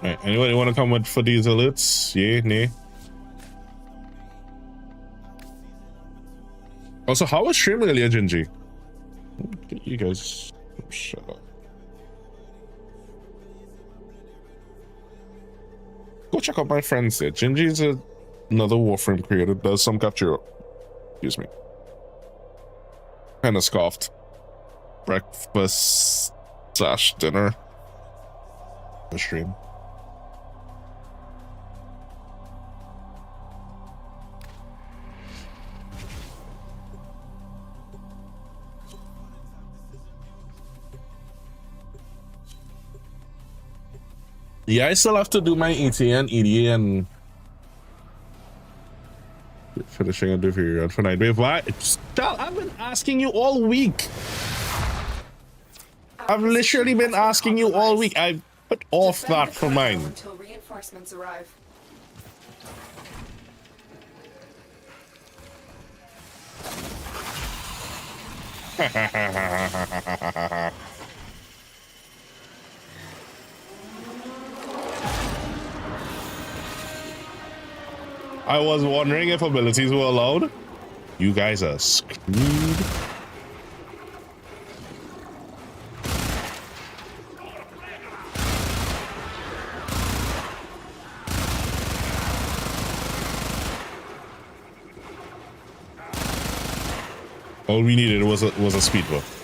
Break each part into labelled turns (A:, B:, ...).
A: Right, anybody want to come with for these alerts? Yay, nay? Also, how was stream earlier, Gingy? You guys shut up. Go check out my friends there. Gingy is another Warframe creator, does some capture. Excuse me. Kind of scoffed. Breakfast / dinner. The stream. Yeah, I still have to do my ETA and EDA and finishing a delivery run for Nightwave. Why? I've been asking you all week. I've literally been asking you all week. I've put off that for mine.
B: Until reinforcements arrive.
A: I was wondering if abilities were allowed. You guys are screwed. All we needed was a speed buff.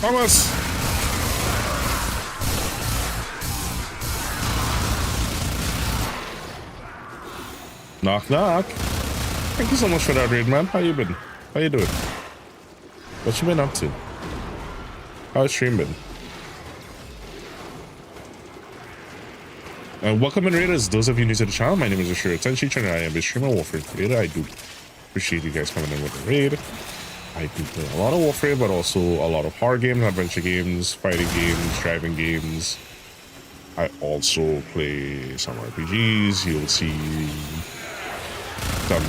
A: Thomas! Knock knock. Thank you so much for that raid, man. How you been? How you doing? What you been up to? How's stream been? Welcome in raiders, those of you new to the channel. My name is Ashura Tenshi Channel. I am a streamer Warframe creator. I do appreciate you guys coming in with the raid. I do play a lot of Warframe, but also a lot of horror games, adventure games, fighting games, driving games. I also play some RPGs. You'll see some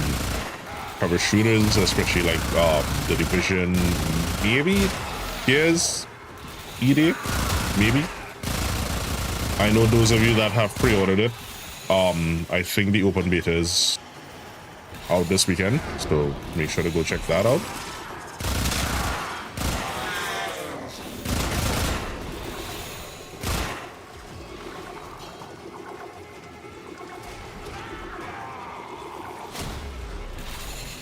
A: cover shooters, especially like The Division, maybe. Yes, ED, maybe. I know those of you that have pre-ordered it. I think the open beta is out this weekend, so make sure to go check that out.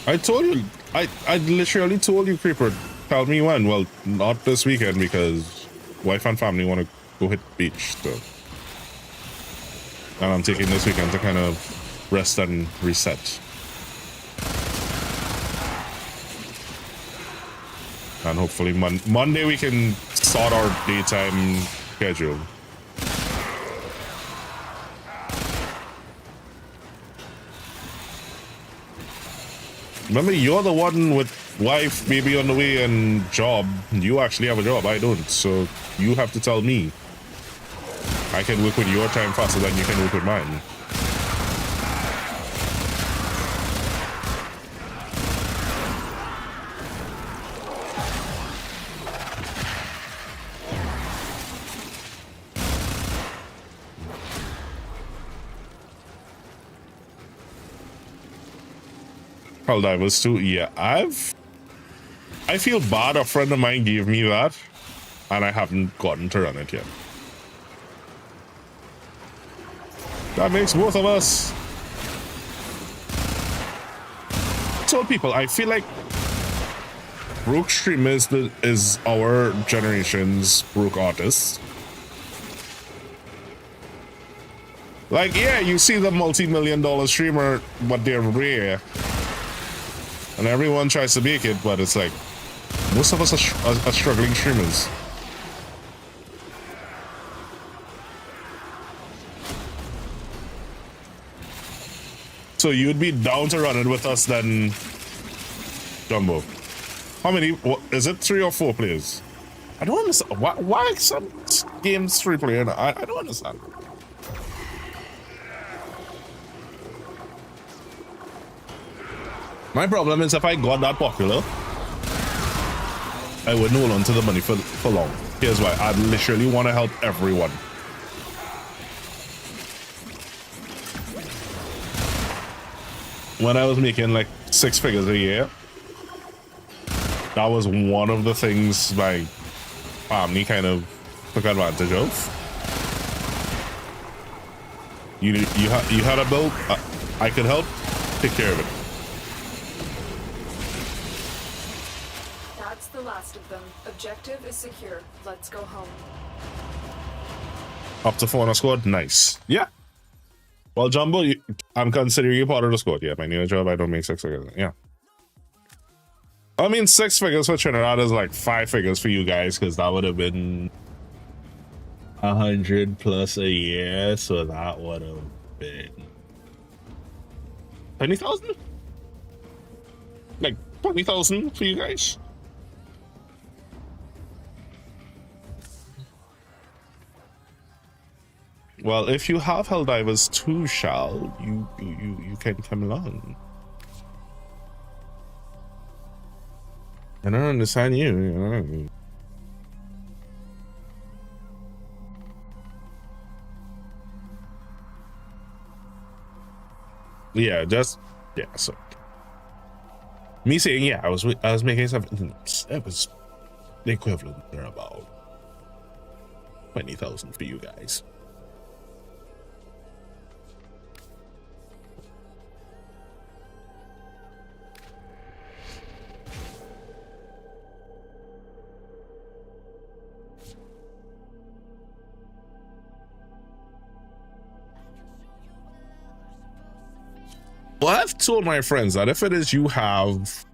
A: I told you, I literally told you, Creeper, tell me when. Well, not this weekend because wife and family want to go hit the beach, so. And I'm taking this weekend to kind of rest and reset. And hopefully Monday we can start our daytime schedule. Remember, you're the one with wife, baby on the way, and job. You actually have a job. I don't. So you have to tell me. I can work with your time faster than you can work with mine. Helldivers 2, yeah, I feel bad. A friend of mine gave me that, and I haven't gotten to run it yet. That makes both of us. I told people, I feel like broke streamers is our generation's broke artists. Like, yeah, you see the multi-million-dollar streamer, but they're rare. And everyone tries to make it, but it's like, most of us are struggling streamers. So you'd be down to run it with us then, Jumbo. How many? What, is it 3 or 4 players? I don't understand. Why some games 3 player? I don't understand. My problem is if I got that popular, I wouldn't hold on to the money for long. Here's why. I literally want to help everyone. When I was making like 6 figures a year, that was one of the things my family kind of took advantage of. You had a bill, I could help take care of it.
B: That's the last of them. Objective is secure. Let's go home.
A: Up to 4 on a squad, nice. Yeah. Well, Jumbo, I'm considering you part of the squad. Yeah, my new job, I don't make 6 figures. Yeah. I mean, 6 figures for Trinidad is like 5 figures for you guys, because that would have been 100 plus a year, so that would have been 20,000? Like 20,000 for you guys? Well, if you have Helldivers too, Shal, you can come along. I don't understand you. Yeah, just yeah. So me saying yeah, I was making something. It was the equivalent of about 20,000 for you guys. Well, I've told my friends that if it is you have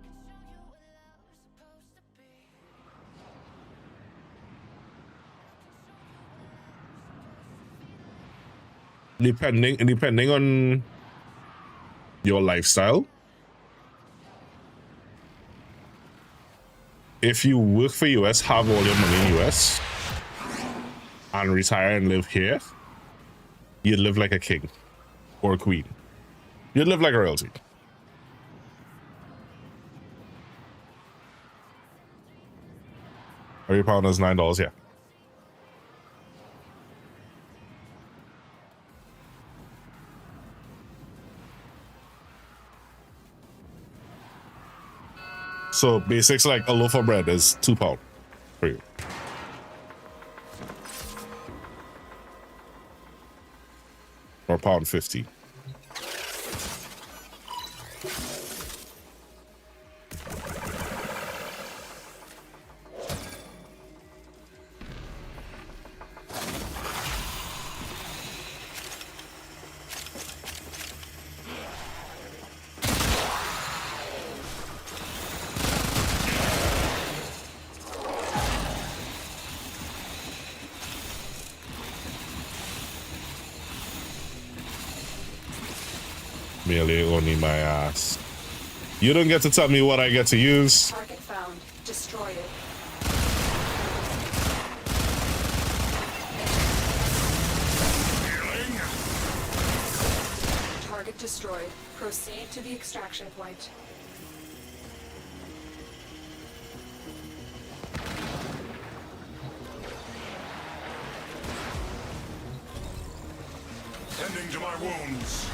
A: depending on your lifestyle, if you work for US, have all your money in US and retire and live here, you'd live like a king or a queen. You'd live like a royalty. Every pound is $9, yeah. So basics like a loaf of bread is £2 for you. Or £1.50. Merely only my ass. You don't get to tell me what I get to use.
B: Target found. Destroy it. Target destroyed. Proceed to the extraction point.
C: Tending to my wounds.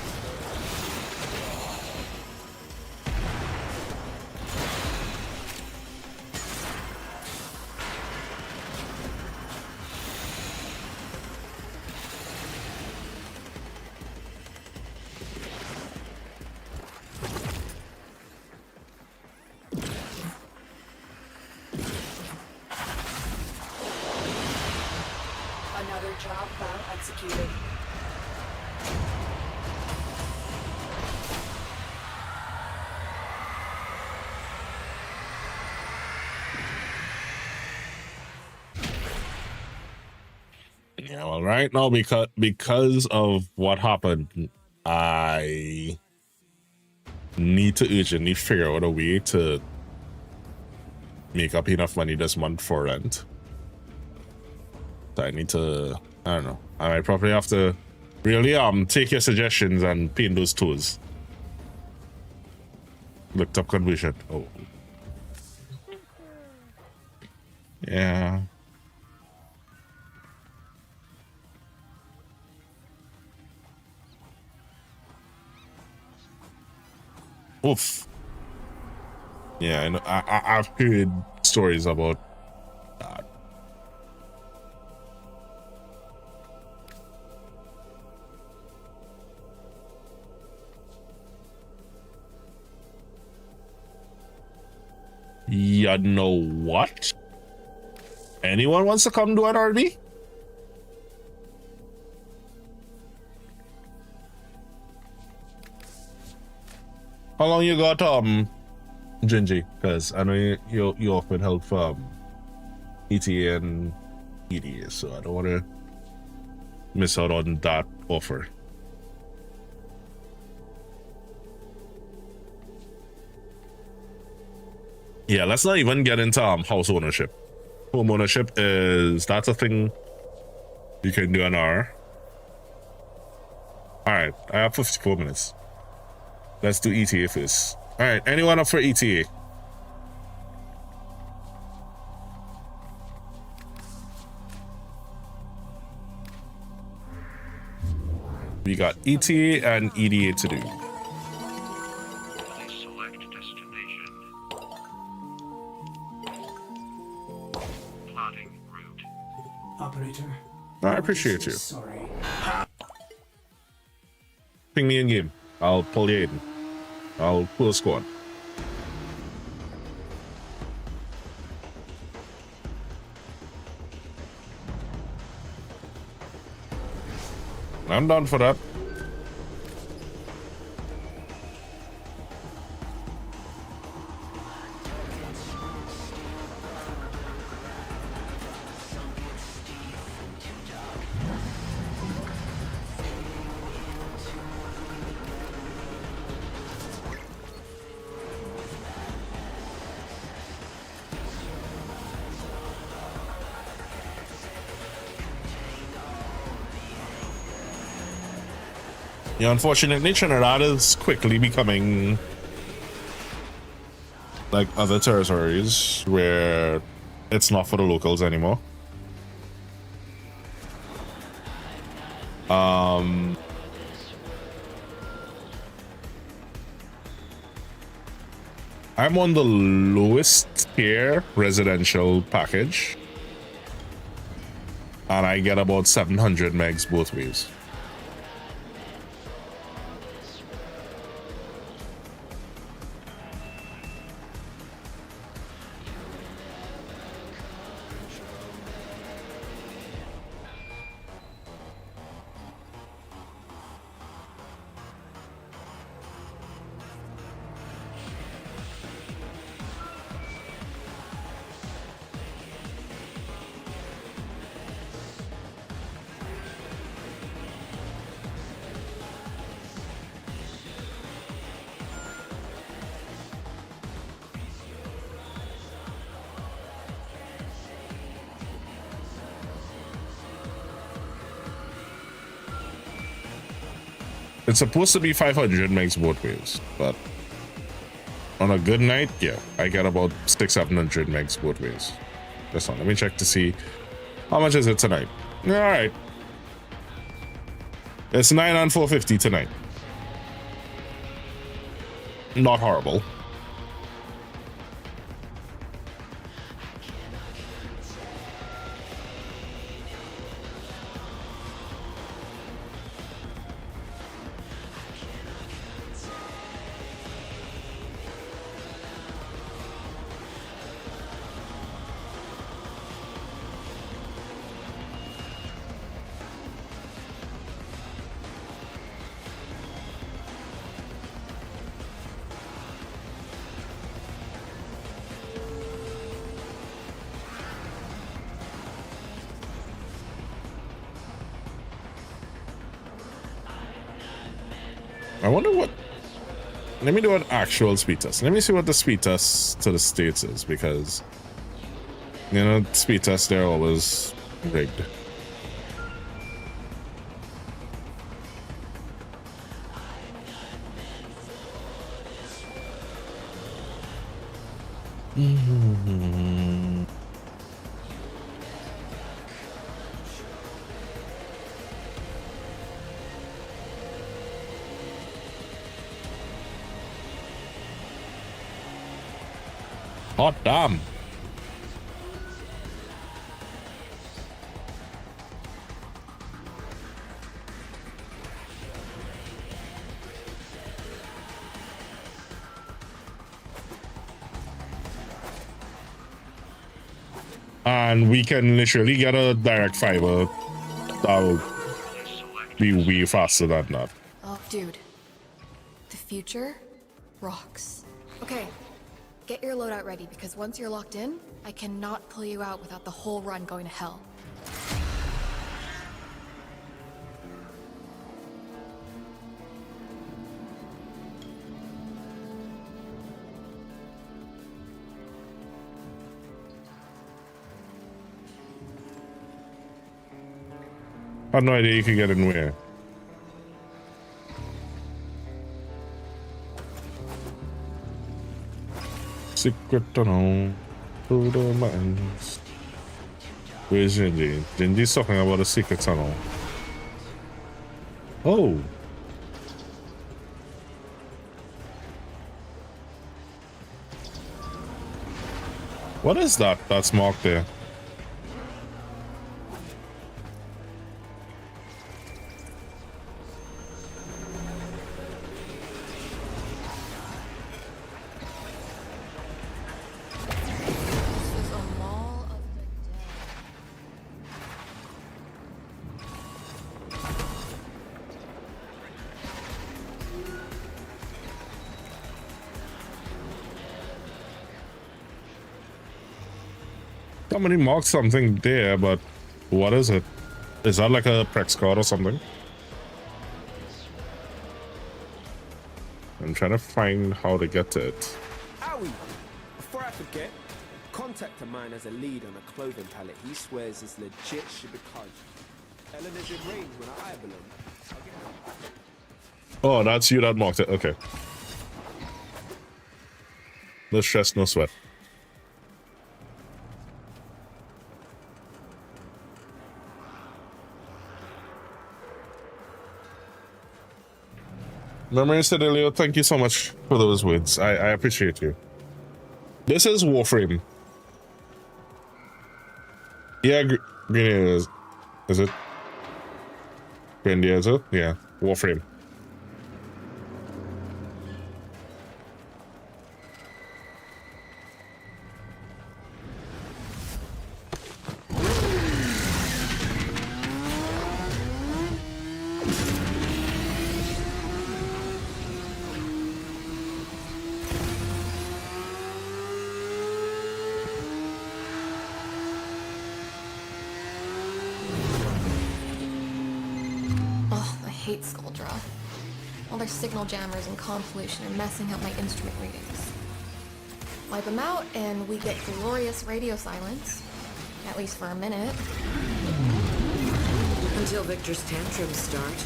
B: Another job well executed.
A: Yeah, well, right now because of what happened, I need to urgently figure out a way to make up enough money this month for rent. So I need to, I don't know. I might probably have to really take your suggestions and paint those toes. Looked up conversion. Oh. Yeah. Oof. Yeah, I know. I've heard stories about that. You know what? Anyone wants to come do an RB? How long you got, Gingy? Because I know you offered help from ETA and EDA, so I don't want to miss out on that offer. Yeah, let's not even get into house ownership. Home ownership that's a thing you can do an hour. All right, I have 54 minutes. Let's do ETA first. All right, anyone up for ETA? We got ETA and EDA to do.
D: Select destination. Plotting route.
E: Operator.
A: I appreciate you.
E: Sorry.
A: Ping me in game. I'll pull you in. I'll pull a squad. I'm down for that. The unfortunate nature of that is quickly becoming like other territories where it's not for the locals anymore. I'm on the lowest tier residential package, and I get about 700 megs both ways. It's supposed to be 500 megs both ways, but on a good night, yeah, I get about 600-700 megs both ways. Just on, let me check to see how much is it tonight. All right, it's 9 on 450 tonight. Not horrible. I let me do an actual speed test. Let me see what the speed test to the states is, because you know speed tests, they're always rigged. Hot damn. And we can literally get a direct fiber that will be way faster than that.
B: Oh, dude. The future rocks. Okay, get your loadout ready, because once you're locked in, I cannot pull you out without the whole run going to hell.
A: I had no idea you could get in where. Secret tunnel through the mountains. Where's Gingy? Gingy's talking about a secret tunnel. Oh. What is that that's marked there? Somebody marked something there, but what is it? Is that like a Prex card or something? I'm trying to find how to get to it.
E: Owie! Before I forget, contact of mine has a lead on a clothing palette he swears is legit Shibikage. Eleanor's in range when I belong.
A: Oh, that's you that marked it. Okay. No stress, no sweat. Memory Leo, thank you so much for those words. I appreciate you. This is Warframe. Yeah, Green is it? Green Diesel? Yeah, Warframe.
B: Signal jammers and convolution are messing up my instrument readings. Wipe them out and we get glorious radio silence, at least for a minute.
F: Until Victor's tantrums start.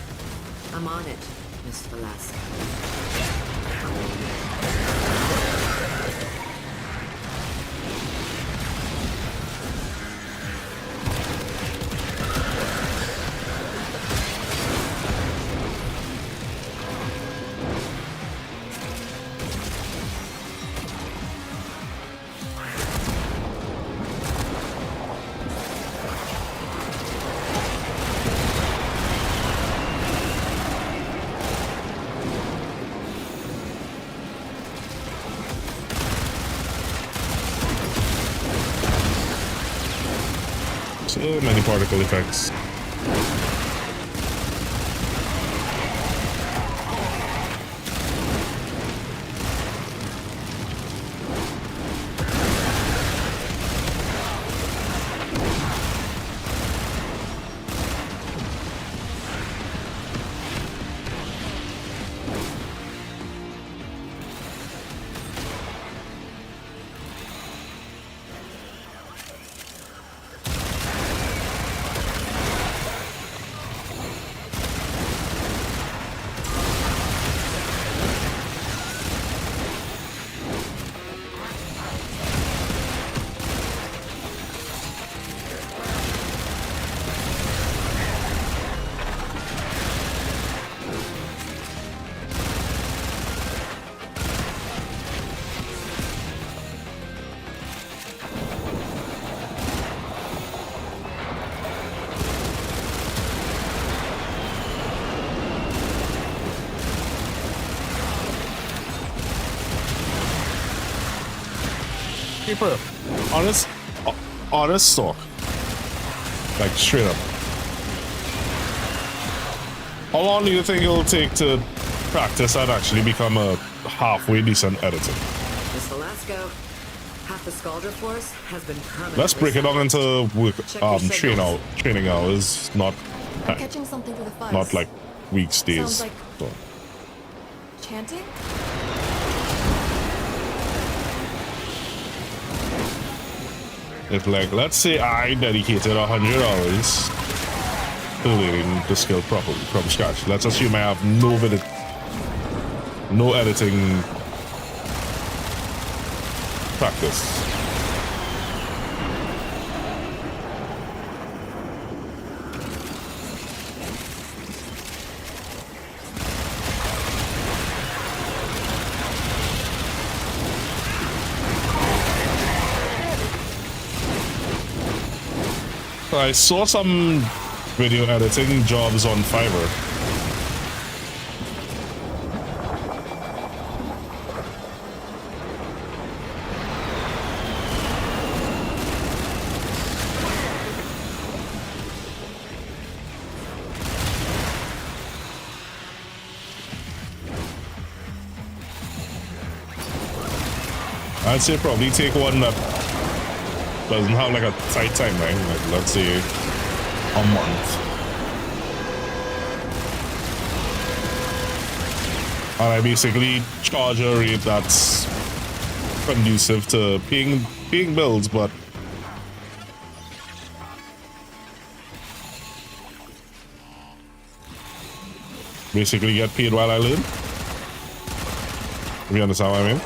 F: I'm on it, Miss Velasco.
A: So many particle effects. Keeper. Honest talk. Like straight up. How long do you think it'll take to practice and actually become a halfway decent editor?
F: Miss Velasco, half the Scaldra force has been permanently...
A: Let's break it down into
F: Check your signals.
A: training hours, not
B: I'm catching something through the fuzz.
A: not like weeks, days.
B: Sounds like-
A: So,
B: Chanting?
A: if like, let's say I dedicated 100 hours to learning the skill properly from scratch. Let's assume I have no editing practice. I saw some video editing jobs on Fiverr. I'd say probably take one that doesn't have like a tight timeline, like let's say a month. And I basically charge a rate that's conducive to paying bills, but basically get paid while I learn. If you understand what I mean?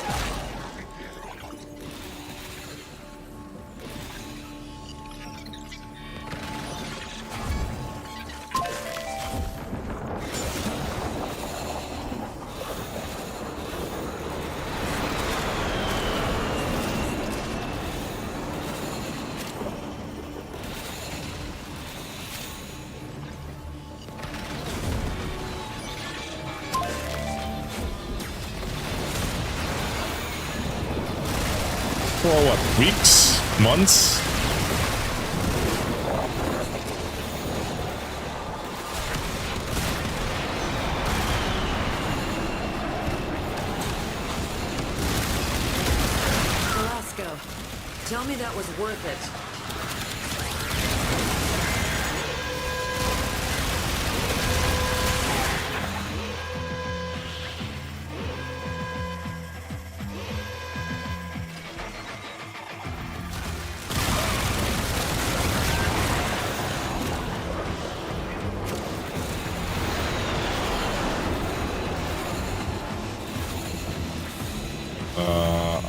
A: For what? Weeks? Months?
F: Velasco, tell me that was worth it.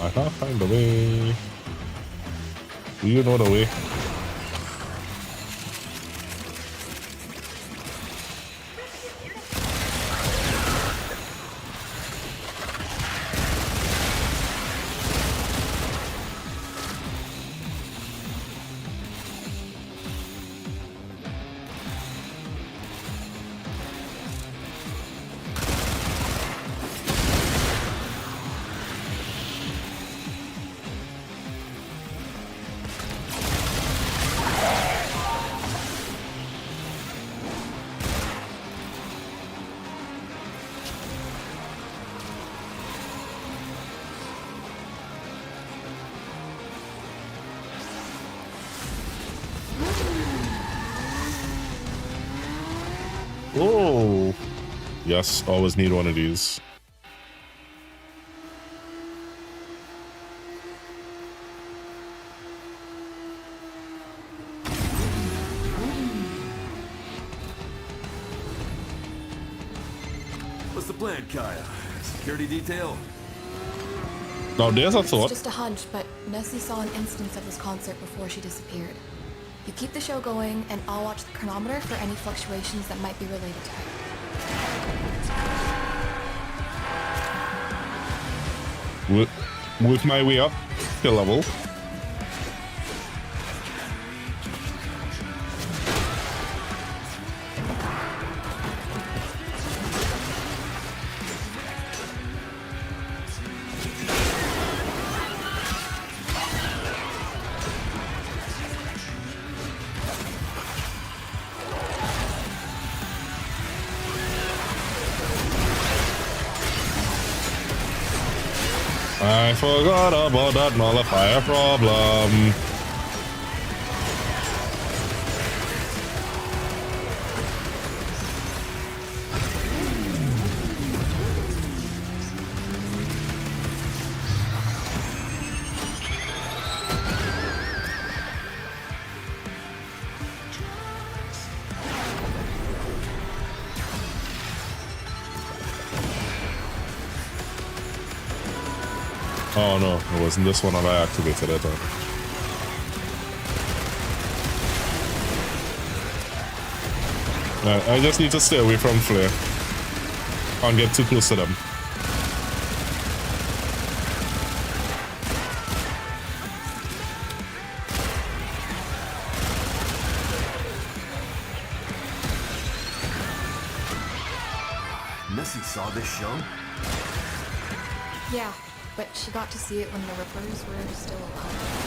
A: I can't find the way. Do you know the way? Oh, yes, always need one of these.
C: What's the plan, Kaya? Security detail?
A: Now there's a
B: It's
A: thought.
B: just a hunch, but Nessie saw an instance of this concert before she disappeared. You keep the show going, and I'll watch the chronometer for any fluctuations that might be related to it.
A: Work my way up to level. I forgot about that nullifier problem. Oh no, it wasn't this one that I activated it on. I just need to stay away from flare. Can't get too close to them.
C: Nessie saw this show?
B: Yeah, but she got to see it when the Rippers were still alive.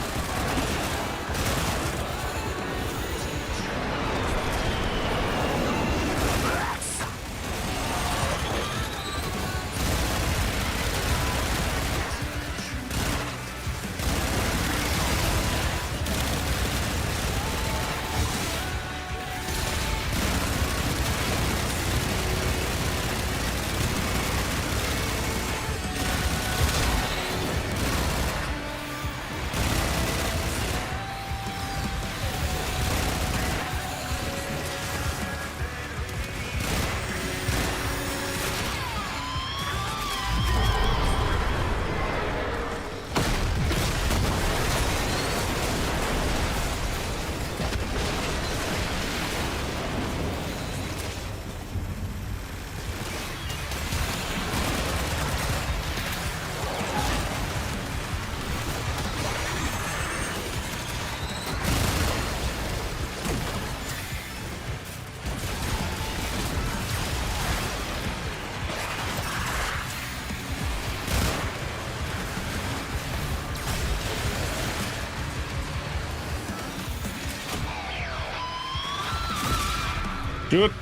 A: Do it.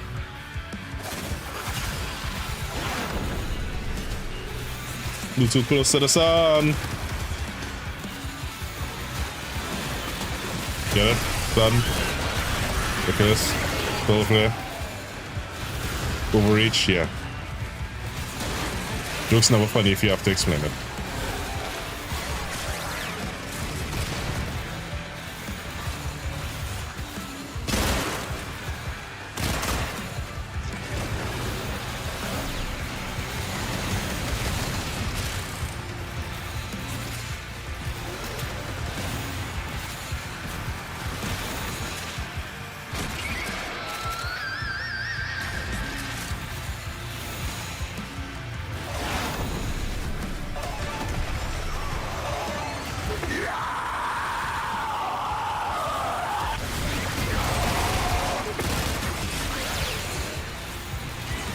A: You're too close to the sun. Get it? Done. Look at this. Full flare. Overreach, yeah. Joke's never funny if you have to explain it.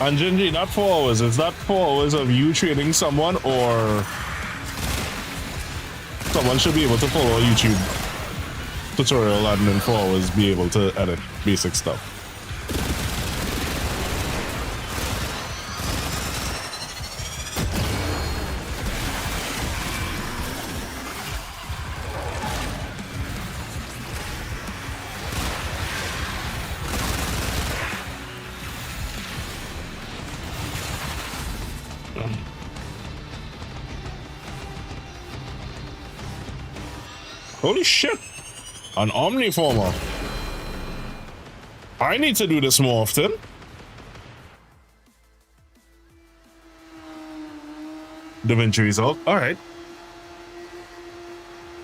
A: And Gingy, not 4 hours. Is that 4 hours of you training someone, or someone should be able to follow a YouTube tutorial and in 4 hours be able to edit basic stuff? Holy shit! An Omniformer. I need to do this more often. Da Vinci result. Alright.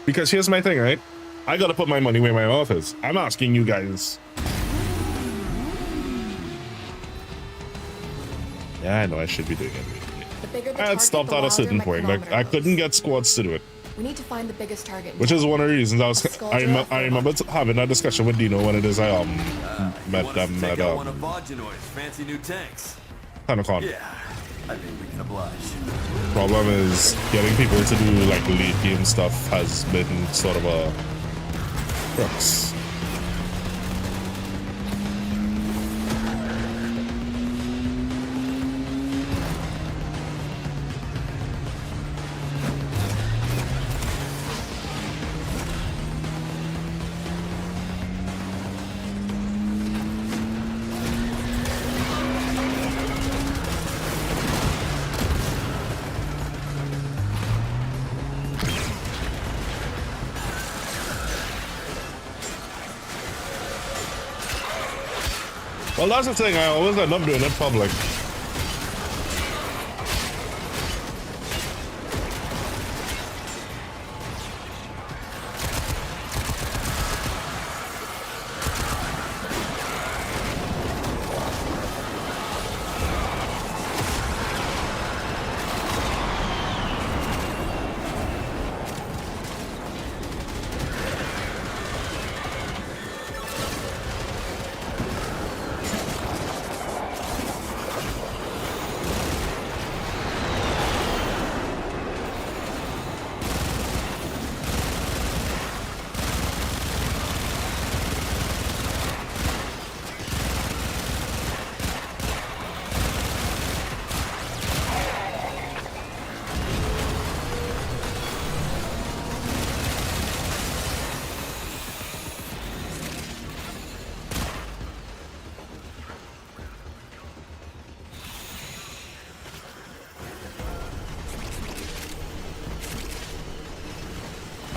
A: Because here's my thing, right? I gotta put my money where my mouth is. I'm asking you guys. Yeah, I know I should be doing it. I had stopped at a certain point. Like, I couldn't get squads to do it.
B: We need to find the biggest target.
A: Which is one of the reasons I remember having a discussion with Dino when it is I met them at
C: one of Vogenoid's fancy new tanks.
A: TennoCon.
C: Yeah, I think we can oblige.
A: Problem is getting people to do like late game stuff has been sort of a crux. Well, that's the thing. I always end up doing it public.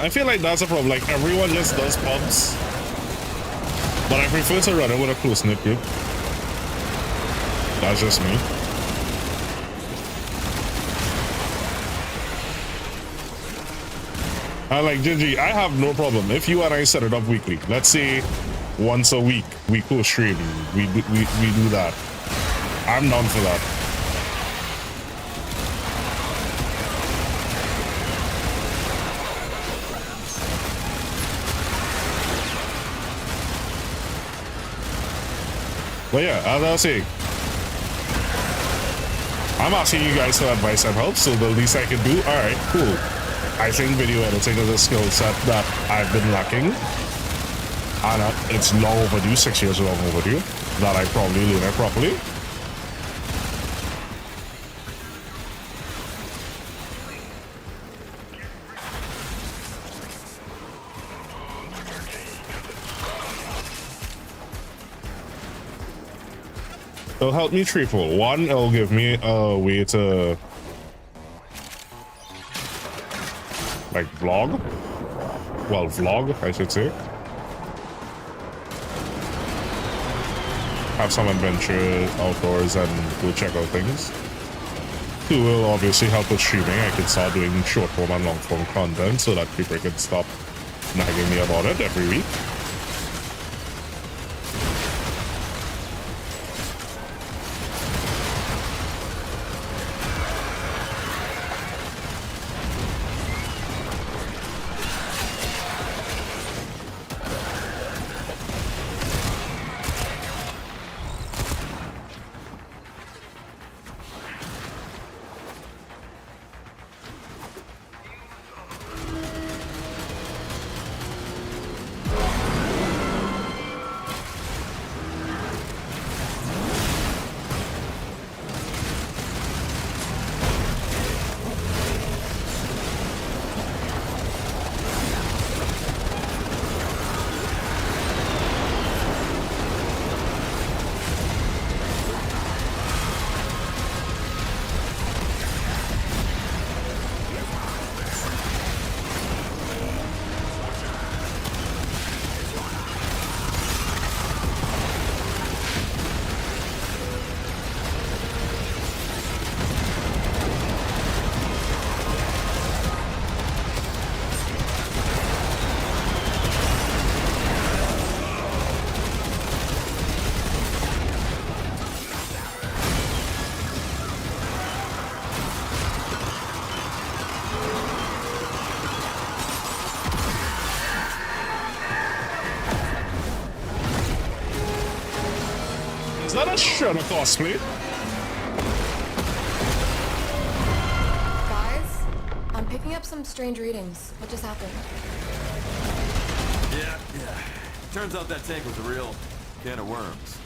A: I feel like that's a problem. Like everyone just does pubs, but I prefer to run it with a close knit group. That's just me. I like Gingy. I have no problem if you and I set it up weekly. Let's say once a week we co-stream. We do that. I'm down for that. But yeah, as I was saying, I'm asking you guys for advice and help, so the least I can do, alright, cool. I think video editing is a skill set that I've been lacking. And it's long overdue, 6 years long overdue, that I probably learn it properly. It'll help me threefold. One, it'll give me a way to like vlog. Well, vlog, I should say. Have some adventure outdoors and go check out things. Two will obviously help with streaming. I can start doing short form and long form content so that people can stop nagging me about it every week. Is that a shredder cosplay?
B: Guys, I'm picking up some strange readings. What just happened?
C: Yeah. Turns out that tank was a real can of worms.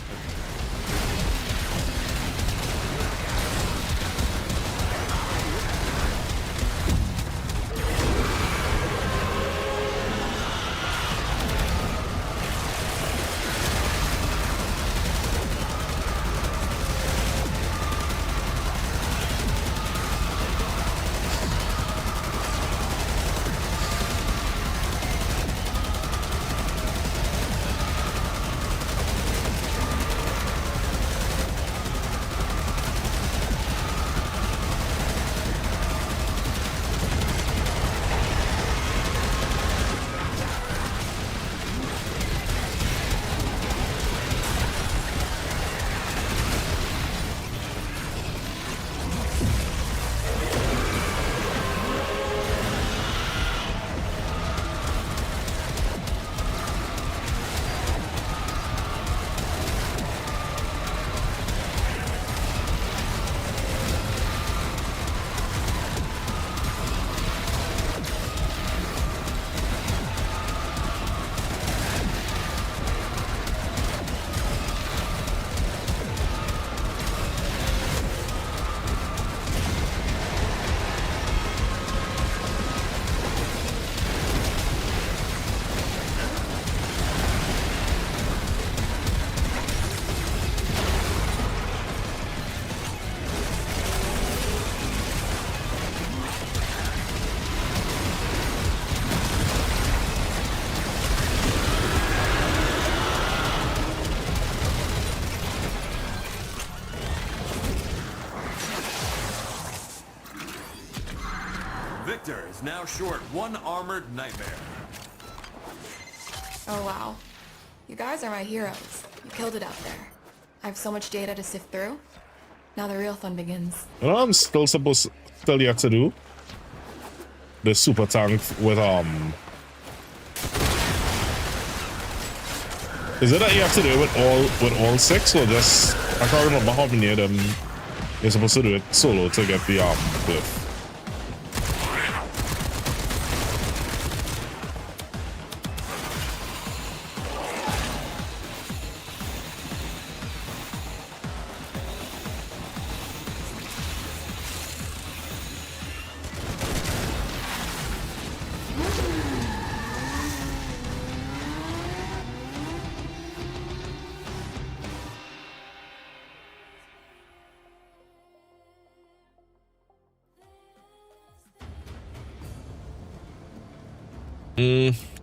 C: now short one armored nightmare.
B: Oh wow. You guys are my heroes. You killed it out there. I have so much data to sift through. Now the real fun begins.
A: You know, I'm still yet to do the super tank with Is it that you have to do it with all 6 or just I can't remember how many of them you're supposed to do it solo to get the glyph.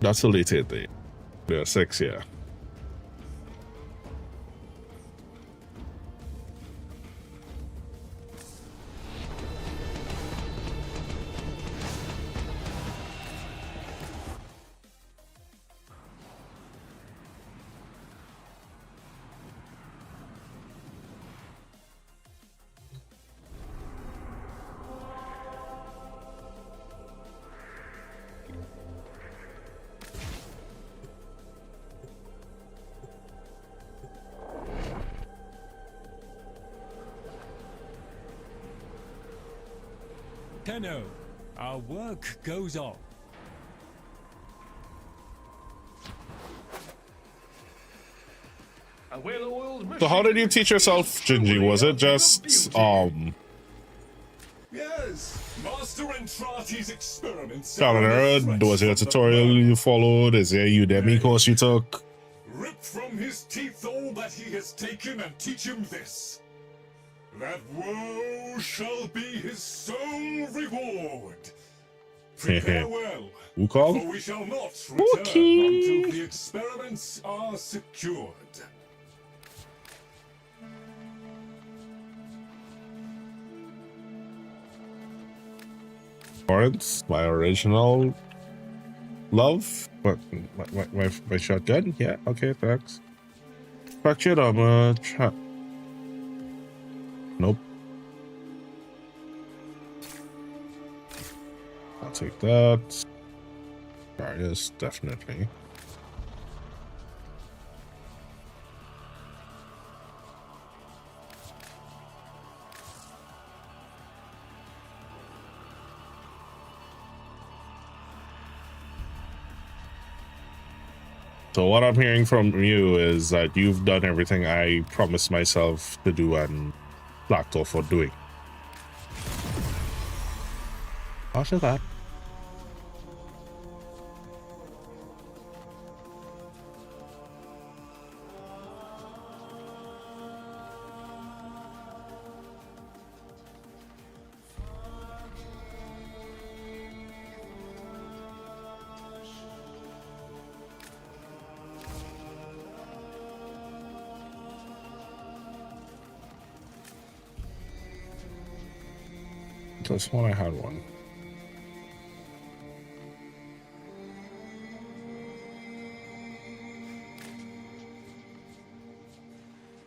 A: That's a late day. There are 6, yeah.
G: Tenno, our work goes on.
A: So how did you teach yourself Gingy? Was it just
G: Yes, Master Entrati's experiments.
A: Calinera? Was it a tutorial you followed? Is there a Udemy course you took?
G: Rip from his teeth all that he has taken and teach him this. That woe shall be his sole reward. Prepare well,
A: Who called?
G: for we shall not return until the experiments are secured.
A: Lawrence, my original love, but my shotgun. Yeah, okay, thanks. Fractured armor trap. Nope. I'll take that. Darius, definitely. So what I'm hearing from you is that you've done everything I promised myself to do and slacked off for doing. After that. This one I had one.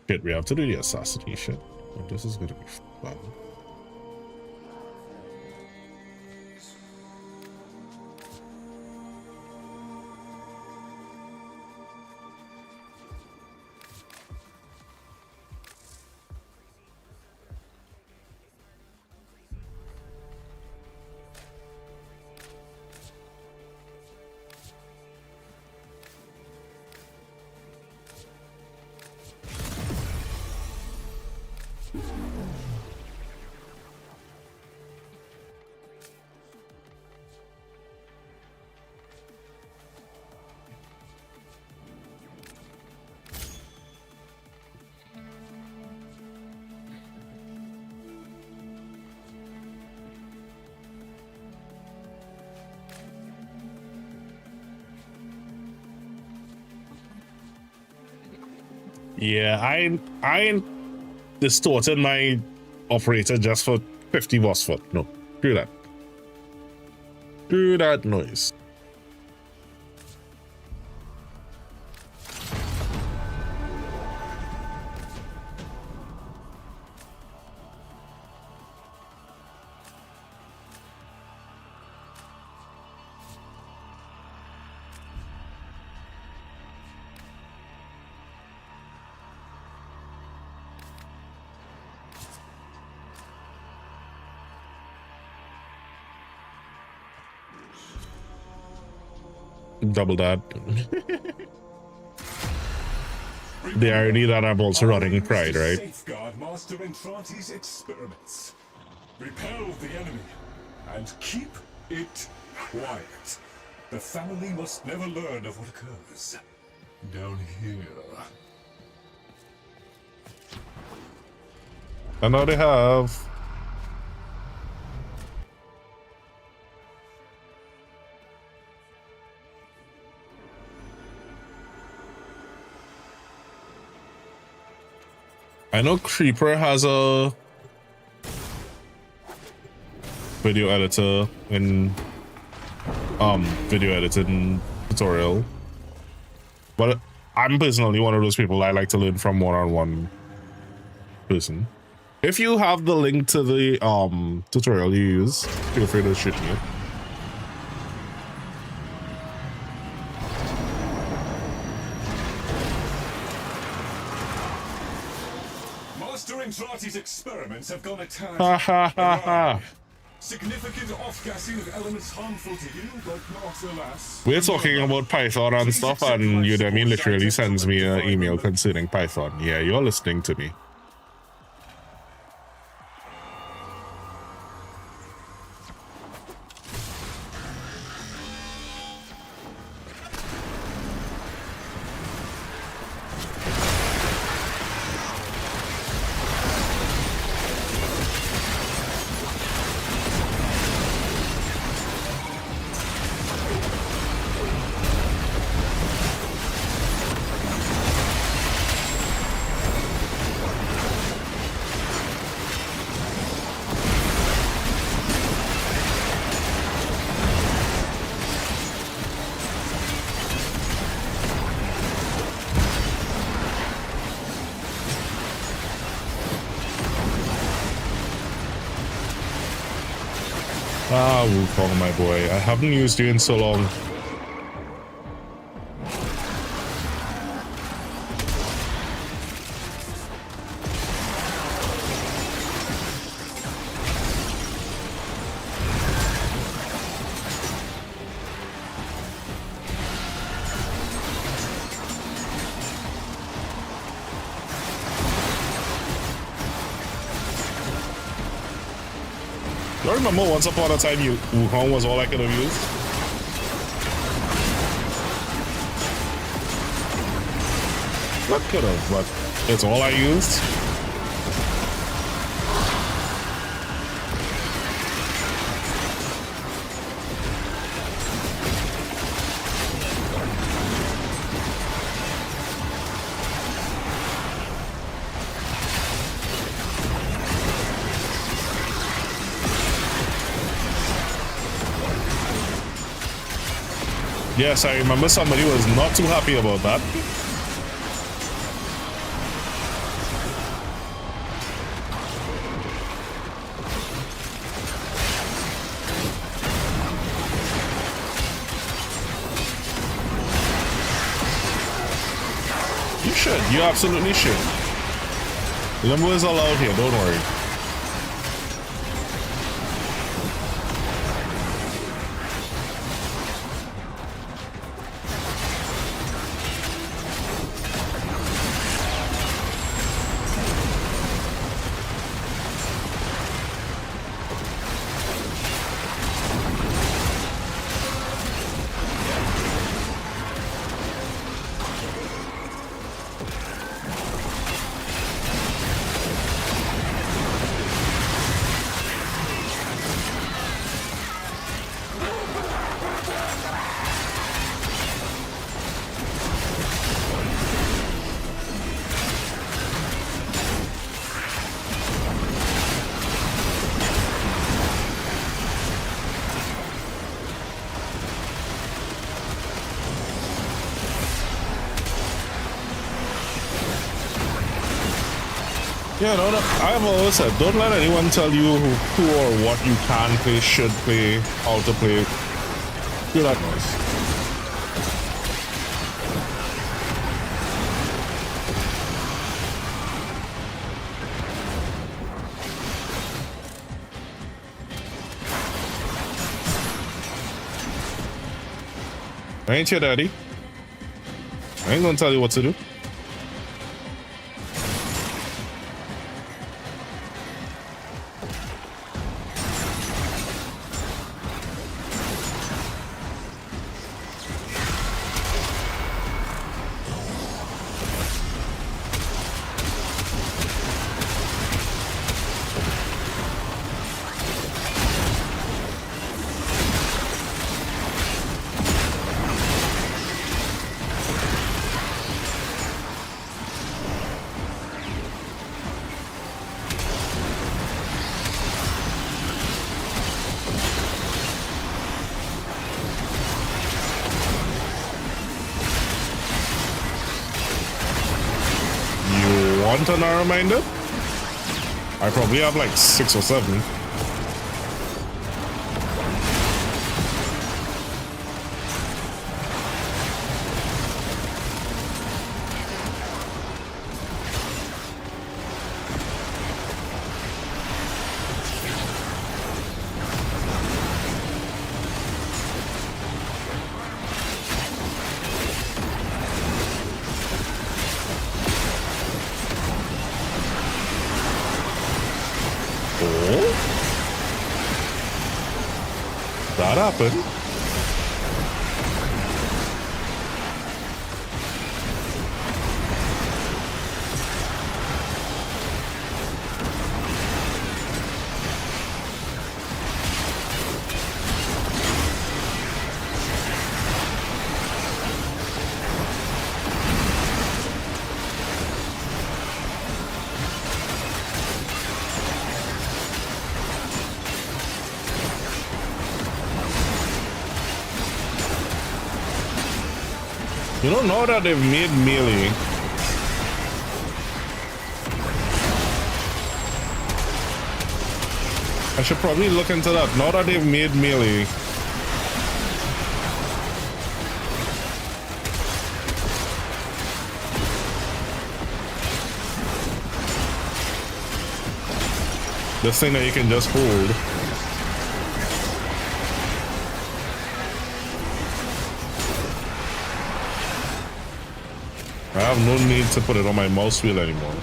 A: Shit, we have to do the assassination. This is gonna be fun. Yeah, I ain't distorted my operator just for 50 boss foot. No, do that. Do that noise. Double that. The irony that I'm also running Pride, right?
G: Safeguard Master Entranti's experiments. Repel the enemy and keep it quiet. The family must never learn of what occurs down here.
A: I know they have. I know Creeper has a video editor in video editing tutorial, but I'm personally one of those people I like to learn from one-on-one person. If you have the link to the tutorial you use, feel free to shoot me.
G: Master Entrati's experiments have gone a tad
A: Ha ha ha ha.
G: Significant off-gassing of elements harmful to you, but not alas.
A: We're talking about Python and stuff, and Udemy literally sends me an email concerning Python. Yeah, you're listening to me. Ah, Wukong, my boy. I haven't used you in so long. I remember once upon a time Wukong was all I could have used. What could have, but it's all I used. Yes, I remember somebody was not too happy about that. You should. You absolutely should. Limbo is allowed here, don't worry. Yeah, no, I've always said, don't let anyone tell you who or what you can play, should play, how to play. Do that noise. I ain't your daddy. I ain't gonna tell you what to do. Want a reminder? I probably have like 6 or 7. That happened. You don't know that they've made melee. I should probably look into that. Now that they've made melee. This thing that you can just hold. I have no need to put it on my mouse wheel anymore.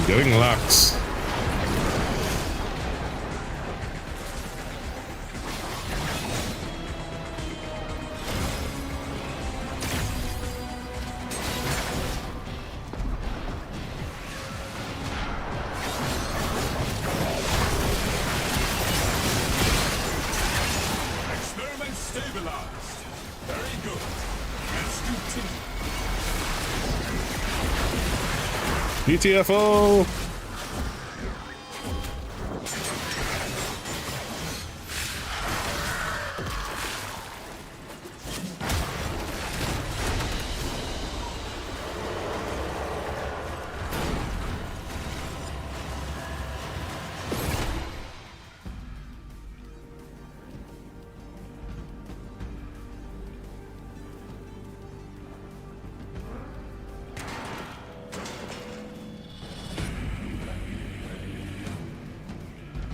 A: Getting lax.
G: Experiment stabilized. Very good. Let's continue.
A: GTFO!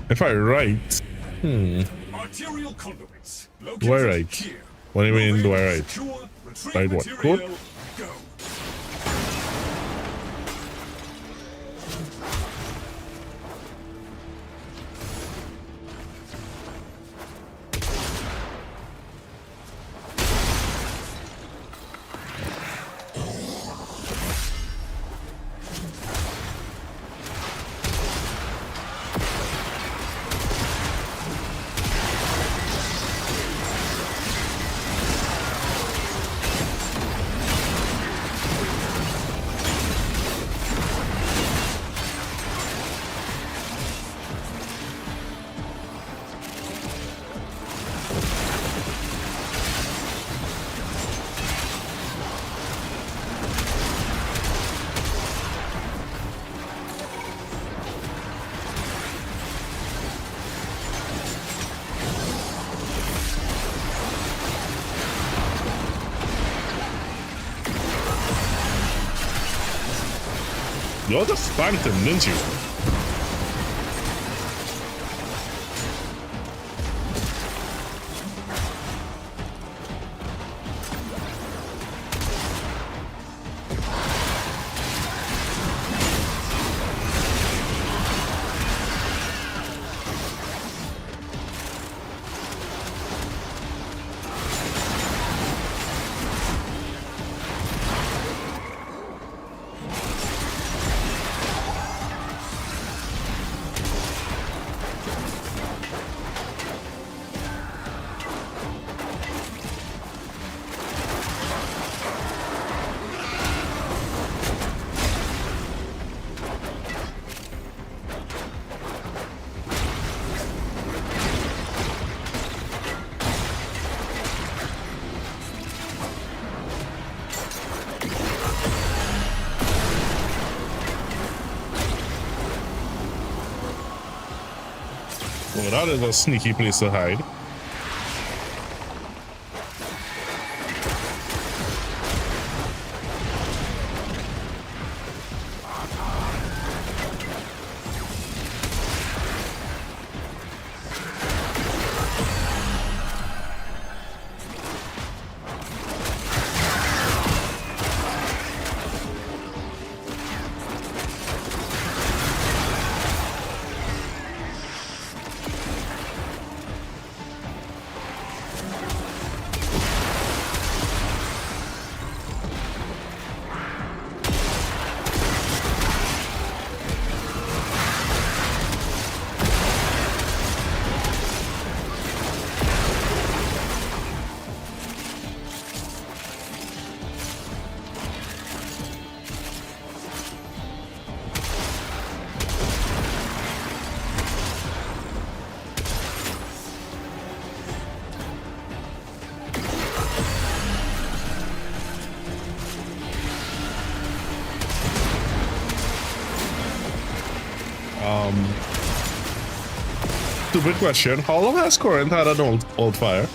A: If I write,
G: Arterial conduits.
A: do I write?
G: Here.
A: What do you mean, do I write?
G: Secure, retrieve
A: Write what?
G: material,
A: Code?
G: Go.
A: Y'all just spanked him, didn't you? Oh, that is a sneaky place to hide. Stupid question. How long has Corinth had an old fire?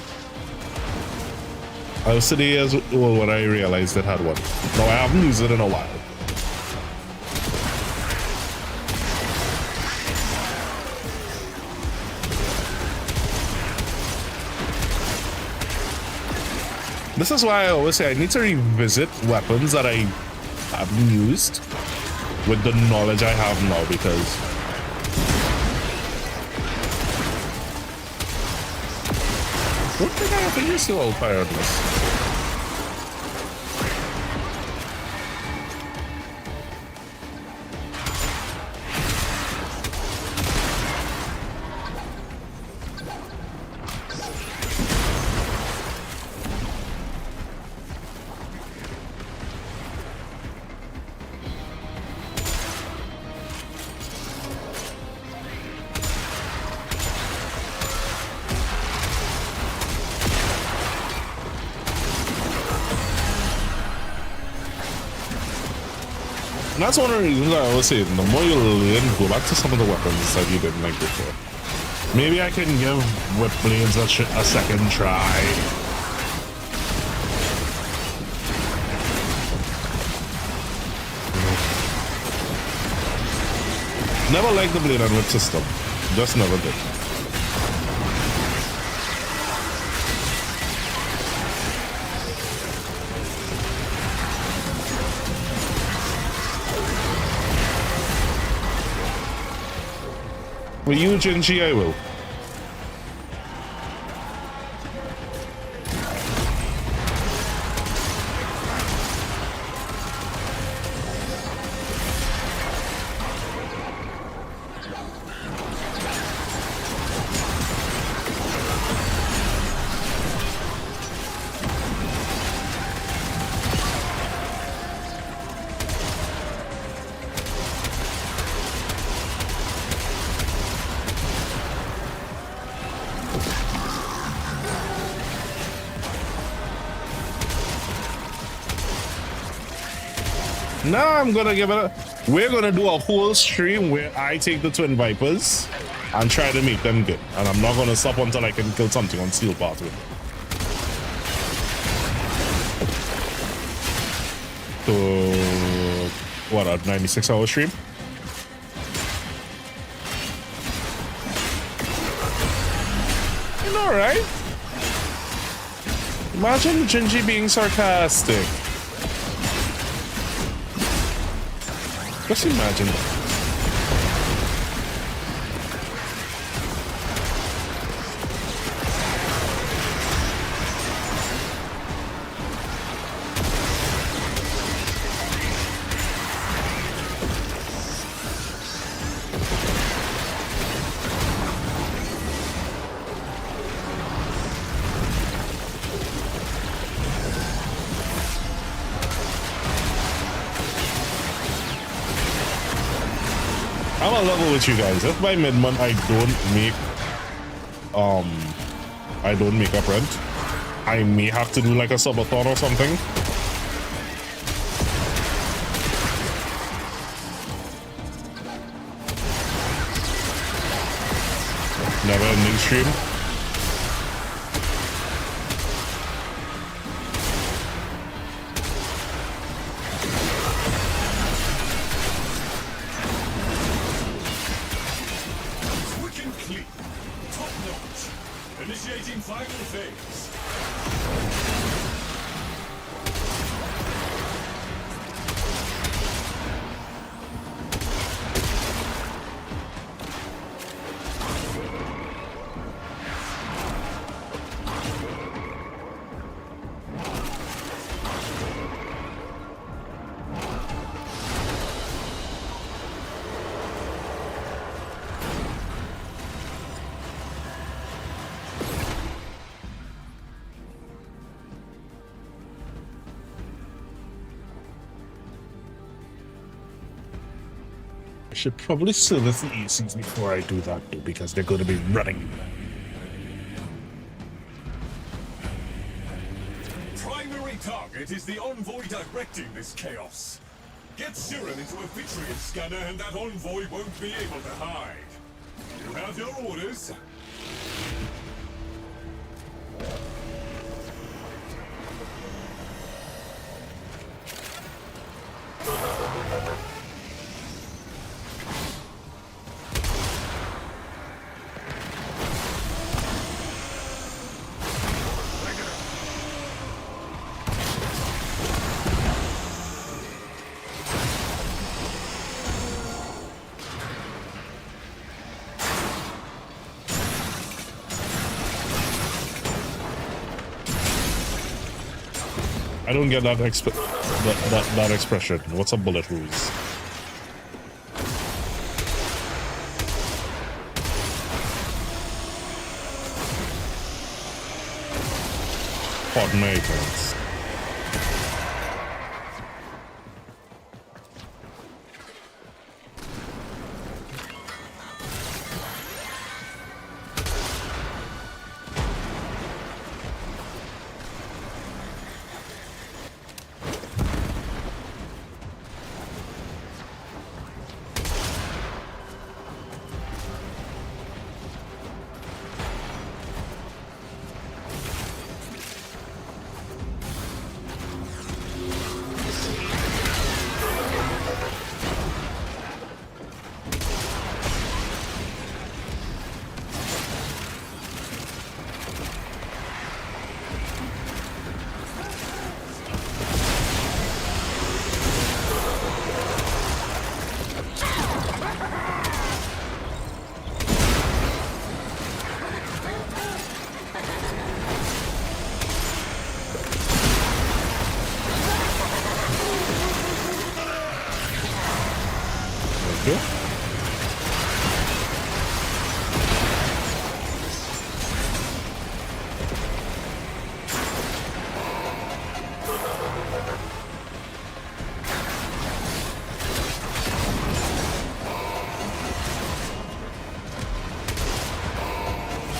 A: I was today as well when I realized it had one. No, I haven't used it in a while. This is why I always say I need to revisit weapons that I haven't used with the knowledge I have now, because I don't think I have to use the old fire on this. And that's one of the reasons I always say, the more you learn, go back to some of the weapons that you didn't like before. Maybe I can give whip blades a second try. Never liked the blade and whip system. Just never did. With you, Jinji, I will. Now I'm gonna give it a... We're gonna do a whole stream where I take the Twin Vipers and try to make them good. And I'm not gonna stop until I can kill something on Steel Path with it. So... what, a 96-hour stream? You know, right? Imagine Gingy being sarcastic. Just imagine that. I'm on level with you guys. If by mid-month I don't make up rent, I may have to do like a subathon or something. Never ending stream.
G: Quick and clean. Top notch. Initiating final phase.
A: I should probably service the ACs before I do that though, because they're going to be running.
G: Primary target is the envoy directing this chaos. Get Siren into a Vitrion scanner and that envoy won't be able to hide. You have your orders.
A: I don't get that expression. What's a bullet ruse? Pardon my ignorance.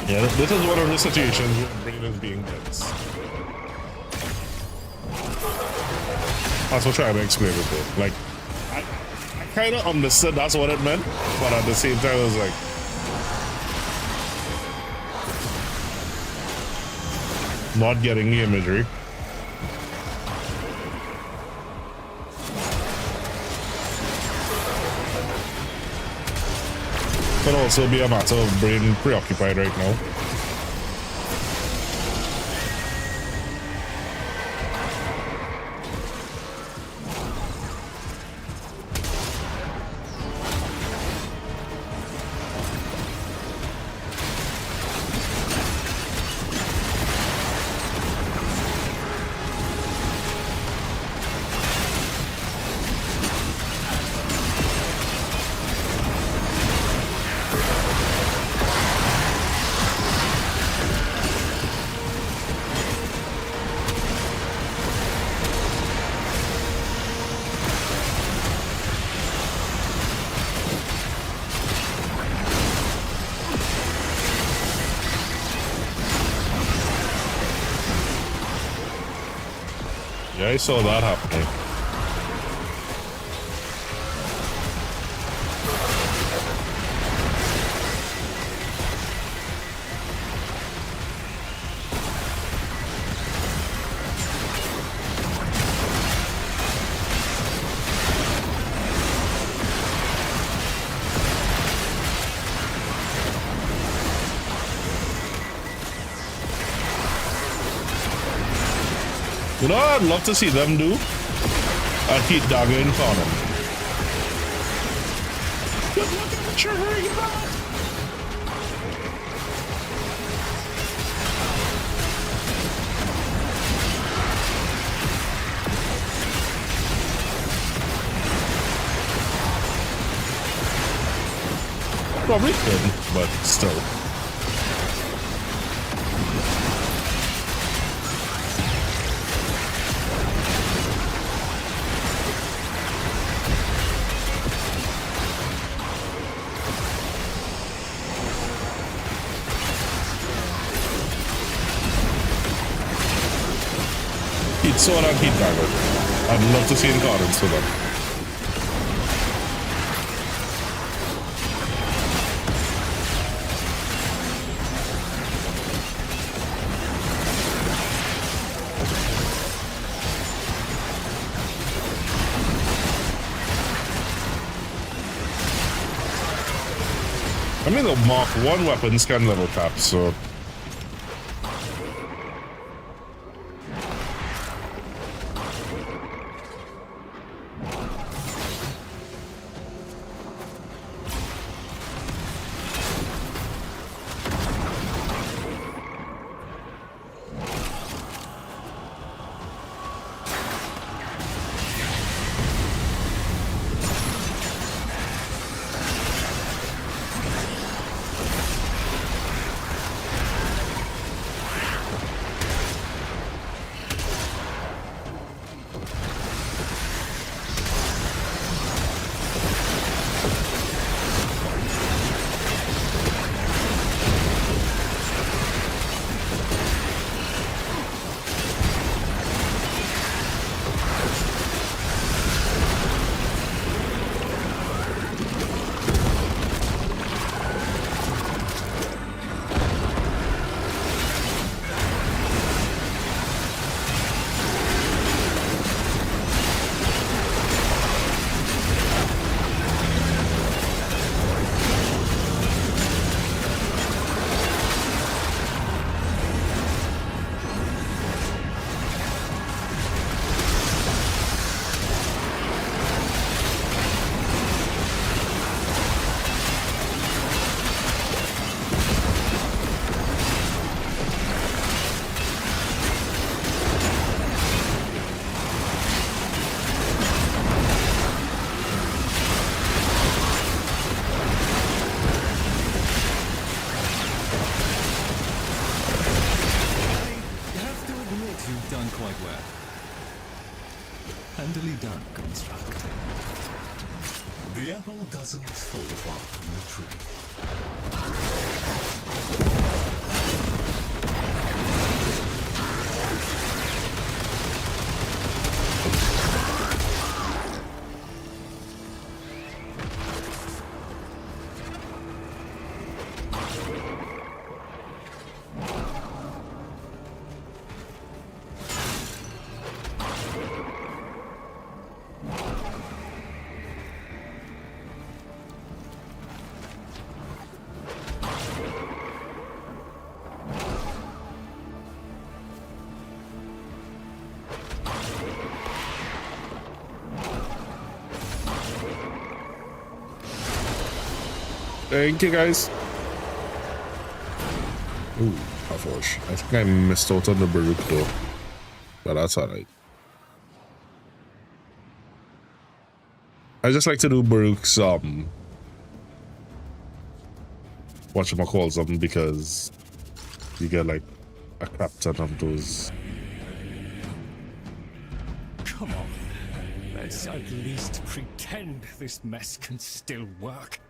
A: Yeah, this is one of the situations where brain is being dense. That's what I'm trying to explain it though. Like, I kind of understood that's what it meant, but at the same time, I was like, not getting the imagery. Could also be a matter of brain preoccupied right now. Yeah, I saw that happening. You know what I'd love to see them do? A heat dagger in corner. Just look at the triggering that! Probably couldn't, but still. Heat sword and heat dagger. I'd love to see incarnates for them. I mean, the Mark 1 weapons can level cap, so...
G: The apple doesn't fall far from the tree.
A: Thank you, guys. Ooh, Forge. I think I missed out on the Baruch though, but that's alright. I just like to do Baruch's whatchamacalls because you get like a crap ton of those.
H: Come on. Let's at least pretend this mess can still work.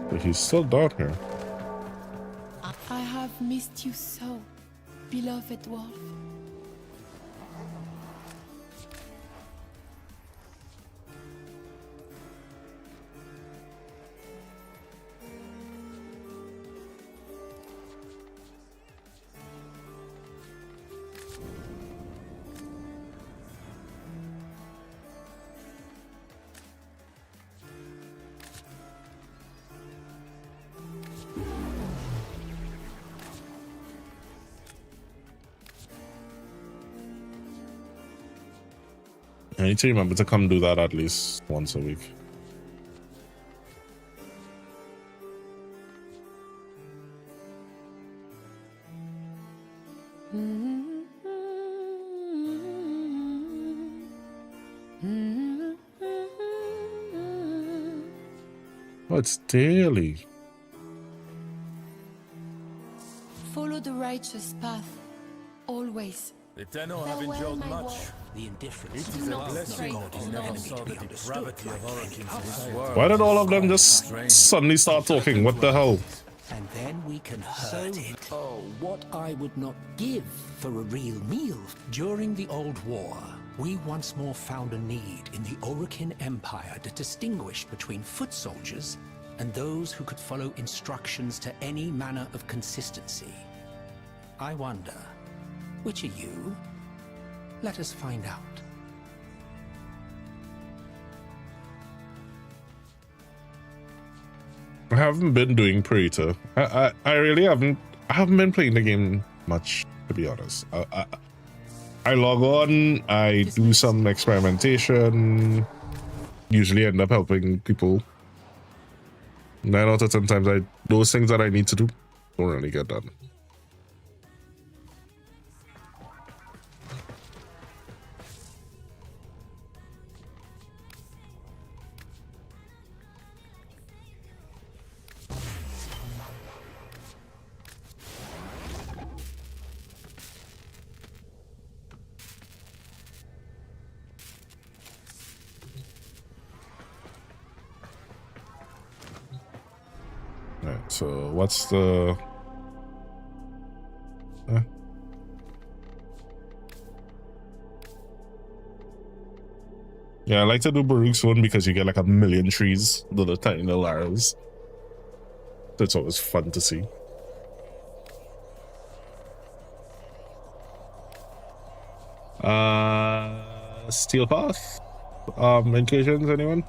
A: But he's still down here.
I: I have missed you so, beloved wolf.
A: I need to remember to come do that at least once a week. Oh, it's daily.
I: Follow the righteous path, always.
C: The Tenno have
I: Farewell,
C: endured
I: my
C: much.
I: wolf.
F: The indifference
C: It
F: of
C: is a
I: not
C: blessing
I: stray
C: that
I: from
C: he never
I: the
C: saw the
F: enemy to be
C: depravity of
F: understood
C: origins
F: like
C: in his
F: any
C: world.
A: Why did all of them just suddenly start talking? What the hell?
F: And then we can hurt it. Oh, what I would not give for a real meal. During the Old War, we once more found a need in the Orokin Empire to distinguish between foot soldiers and those who could follow instructions to any manner of consistency. I wonder, which are you? Let us find out.
A: I haven't been doing Praetor. I really haven't. I haven't been playing the game much, to be honest. I log on, I do some experimentation, usually end up helping people. 9 out of 10 times, those things that I need to do don't really get done. Alright, so what's the... Yeah, I like to do Baruch's one because you get like a million trees, little tiny little arrows. That's always fun to see. Steel Path? Incursions, anyone?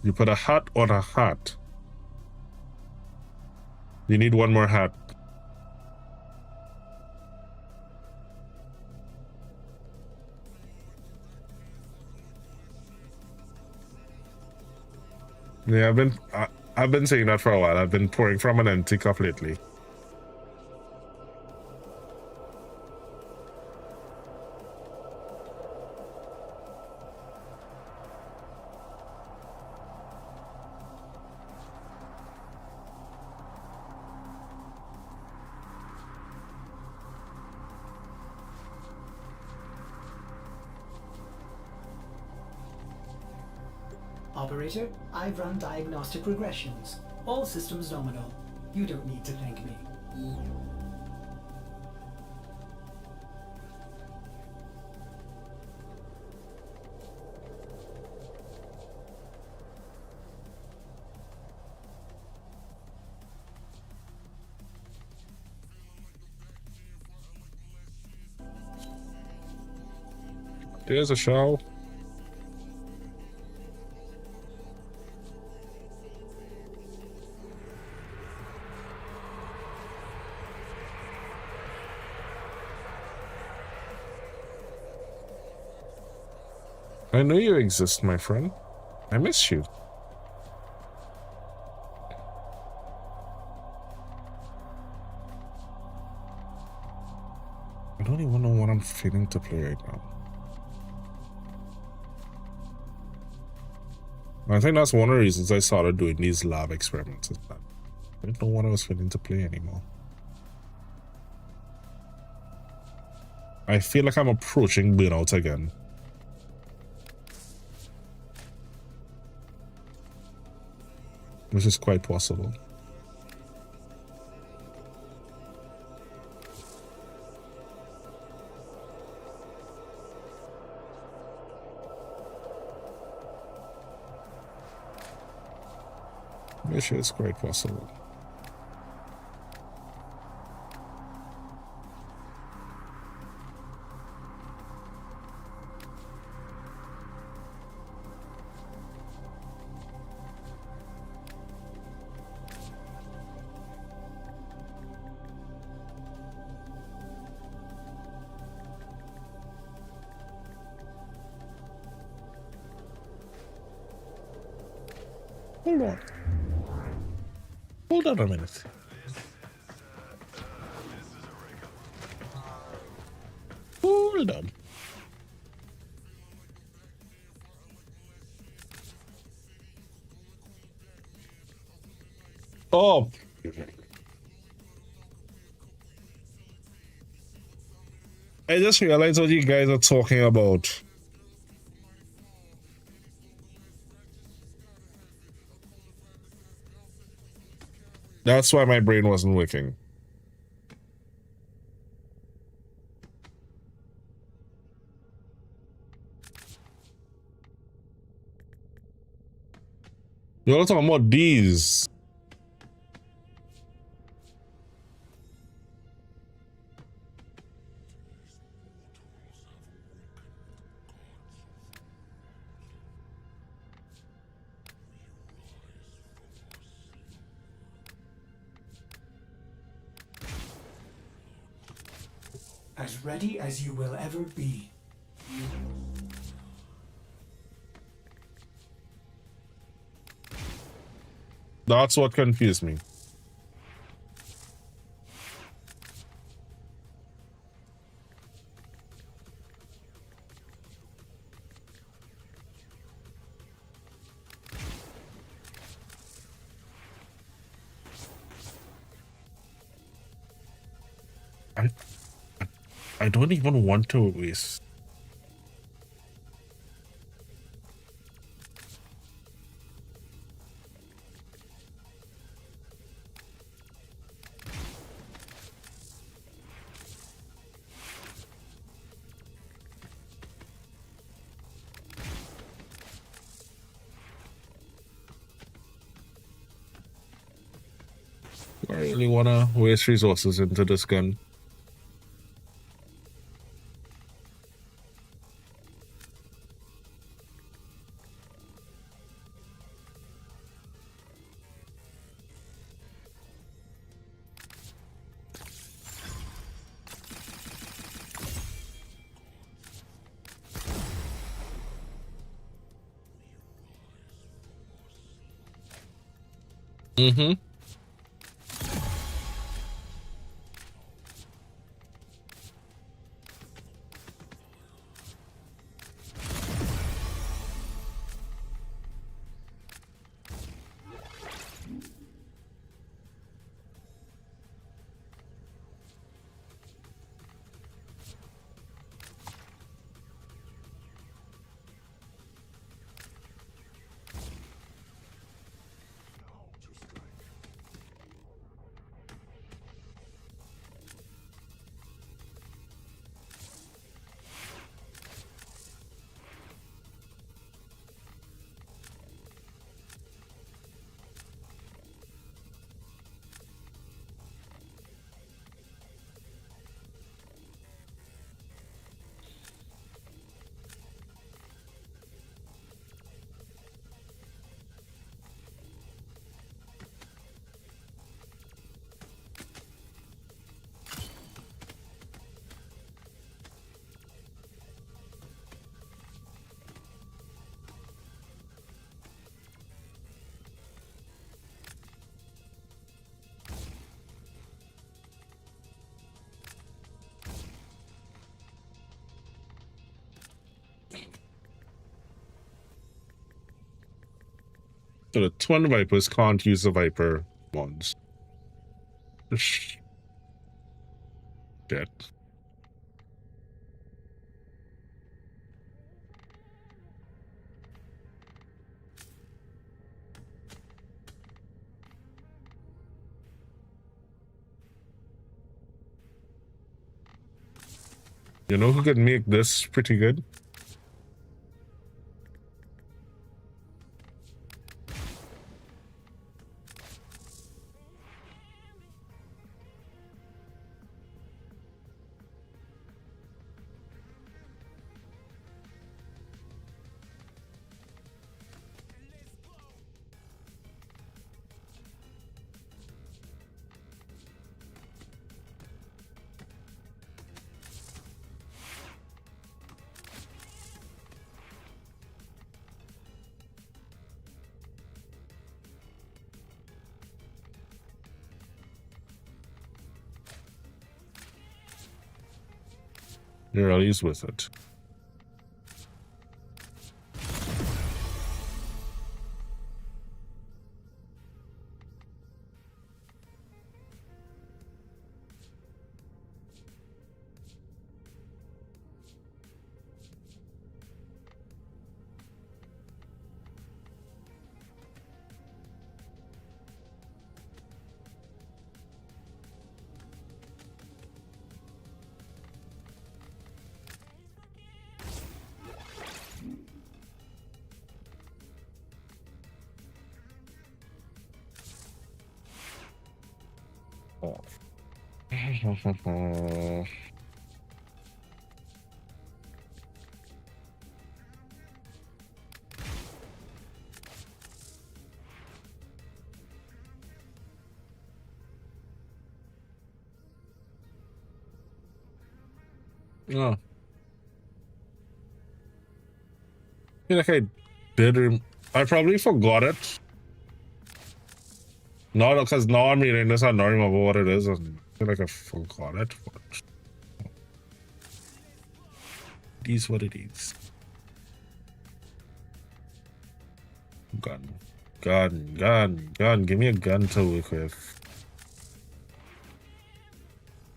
A: You put a hat on a hat. You need one more hat. Yeah, I've been saying that for a while. I've been pouring from an empty cup lately.
J: Operator, I've run diagnostic regressions. All systems nominal. You don't need to thank me.
A: There's a show. I know you exist, my friend. I miss you. I don't even know what I'm feeling to play right now. I think that's one of the reasons I started doing these lab experiments. Is that I didn't know what I was feeling to play anymore. I feel like I'm approaching burnout again. Which is quite possible. Which is quite possible. Hold on. Hold on a minute. Hold on. Oh. I just realized what you guys are talking about. That's why my brain wasn't working. You're talking about these.
J: As ready as you will ever be.
A: That's what confused me. I don't even want to waste. I really want to waste resources into this gun. Mm-hmm. So the twin vipers can't use the viper ones. Shit. You know who could make this pretty good? You're at least with it. Oh. I feel like I did. I probably forgot it. No, because now I'm reading this, I don't remember what it is, and I feel like I forgot it. But it is what it is. Gun. Give me a gun to work with.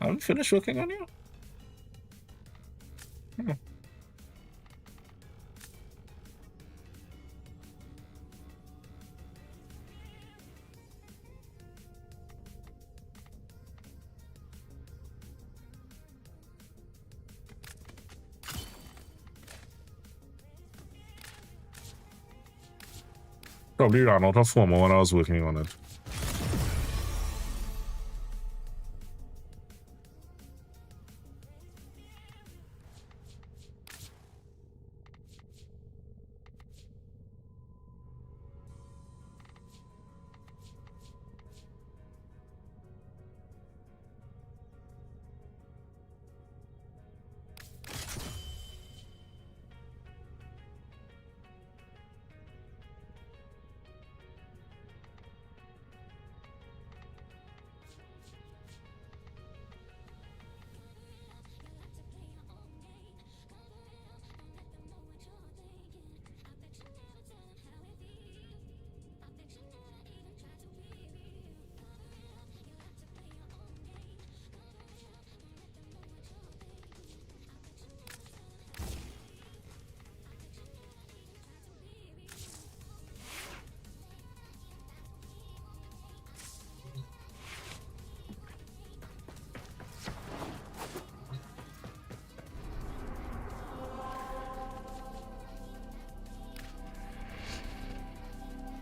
A: I haven't finished working on you. Hmm. Probably ran out of former when I was working on it.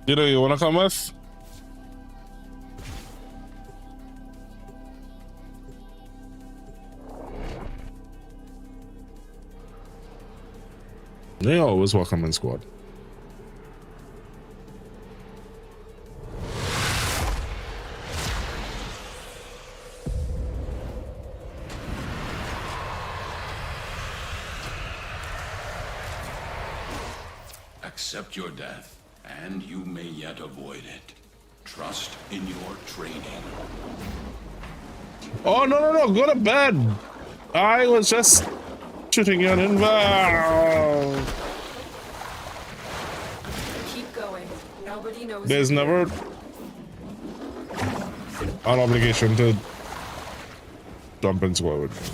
A: You know, you wanna come with? They always welcome in squad.
K: Accept your death, and you may yet avoid it. Trust in your training.
A: Oh, no, go to bed. I was just shooting you an inval.
B: Keep going. Nobody
A: there's never an obligation to jump in square with me.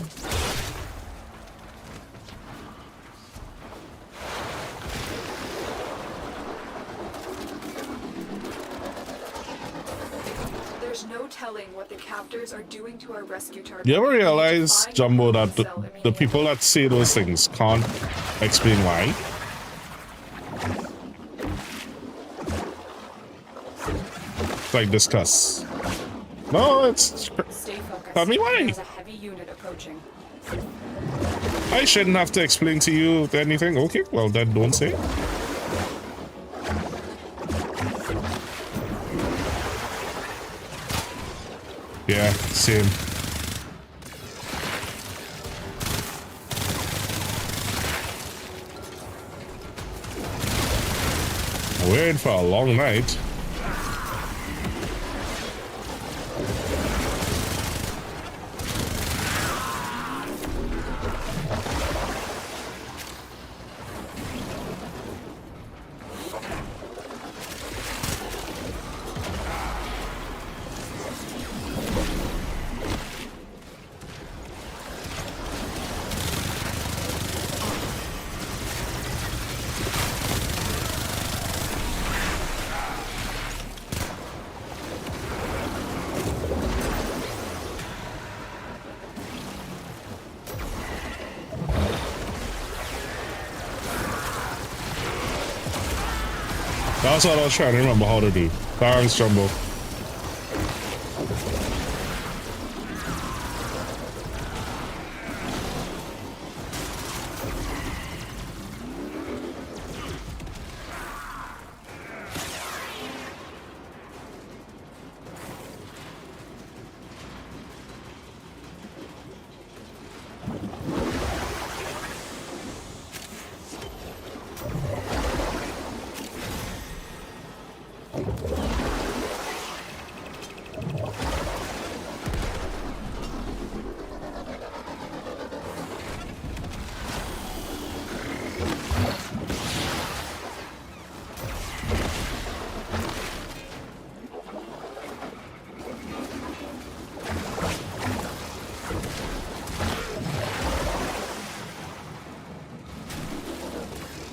B: There's no telling what the captors are doing to our rescue target.
A: You ever realize, Jumbo, that the people that say those things can't explain why? Like, discuss. No, it's...
B: Stay focused.
A: Tell me why.
B: There's a heavy unit approaching.
A: I shouldn't have to explain to you anything. Okay, well then don't say. Yeah, same. We're in for a long night. That's what I was trying to remember how to do. Thanks, Jumbo.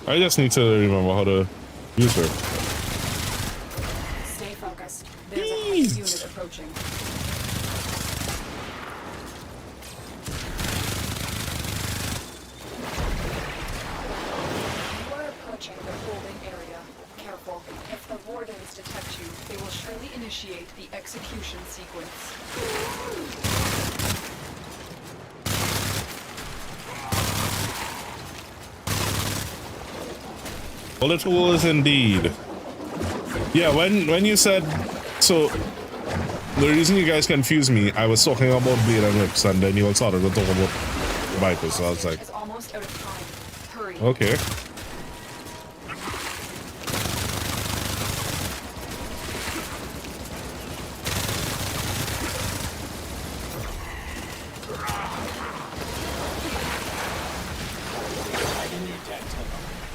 A: I just need to remember how to use her.
B: Stay focused. There's a heavy unit approaching. You are approaching the holding area. Careful. If the wardens detect you, they will surely initiate the execution sequence.
A: Bullet holes indeed. Yeah, when you said so, the reason you guys confused me, I was talking about blade and whips, and then you all started to talk about vipers. So I was like,
B: It's almost out of time. Hurry.
A: okay.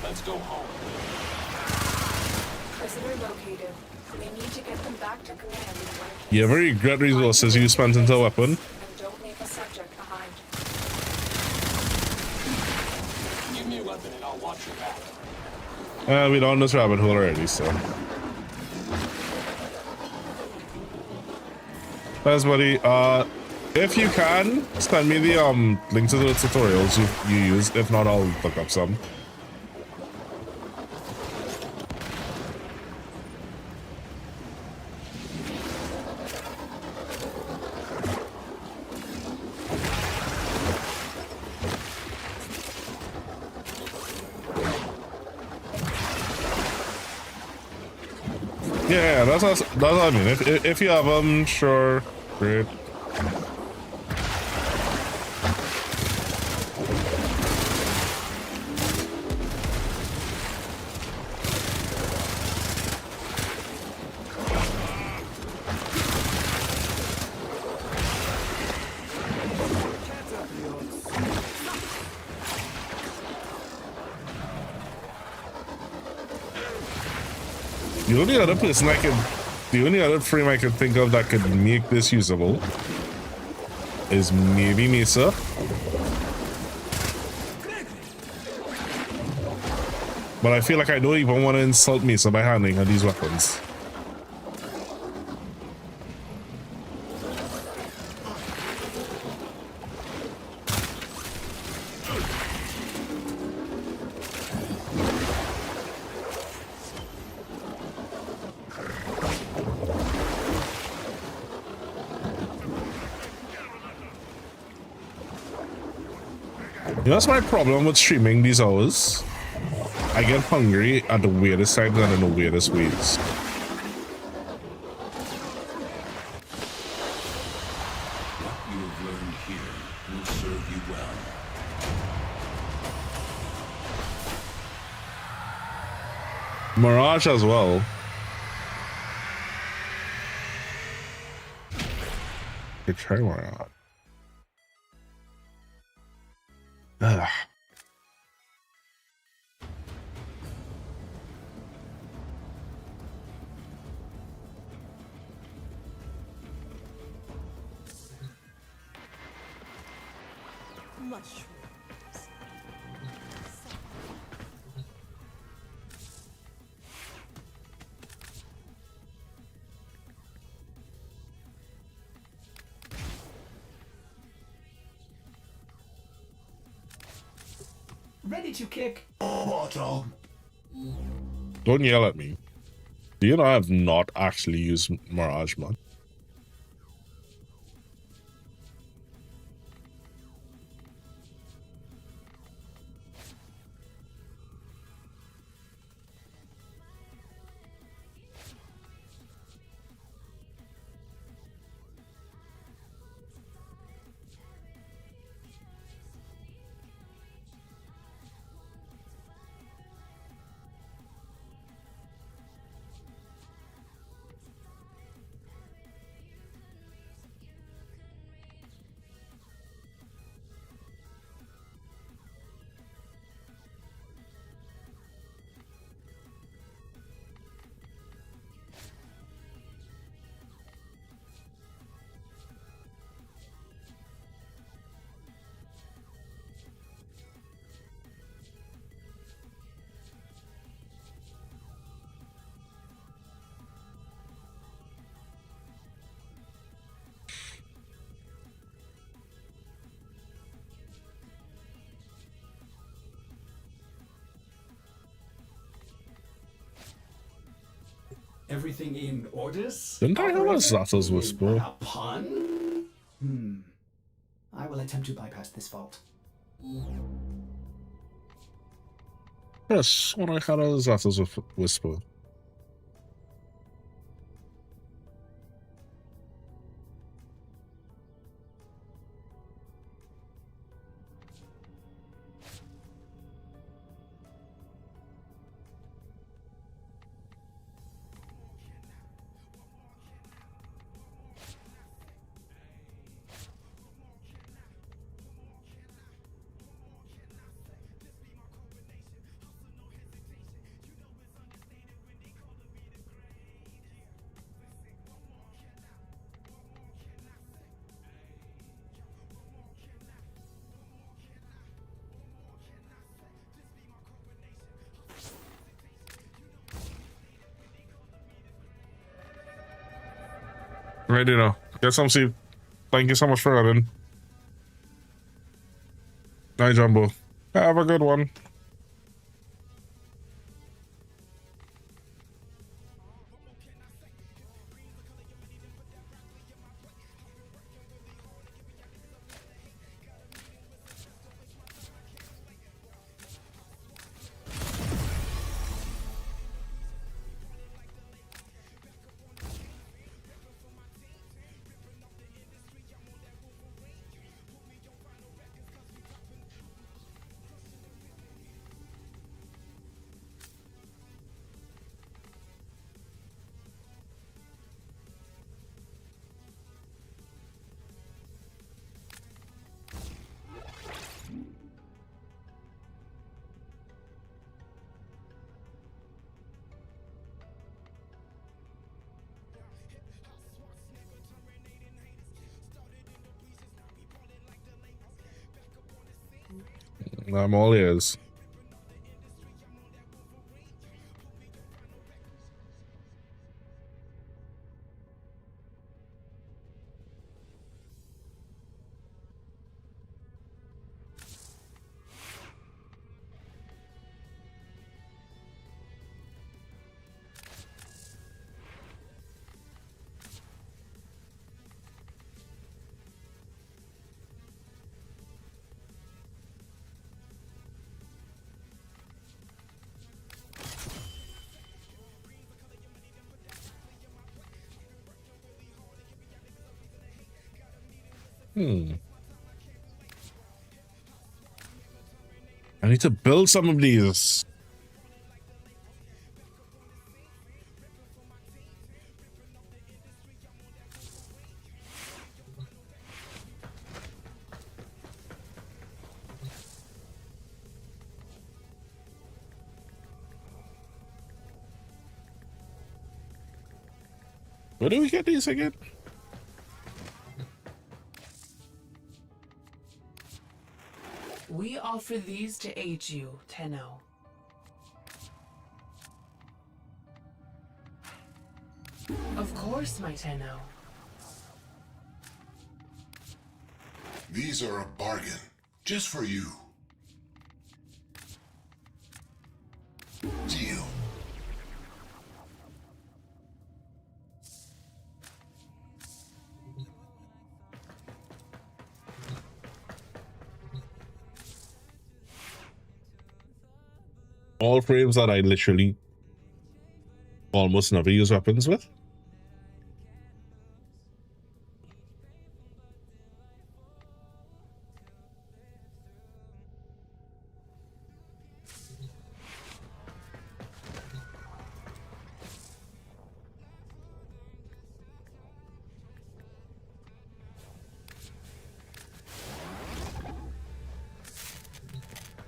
K: Let's go home.
B: Prisoner located. We need to get them back to command.
A: You ever regret resources you spent into a weapon?
B: And don't leave a subject behind.
K: Give me a weapon and I'll watch your back.
A: We down this rabbit hole already, so. Thanks, buddy. If you can, send me the link to the tutorials you used. If not, I'll look up some. Yeah, that's what I mean. If you have them, sure, great. The only other person the only other frame I could think of that could make this usable is maybe Mesa. But I feel like I don't even want to insult Mesa by handing her these weapons. You know, that's my problem with streaming these hours. I get hungry at the weirdest times and in the weirdest ways.
K: What you have learned here will serve you well.
A: Mirage as well. Good try, Mirage. Ugh.
J: Ready to kick.
A: Don't yell at me. Do you know I have not actually used Mirage much?
J: Everything in orders?
A: Didn't I have a Zato's Whisper?
J: A pun? I will attempt to bypass this fault.
A: Yes, when I had a Zato's Whisper. Ready now. Get some sleep. Thank you so much for running. Night, Jumbo. Have a good one. I'm all ears. I need to build some of these. Where do we get these again?
L: We offer these to aid you, Tenno. Of course, my Tenno.
M: These are a bargain, just for you. Deal.
A: All frames that I literally almost never use weapons with.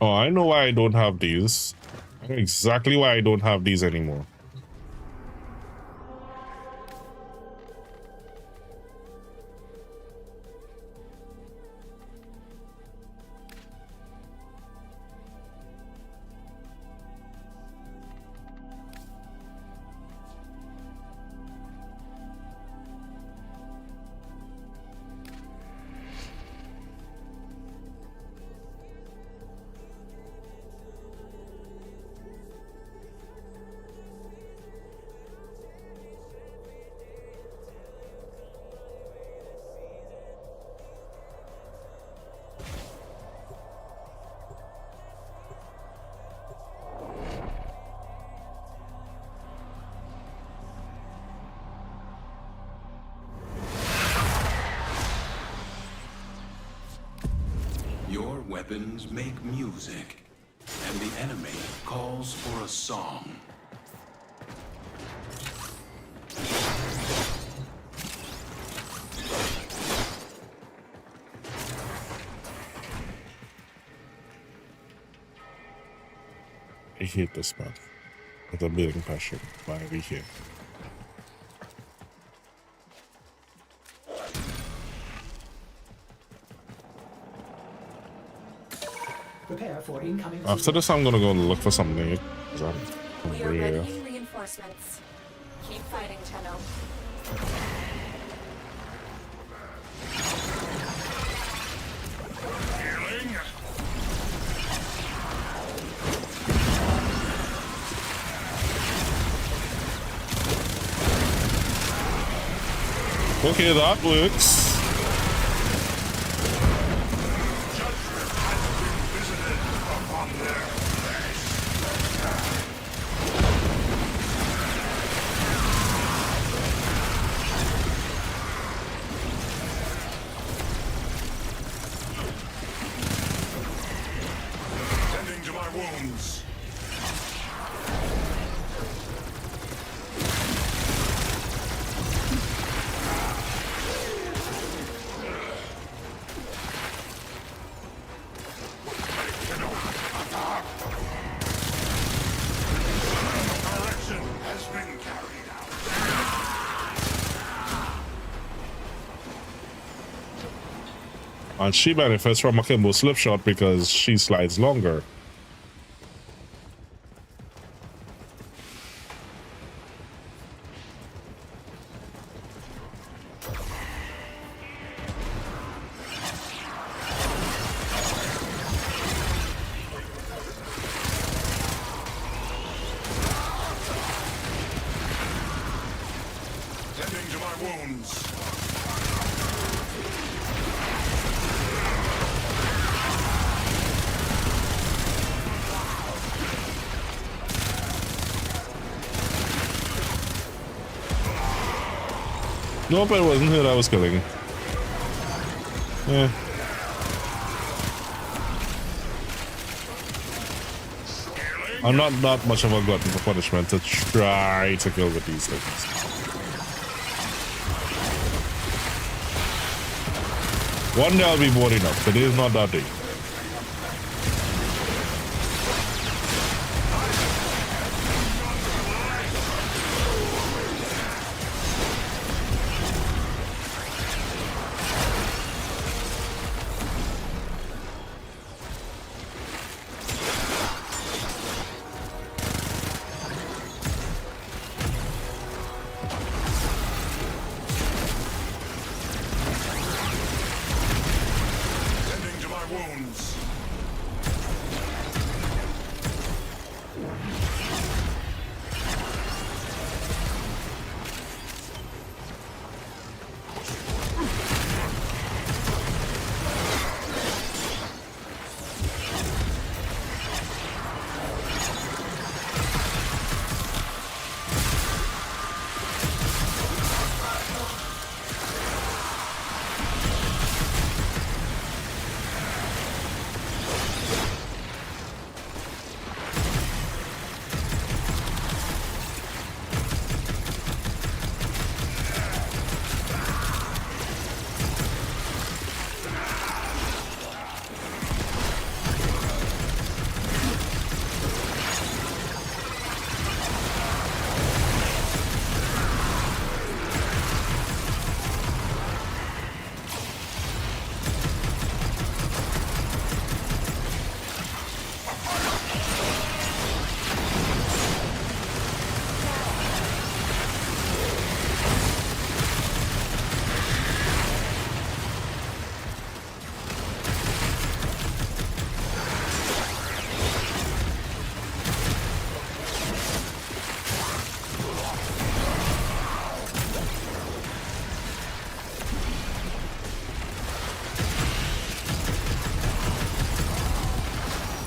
A: Oh, I know why I don't have these. I know exactly why I don't have these anymore.
K: Your weapons make music, and the enemy calls for a song.
A: I hate this map with a burning passion. Why are we here?
J: Prepare for incoming.
A: After this, I'm gonna go look for something.
N: We are readying reinforcements. Keep fighting, Tenno.
A: Okay, that works.
G: Tending to my wounds.
A: And she benefits from a Kimbo slip shot because she slides longer.
M: Tending to my wounds.
A: Nope, it wasn't who I was killing. Yeah. I'm not much of a glutton for punishment to try to kill with these things. One day I'll be bored enough. Today is not that day.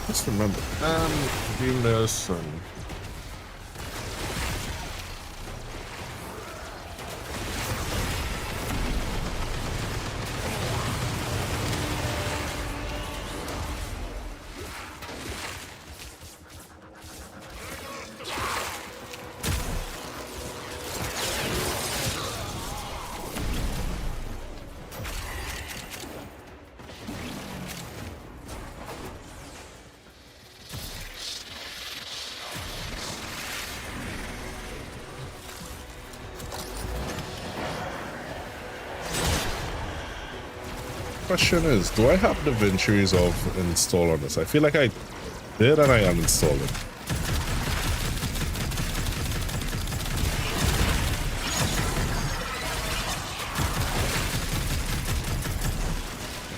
A: Just remember, doing this and question is, do I have the Ventures of install on this? I feel like I did and I uninstalled it.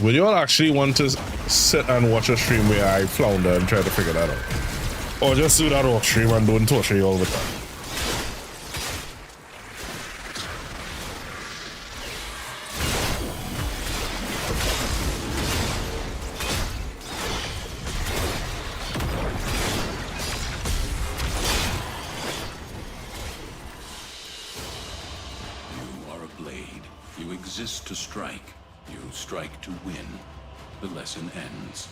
A: Would you all actually want to sit and watch a stream where I flounder and try to figure that out? Or just do that off stream and don't torture you all the time?
K: To strike. You strike to win. The lesson ends.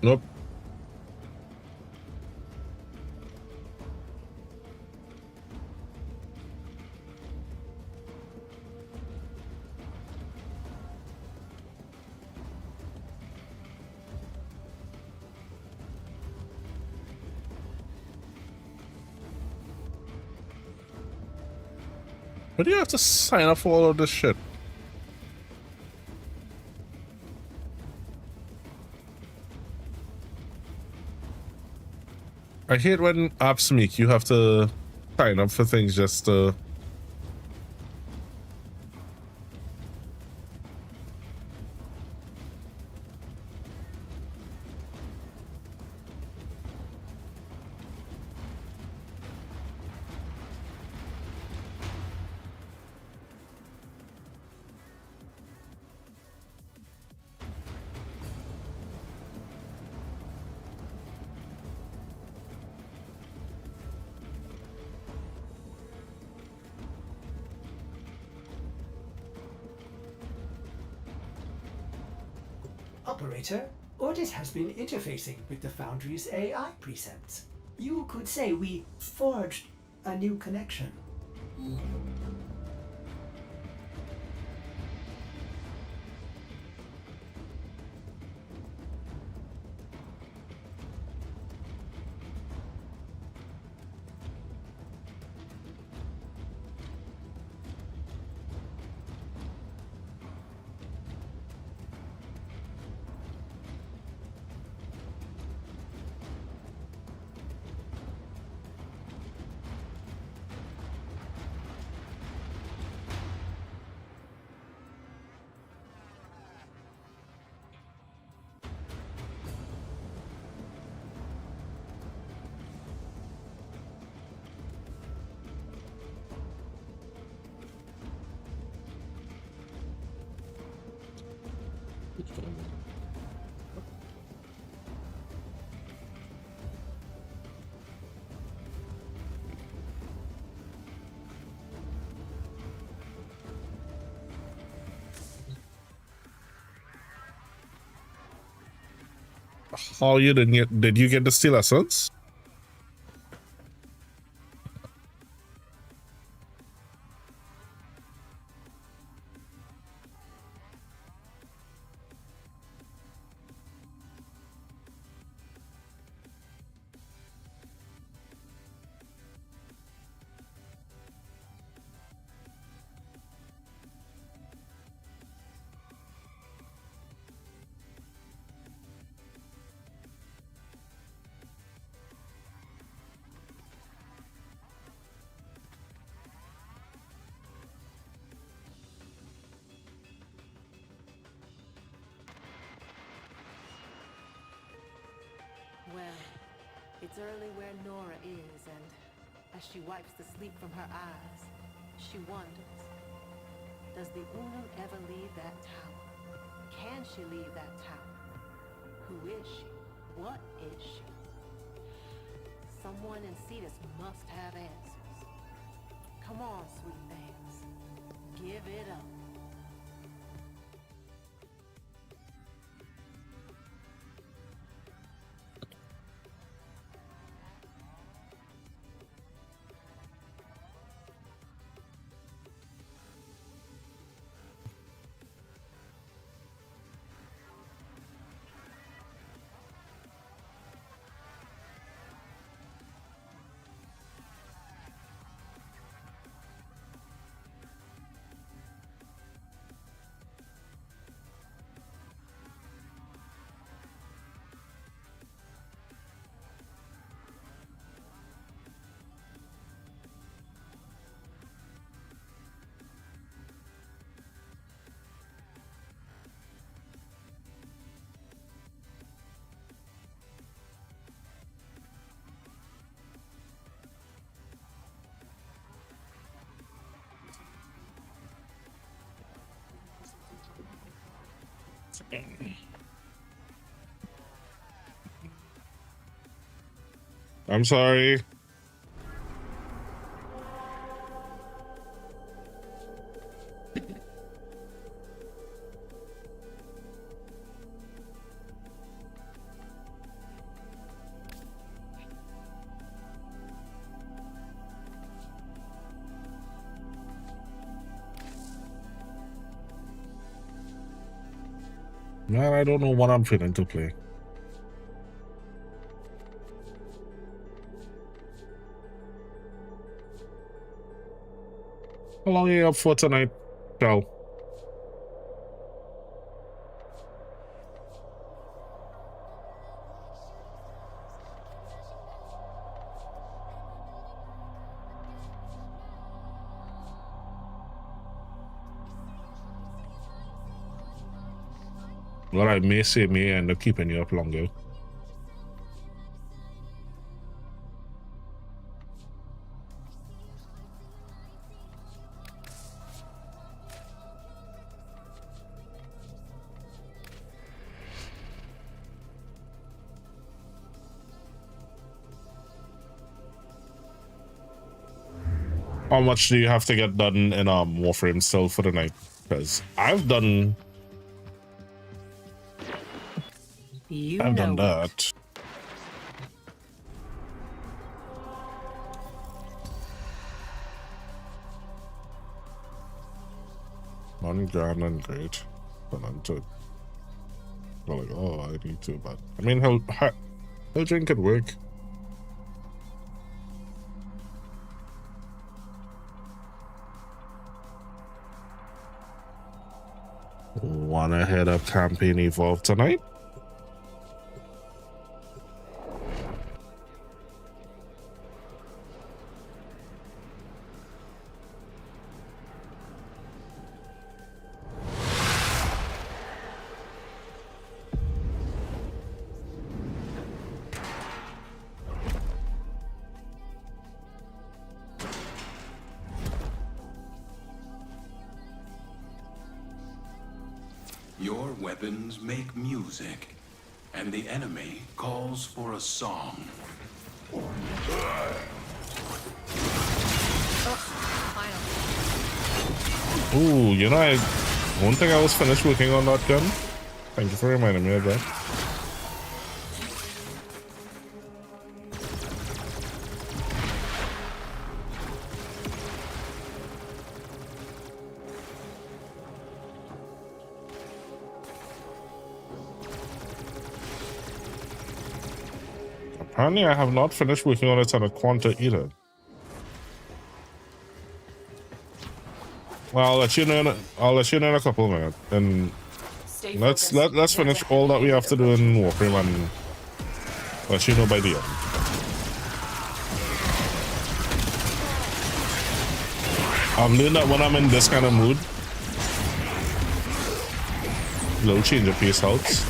A: Nope. Why do you have to sign up for all of this shit? I hate when apps make you have to sign up for things just to...
J: Operator, Ordis has been interfacing with the Foundry's AI precepts. You could say we forged a new connection. How you did you get the steel essence?
O: Well, it's early where Nora is, and as she wipes the sleep from her eyes, she wonders, does the Unum ever leave that tower? Can she leave that tower? Who is she? What is she? Someone in Cetus must have answers. Come on, sweet things. Give it up. I'm sorry. Man, I don't know what I'm feeling to play.
A: How long are you up for tonight, Joe? Well, I may end up keeping you up longer. How much do you have to get done in Warframe still for the night? Because I've done that. One grand and great. But I'm too like, oh, I need to, but I mean, he'll drink at work. Wanna head up campaign evolve tonight?
K: Your weapons make music, and the enemy calls for a song.
A: Ooh, you know, I won't think I was finished working on that gun. Thank you for reminding me of that. Apparently, I have not finished working on it on a Quanta either. Well, I'll let you know. I'll let you know in a couple of minutes. And let's finish all that we have to do in Warframe and let you know by the end. I've learned that when I'm in this kind of mood, a little change of pace helps.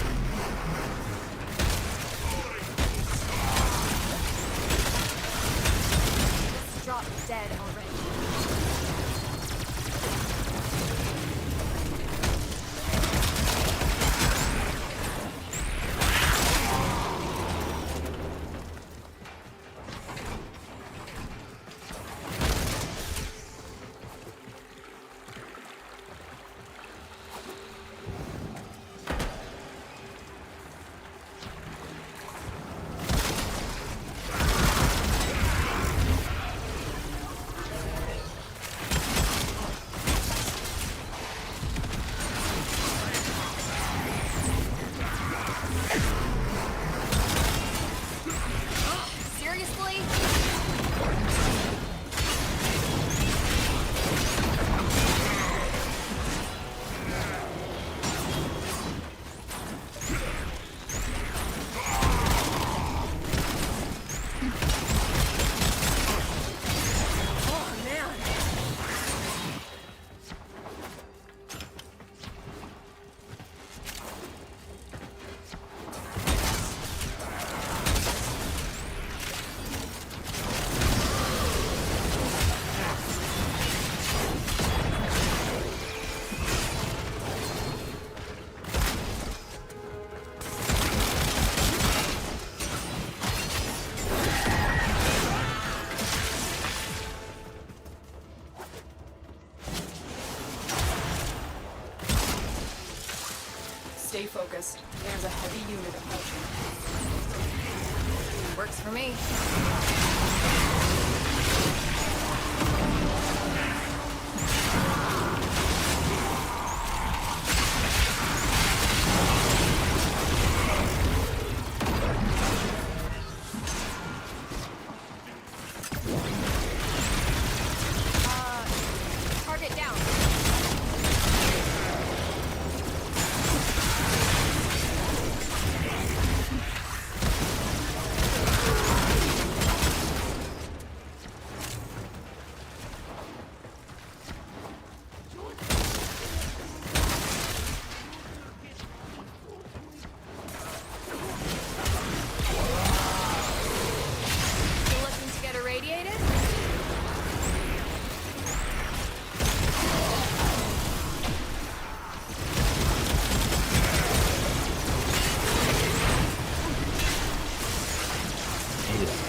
B: Stay focused. There's a heavy unit approaching. Works for me.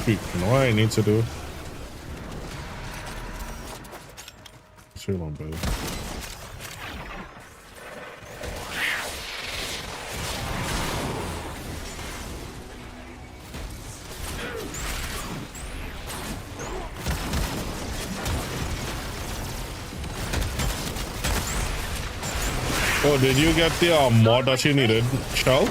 A: You know what I need to do? Chill on, baby. Oh, did you get the mod that you needed, Shell?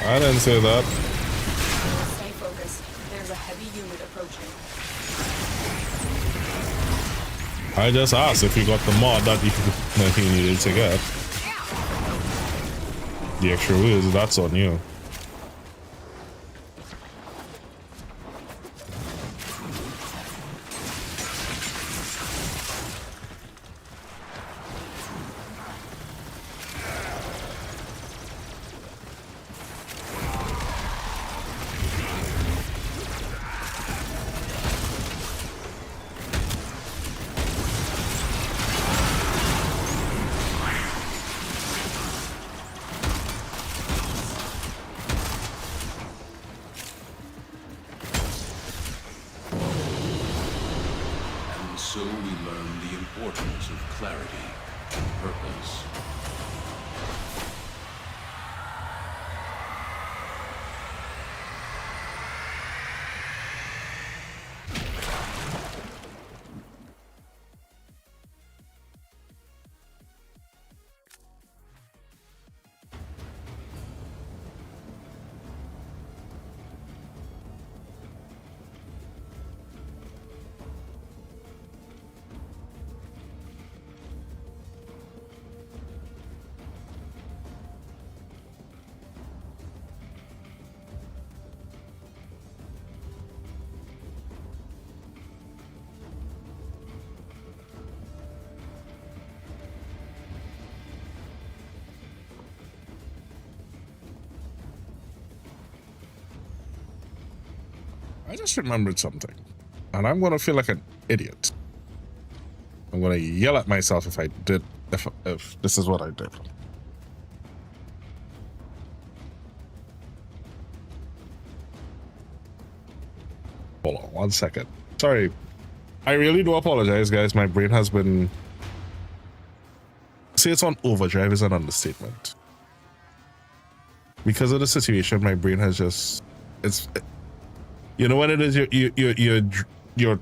A: I didn't say that.
B: Stay focused. There's a heavy unit approaching.
A: I just asked if you got the mod that you needed to get. The extra whiz, that's on you. I just remembered something, and I'm gonna feel like an idiot. I'm gonna yell at myself if I did, if this is what I did. Hold on 1 second. Sorry. I really do apologize, guys. My brain has been... Say it's on overdrive is an understatement. Because of the situation, my brain has just... It's... You know what it is? You're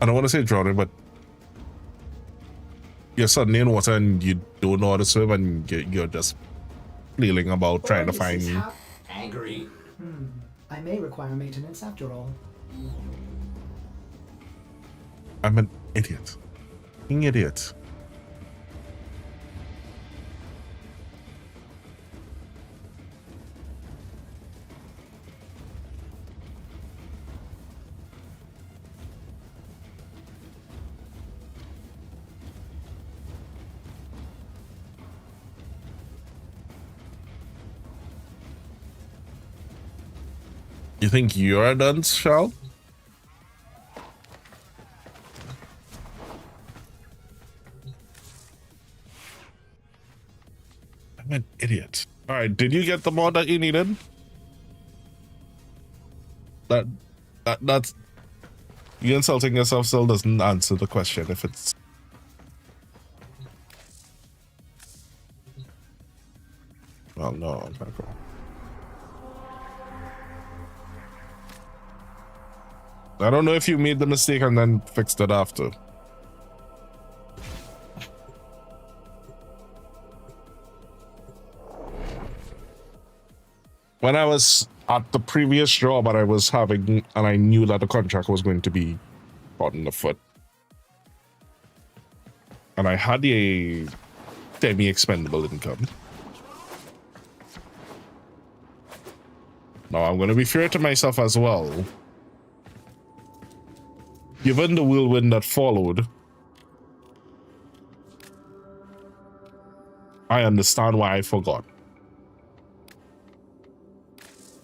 A: I don't want to say drowning, but you're suddenly in water and you don't know how to swim, and you're just flailing about trying to find me.
J: Angry. I may require maintenance after all.
A: I'm an idiot. An idiot. You think you're a dunce, Shell? I'm an idiot. All right, did you get the mod that you needed? That's you insulting yourself still doesn't answer the question if it's. Well, no, I'm not cool. I don't know if you made the mistake and then fixed it after. When I was at the previous job that I was having, and I knew that the contract was going to be caught in the foot, and I had a semi-expendable income. Now, I'm going to be fair to myself as well. Given the whirlwind that followed, I understand why I forgot.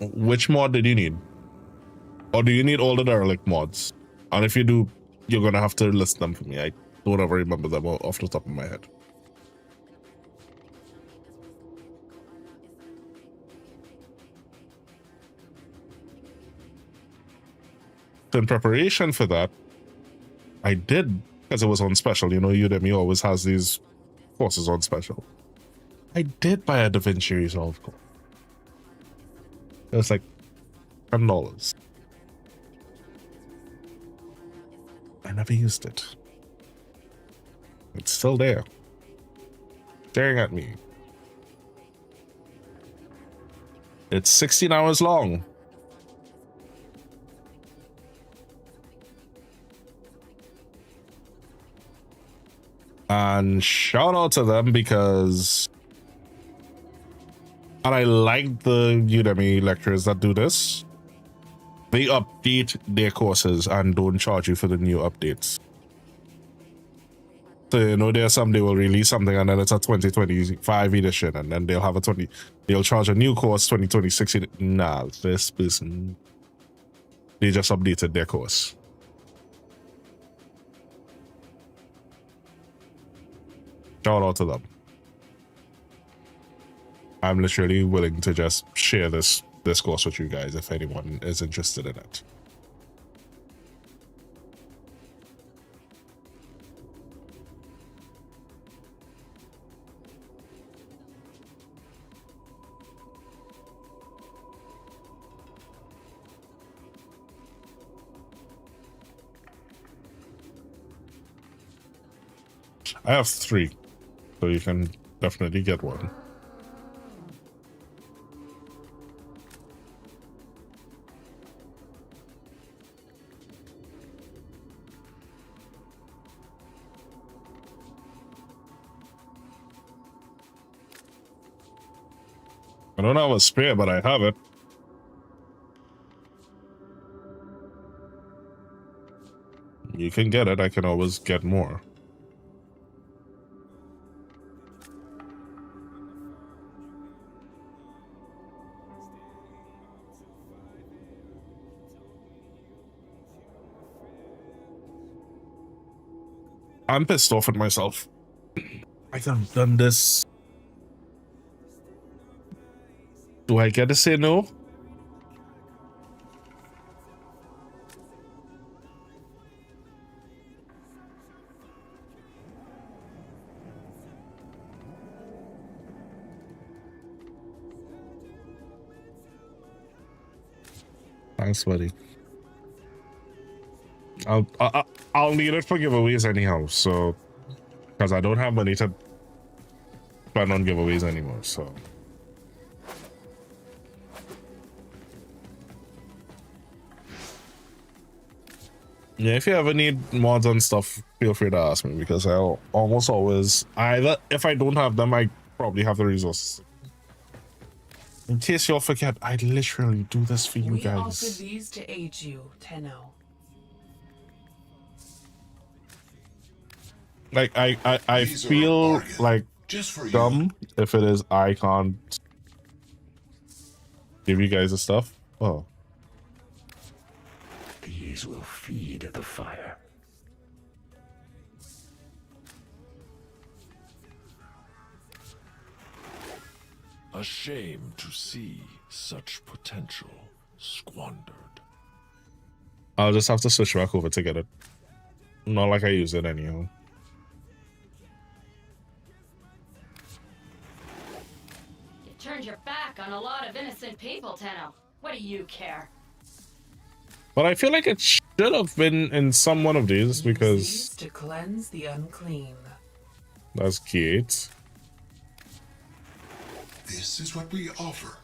A: Which mod did you need? Or do you need all the derelict mods? And if you do, you're going to have to list them for me. I don't ever remember them off the top of my head. In preparation for that, I did, because it was on special. You know, Udemy always has these courses on special. I did buy a DaVinci Resolve course. It was like $10. I never used it. It's still there, staring at me. It's 16 hours long. And shout out to them because, and I like the Udemy lecturers that do this. They update their courses and don't charge you for the new updates. So, you know, there's some, they will release something and then it's a 2025 edition and then they'll have they'll charge a new course 2026. Nah, this person, they just updated their course. Shout out to them. I'm literally willing to just share this course with you guys if anyone is interested in it. I have 3, so you can definitely get one. I don't have a spare, but I have it. You can get it. I can always get more. I'm pissed off at myself. I could have done this. Do I get to say no? Thanks, buddy. I'll need it for giveaways anyhow, so because I don't have money to spend on giveaways anymore, so. Yeah, if you ever need mods and stuff, feel free to ask me because I'll almost always either, if I don't have them, I probably have the resources. In case y'all forget, I literally do this for you
L: We
A: guys.
L: offer these to aid you, Tenno.
A: Like I feel like dumb if it is I can't give you guys the stuff. Oh.
F: These will feed the fire.
G: A shame to see such potential squandered.
A: I'll just have to switch back over to get it. Not like I use it anyhow.
P: You turned your back on a lot of innocent people, Tenno. What do you care?
A: But I feel like it should have been in some one of these because
L: Used to cleanse the unclean.
A: that's cute.
M: This is what we offer.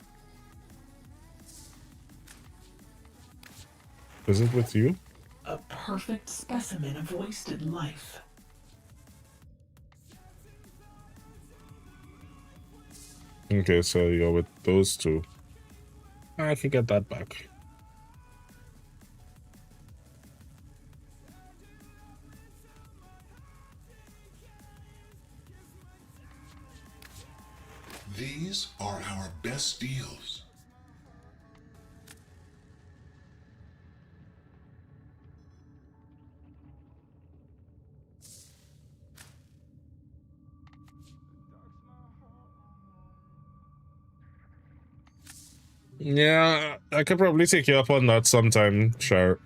A: Is it with you?
L: A perfect specimen of wasted life.
A: Okay, so you're with those two. I can get that back.
M: These are our best deals.
A: Yeah, I could probably take you up on that sometime, sure.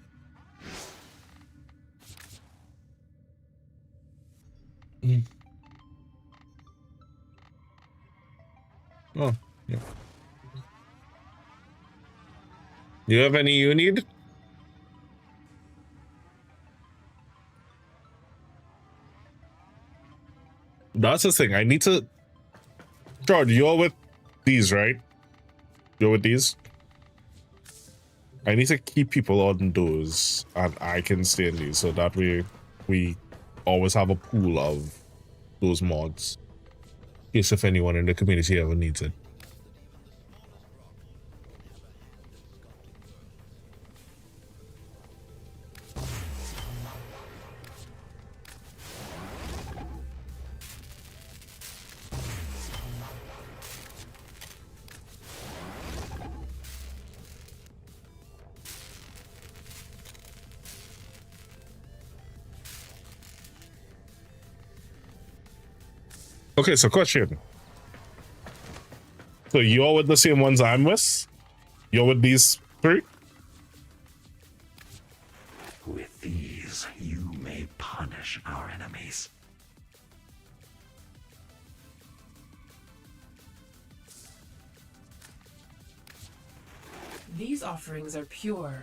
A: Oh, yeah. You have any you need? That's the thing. I need to. God, you're with these, right? You're with these? I need to keep people on those, and I can stay in these, so that way we always have a pool of those mods. In case if anyone in the community ever needs it. Okay, so question. So you're with the same ones I'm with? You're with these three?
F: With these, you may punish our enemies.
L: These offerings are pure.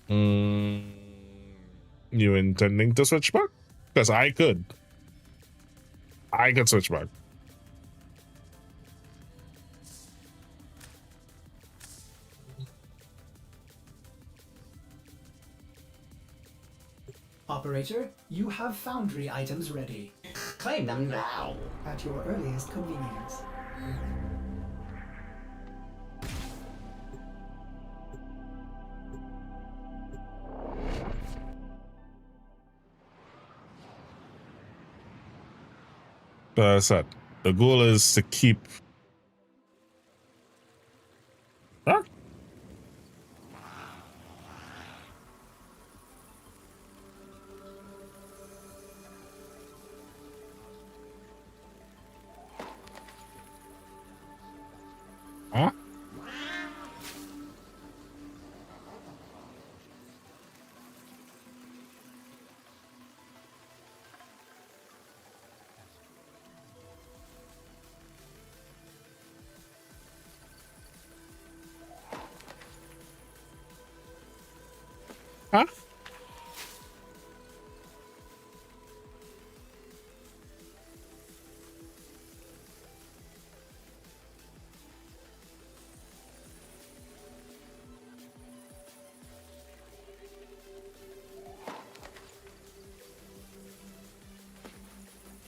A: You intending to switch back? Because I could switch back.
J: Operator, you have foundry items ready. Claim them now. At your earliest convenience.
A: I said, the goal is to keep. Huh? Huh? Huh?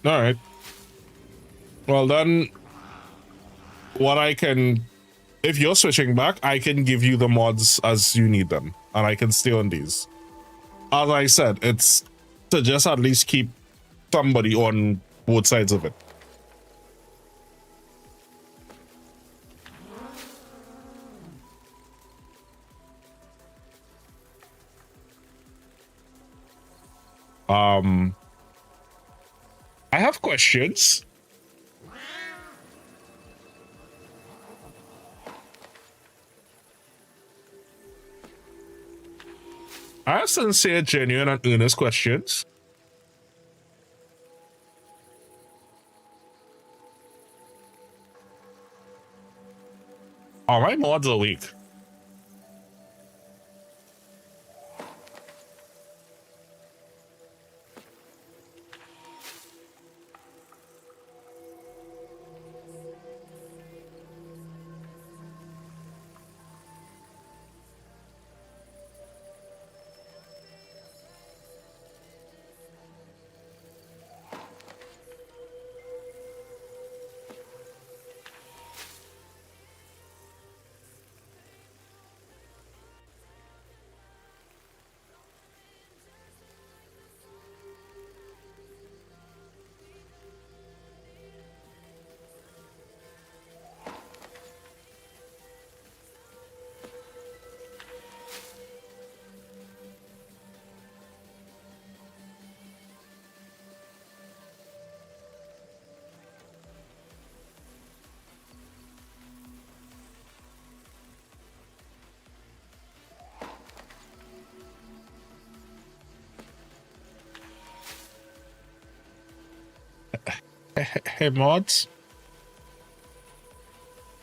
A: All right. Well, then what I can, if you're switching back, I can give you the mods as you need them, and I can stay on these. As I said, it's to just at least keep somebody on both sides of it. I have questions. I have sincere, genuine, and earnest questions. Are my mods awake? Hey mods,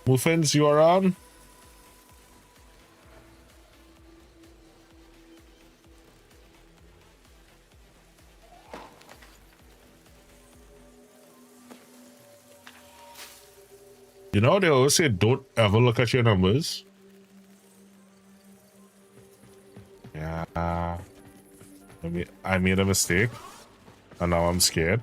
A: Muffins, you are on. You know they always say don't ever look at your numbers. Yeah, I made a mistake, and now I'm scared.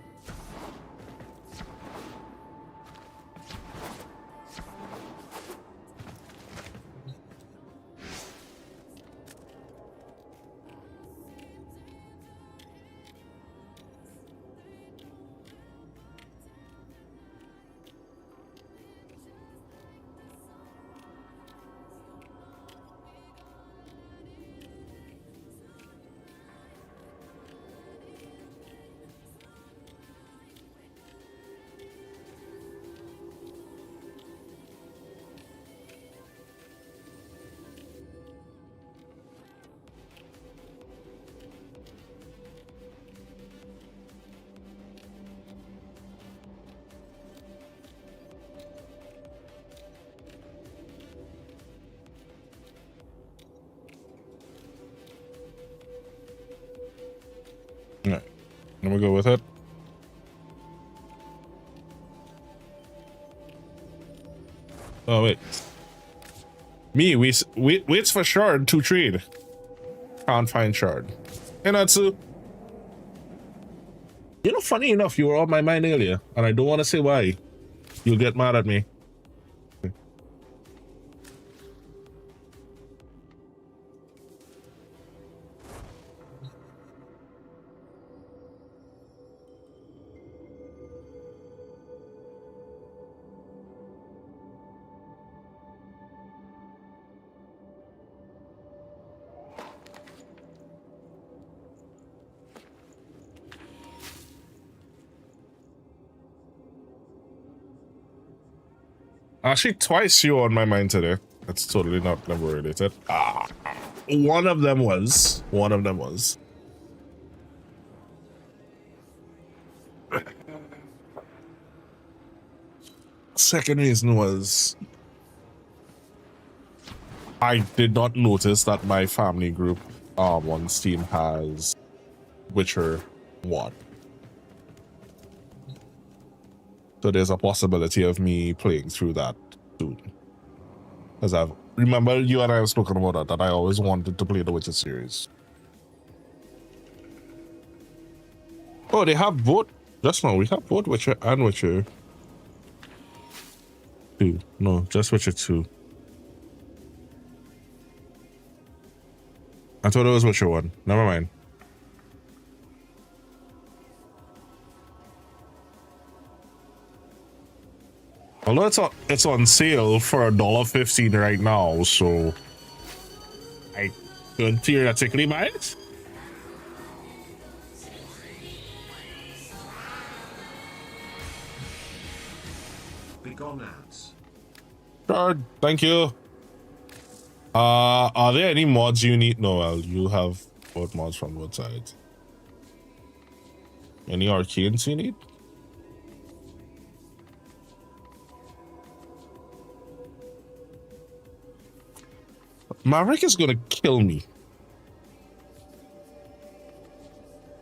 A: Alright, let me go with it. Oh wait, waits for shard to trade. Can't find shard. Hey Natsu, you know, funny enough, you were on my mind earlier, and I don't want to say why. You'll get mad at me. Actually, twice you were on my mind today. That's totally not number related. One of them was. Second reason was I did not notice that my family group on Steam has Witcher 1. So there's a possibility of me playing through that soon. Because I remember you and I have spoken about that I always wanted to play the Witcher series. Oh, they have both. Just now, we have both Witcher and Witcher 2. No, just Witcher 2. I thought it was Witcher 1. Never mind. Although it's on sale for $1.15 right now, so I could theoretically buy it.
Q: Begone ads.
A: Sure, thank you. Are there any mods you need? No, well, you have Both mods from both sides. Any arcanes you need? Maverick is gonna kill me.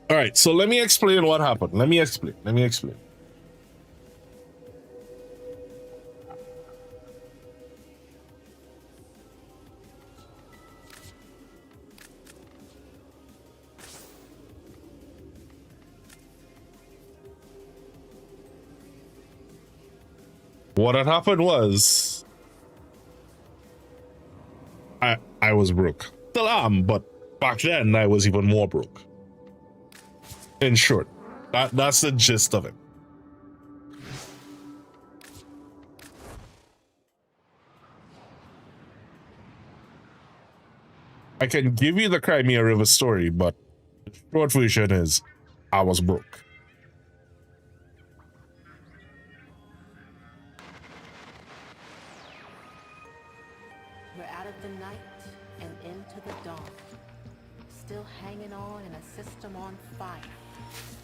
A: All right, so let me explain what happened. Let me explain. What had happened was I was broke. Still am, but back then I was even more broke. In short, that's the gist of it. I can give you the Crimea River story, but the short version is I was broke.
O: We're out of the night and into the dawn. Still hanging on in a system on fire.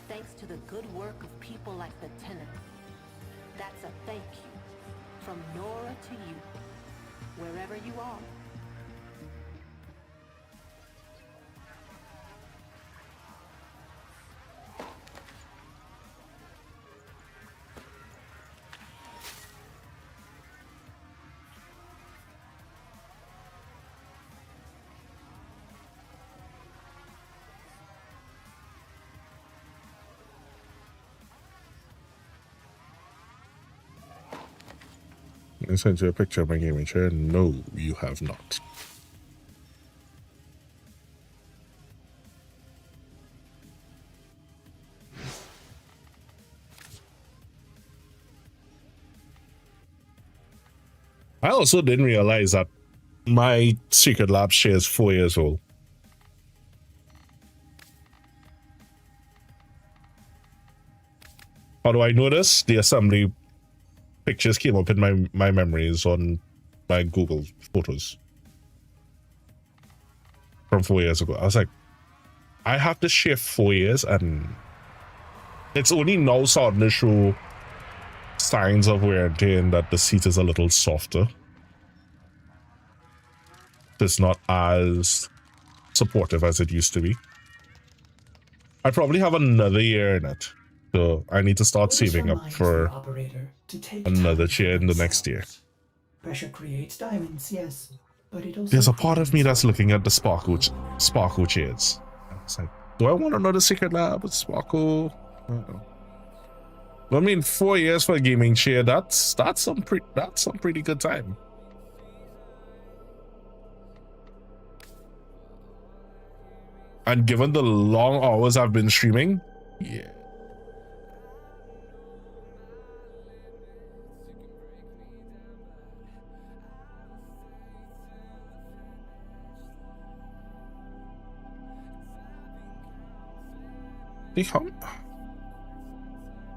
O: Thanks to the good work of people like the Tenno. That's a thank you. From Nora to you. Wherever you are.
A: I sent you a picture of my gaming chair. No, you have not. I also didn't realize that my Secret Lab chair is 4 years old. How do I know this? The assembly pictures came up in my memories on my Google Photos from 4 years ago. I was like, I have to shift 4 years, and it's only now starting to show signs of wear and tear, and that the seat is a little softer. It's not as supportive as it used to be. I probably have another year in it, so I need to start saving up for another chair in the next year.
J: Pressure creates diamonds, yes, but it also
A: There's a part of me that's looking at the sparkle chairs. It's like, do I want another Secret Lab with sparkle? I don't know. I mean, 4 years for a gaming chair, that's some pretty good time. And given the long hours I've been streaming, yeah.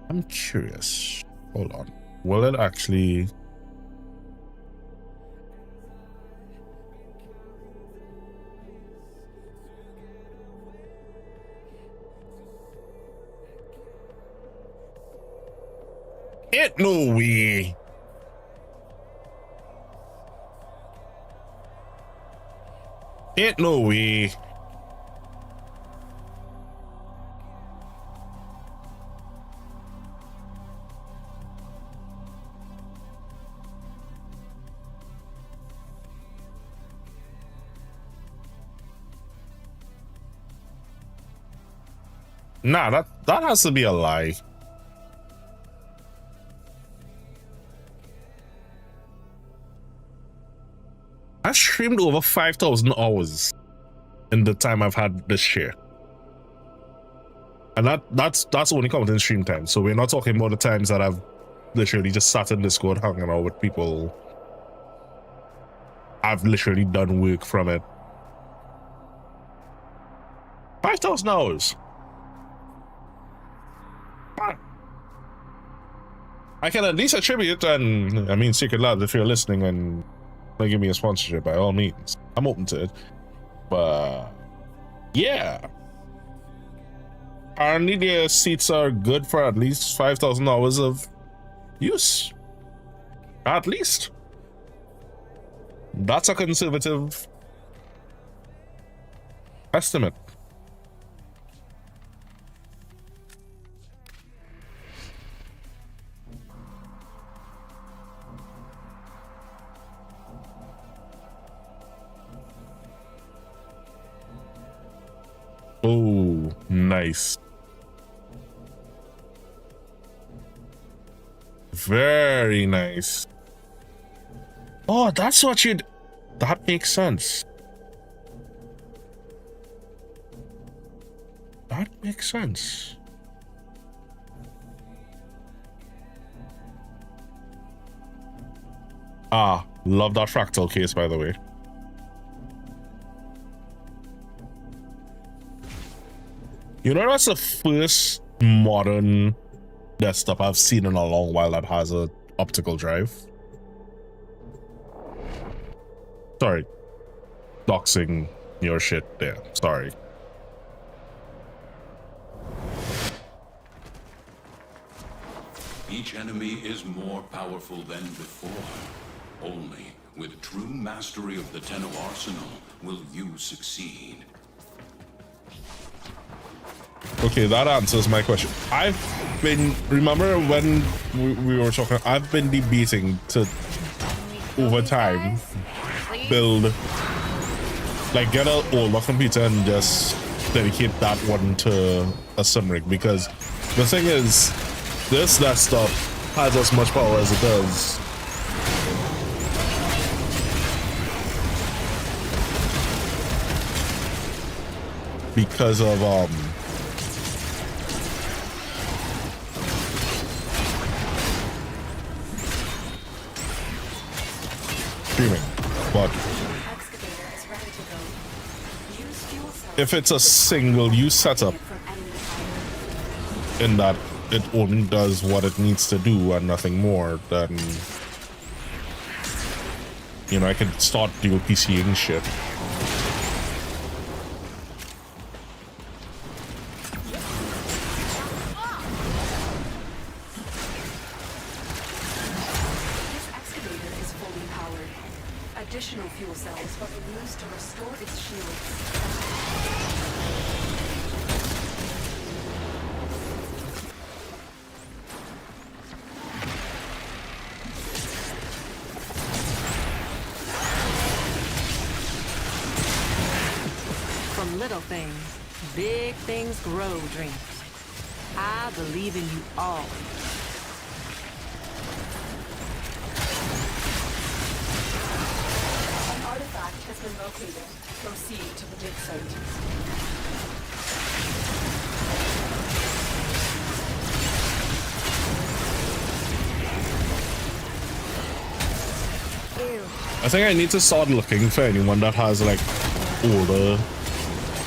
A: I'm curious. Hold on. Will it actually... It no way. It no way. Nah, that has to be a lie. I've streamed over 5,000 hours in the time I've had this share. And that's only counting stream time. So we're not talking about the times that I've literally just sat in Discord hanging out with people. I've literally done work from it. 5,000 hours. I can at least attribute, and I mean, Secret Labs, if you're listening and they give me a sponsorship, by all means, I'm open to it. But Yeah. Apparently their seats are good for at least 5,000 hours of use. At least. That's a conservative estimate. Oh, nice. Very nice. Oh, that's what you'd... That makes sense. That makes sense. Ah, love that fractal case, by the way. You know, that's the first modern desktop I've seen in a long while that has a optical drive. Sorry. Doxing your shit there. Sorry.
K: Each enemy is more powerful than before. Only with true mastery of the Tenno arsenal will you succeed.
A: Okay, that answers my question. I've been, remember when we were talking, I've been debating to, over time, build, like get an older computer and just dedicate that one to a sim rig, because the thing is, this desktop has as much power as it does. Because of streaming, but if it's a single use setup in that it only does what it needs to do and nothing more, then you know I could start dual PCing shit.
O: Additional fuel cells will be used to restore its shields. From little things, big things grow, dreams. I believe in you all.
N: Has been located. Proceed to the dig site.
A: I think I need to start looking for anyone that has like older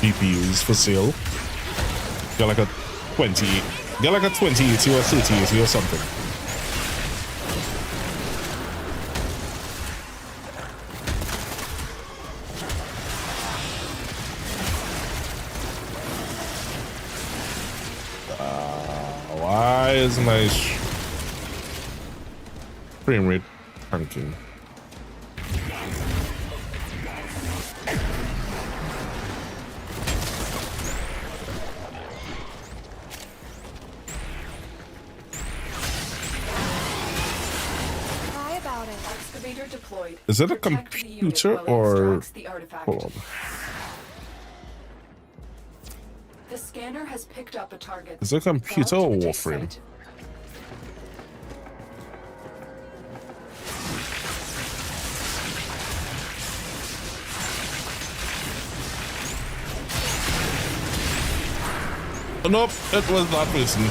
A: GPUs for sale. Get like a 2080 or 3080 or something. Why is my frame rate tanking?
B: Cry about it.
N: Excavator deployed.
A: Is it a computer or... Hold on.
N: The scanner has picked up a target.
A: Is it a computer or Warframe? Nope, it was not person.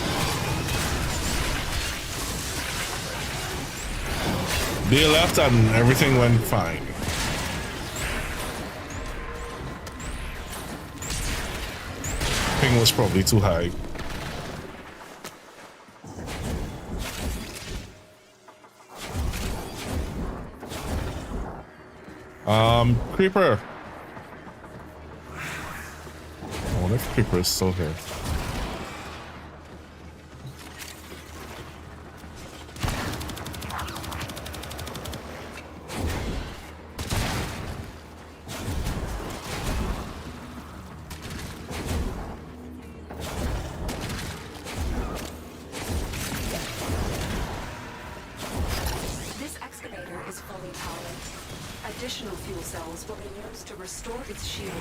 A: They left and everything went fine. Ping was probably too high. Creeper. Creeper is still here.
R: This excavator is fully powered. Additional fuel cells will be used to restore its shields.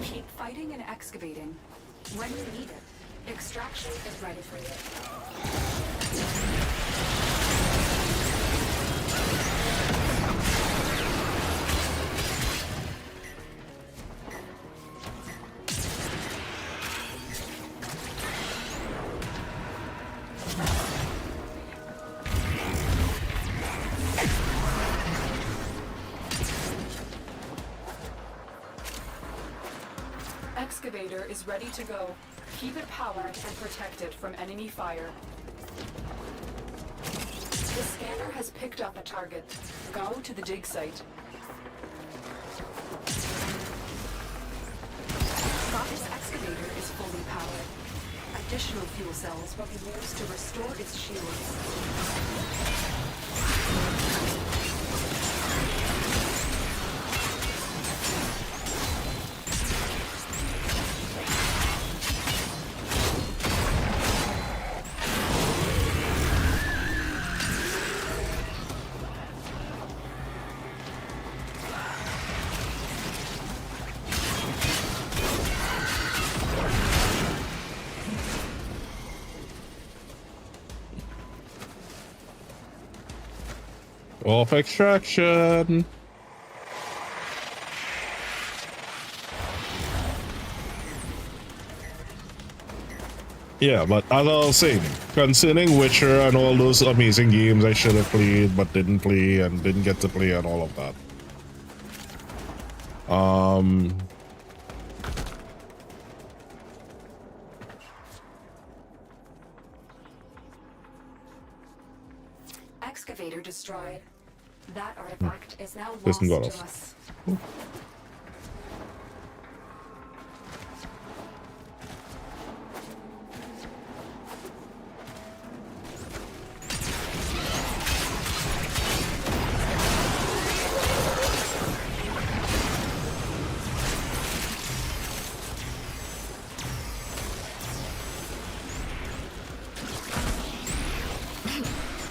R: Keep fighting and excavating. When you need it, extraction is ready for you. Excavator is ready to go. Keep it powered and protected from enemy fire. The scanner has picked up a target. Go to the dig site. This excavator is fully powered. Additional fuel cells will be used to restore its shields.
A: Off extraction. Yeah, but as I was saying, concerning Witcher and all those amazing games I should have played but didn't play and didn't get to play and all of that.
R: Excavator destroyed. That artifact is now lost
A: Listen, got
R: to
A: off.
R: us.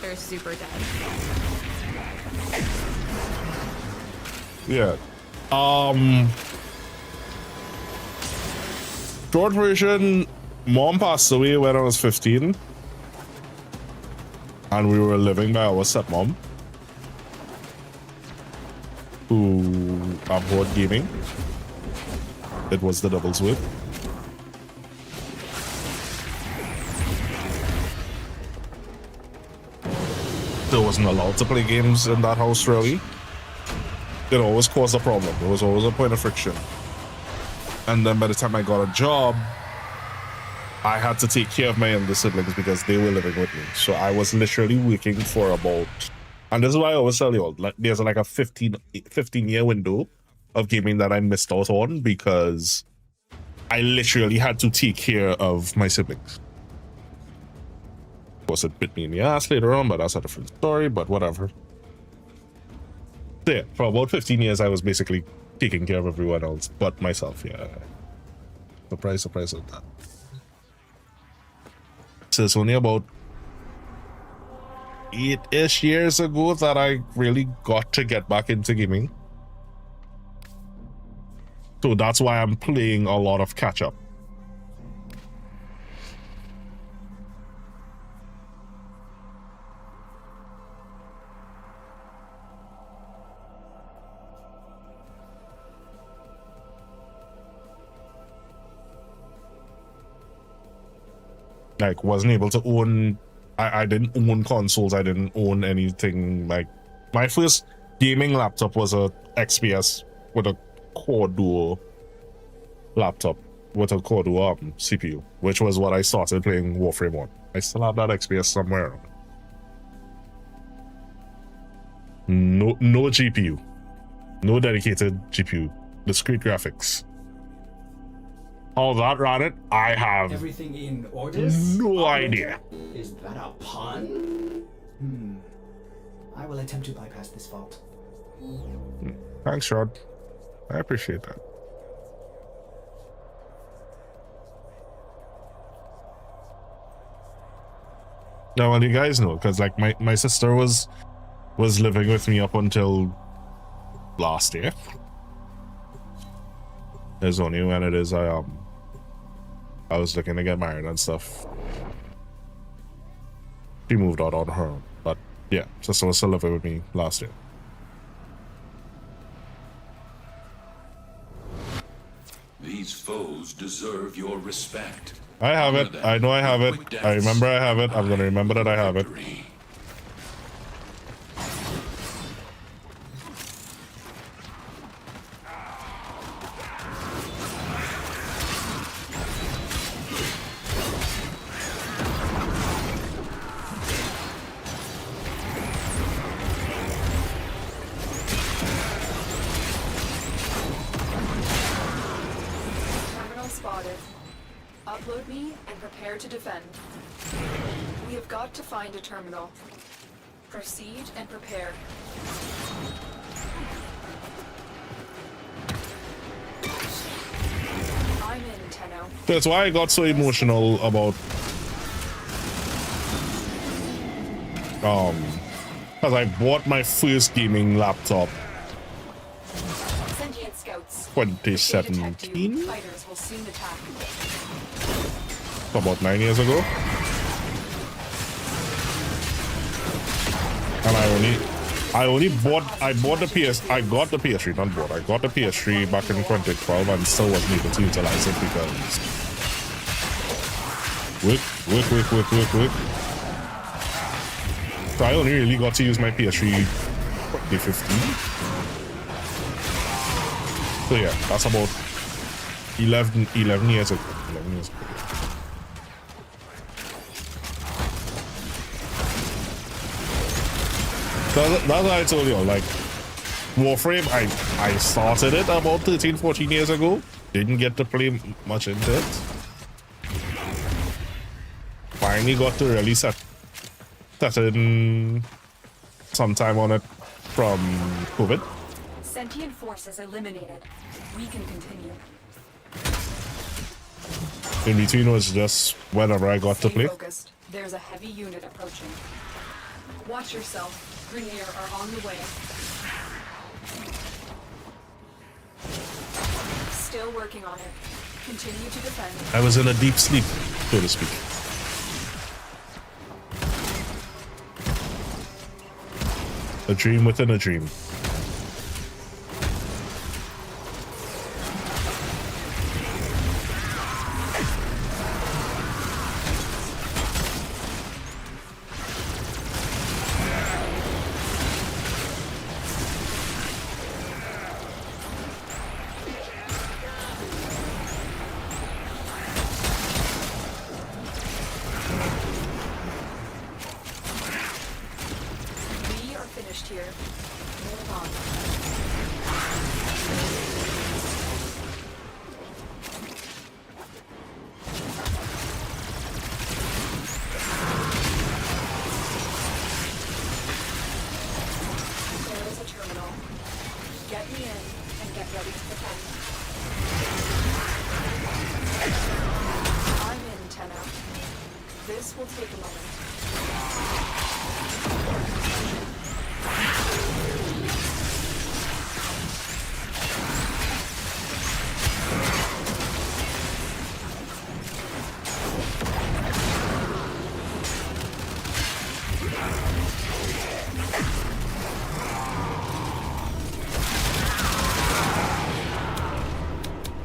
B: They're super dead.
A: Yeah. Short version, mom passed away when I was 15. And we were living by our stepmom, who abhorred gaming. It was the devil's work. There wasn't allowed to play games in that house, really. It always caused a problem. There was always a point of friction. And then by the time I got a job, I had to take care of my younger siblings because they were living with me. So I was literally working for about, and this is why I always tell you all, like, there's like a 15-year window of gaming that I missed out on because I literally had to take care of my siblings. Of course, it bit me in the ass later on, but that's a different story, but whatever. So yeah, for about 15 years, I was basically taking care of everyone else but myself, yeah. Surprise, surprise at that. So it's only about 8-ish years ago that I really got to get back into gaming. So that's why I'm playing a lot of catch-up. Like, wasn't able to own, I didn't own consoles, I didn't own anything. Like, my first gaming laptop was a XPS with a Core Duo laptop with a Core Duo CPU, which was what I started playing Warframe on. I still have that experience somewhere. No GPU. No dedicated GPU. Discrete graphics. How that ran it, I have
J: Everything in orders?
A: no
J: Operator?
A: idea.
J: Is that a pun? I will attempt to bypass this fault.
A: Thanks, Rod. I appreciate that. Now, well, you guys know, because like my sister was living with me up until last year. There's only when it is I was looking to get married and stuff. She moved out on her own, but yeah, sister was still living with me last year.
K: These foes deserve your respect.
A: I have it. I know I have it. I remember I have it. I'm gonna remember that I have it.
R: Terminal spotted. Upload me and prepare to defend. We have got to find a terminal. Proceed and prepare. I'm in, Tenno.
A: That's why I got so emotional about because I bought my first gaming laptop
R: Sentient scouts.
A: 2017,
R: Fighters will soon attack.
A: about 9 years ago, and I got the PS3, not bought. I got the PS3 back in 2012 and still wasn't able to utilize it because work. So I only really got to use my PS3 2015. So yeah, that's about 11 years ago. 11 years ago. That's what I told you, like, Warframe, I started it about 13-14 years ago. Didn't get to play much into it. Finally got to really set in some time on it from COVID.
R: Sentient forces eliminated. We can continue.
A: In between was just whenever I got to play.
R: Focused. There's a heavy unit approaching. Watch yourself. Grenier are on the way. Still working on it. Continue to defend.
A: I was in a deep sleep, so to speak. A dream within a dream.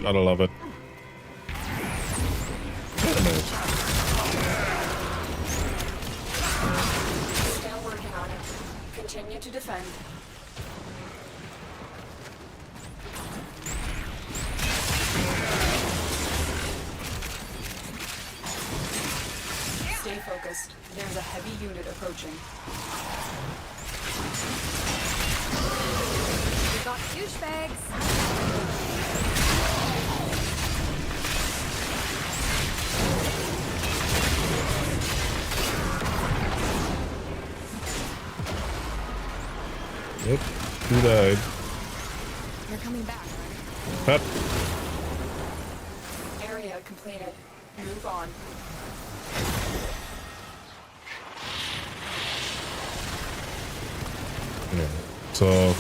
A: Gotta love it.
R: Still working on it. Continue to defend. focused. There's a heavy unit approaching.
B: We got douchebags.
A: Yep, who died?
B: You're coming back, right?
A: Pep.
R: Area completed. Move on.
A: Yeah. So
B: Ugh.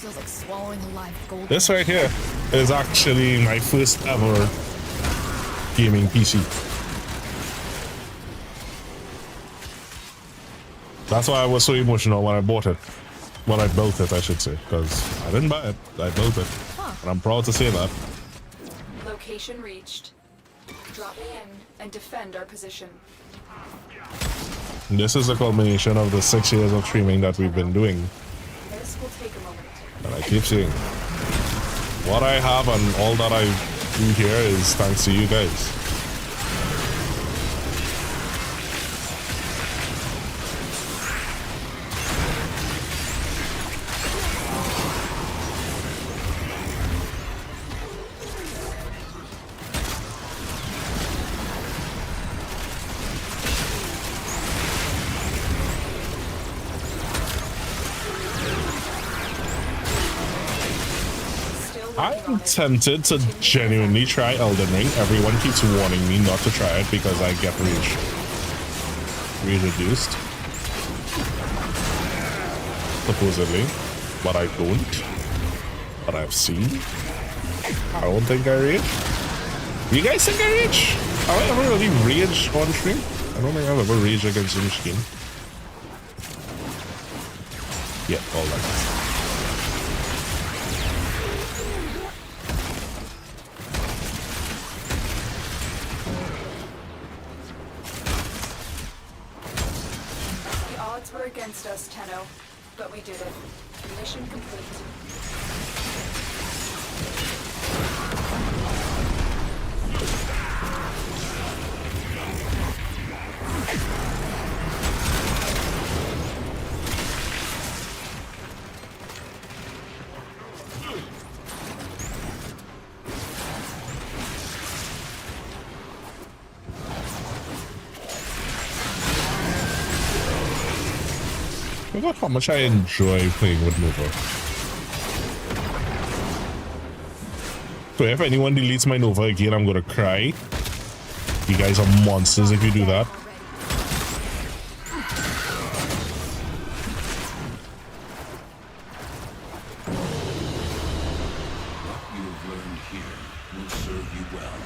B: Feels like swallowing a live gold.
A: this right here is actually my first ever gaming PC. That's why I was so emotional when I bought it. When I built it, I should say, because I didn't buy it, I built it. And I'm proud to say that.
R: Location reached. Drop in and defend our position.
A: This is a culmination of the 6 years of streaming that we've been doing.
R: This will take a moment.
A: And I keep saying, what I have and all that I do here is thanks to you guys. I'm tempted to genuinely try Elden Ring. Everyone keeps warning me not to try it because I get rage reduced. Supposedly. But I don't. But I've seen. I don't think I rage. You guys think I rage? Have I ever really raged on stream? I don't think I've ever raged against any stream. Yeah, all that.
R: Against us, Tenno, but we did it. Mission complete.
A: I forgot how much I enjoy playing with Nova. So if anyone deletes my Nova again, I'm gonna cry. You guys are monsters if you do that.
K: What you have learned here will serve you well.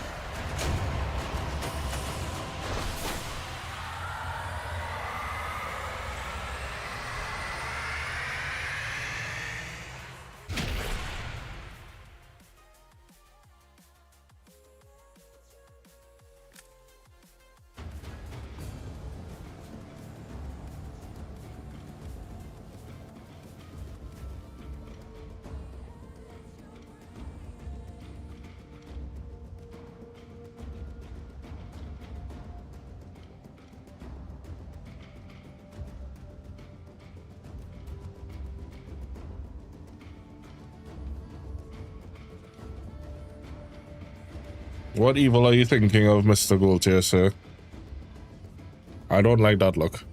A: What evil are you thinking of, Mr. Goldtier, sir? I don't like that look.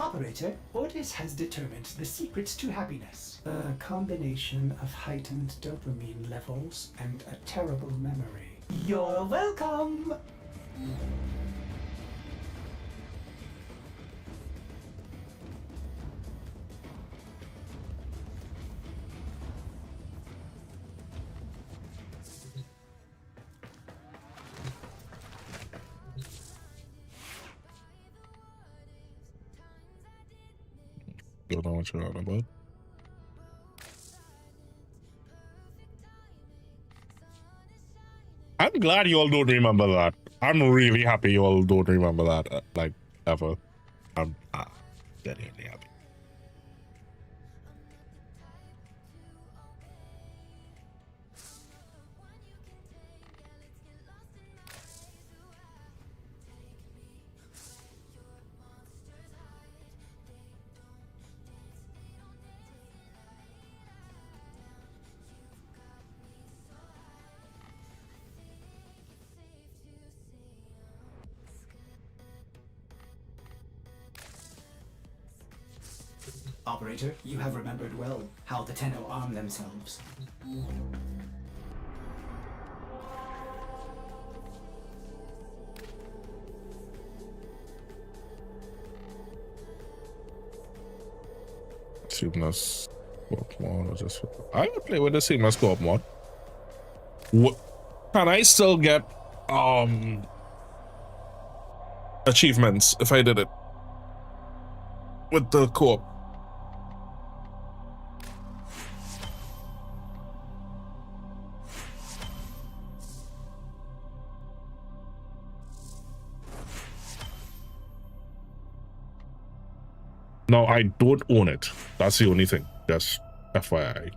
J: Operator, Ordis has determined the secrets to happiness. A combination of heightened dopamine levels and a terrible memory. You're welcome!
A: Don't know what you're on about. I'm glad you all don't remember that. I'm really happy you all don't remember that, like, ever. I'm genuinely happy.
J: Operator, you have remembered well how the Tenno arm themselves.
A: Seamless co-op mod or just I would play with the seamless co-op mod. What can I still get achievements if I did it with the co-op? No, I don't own it. That's the only thing. Just FYI.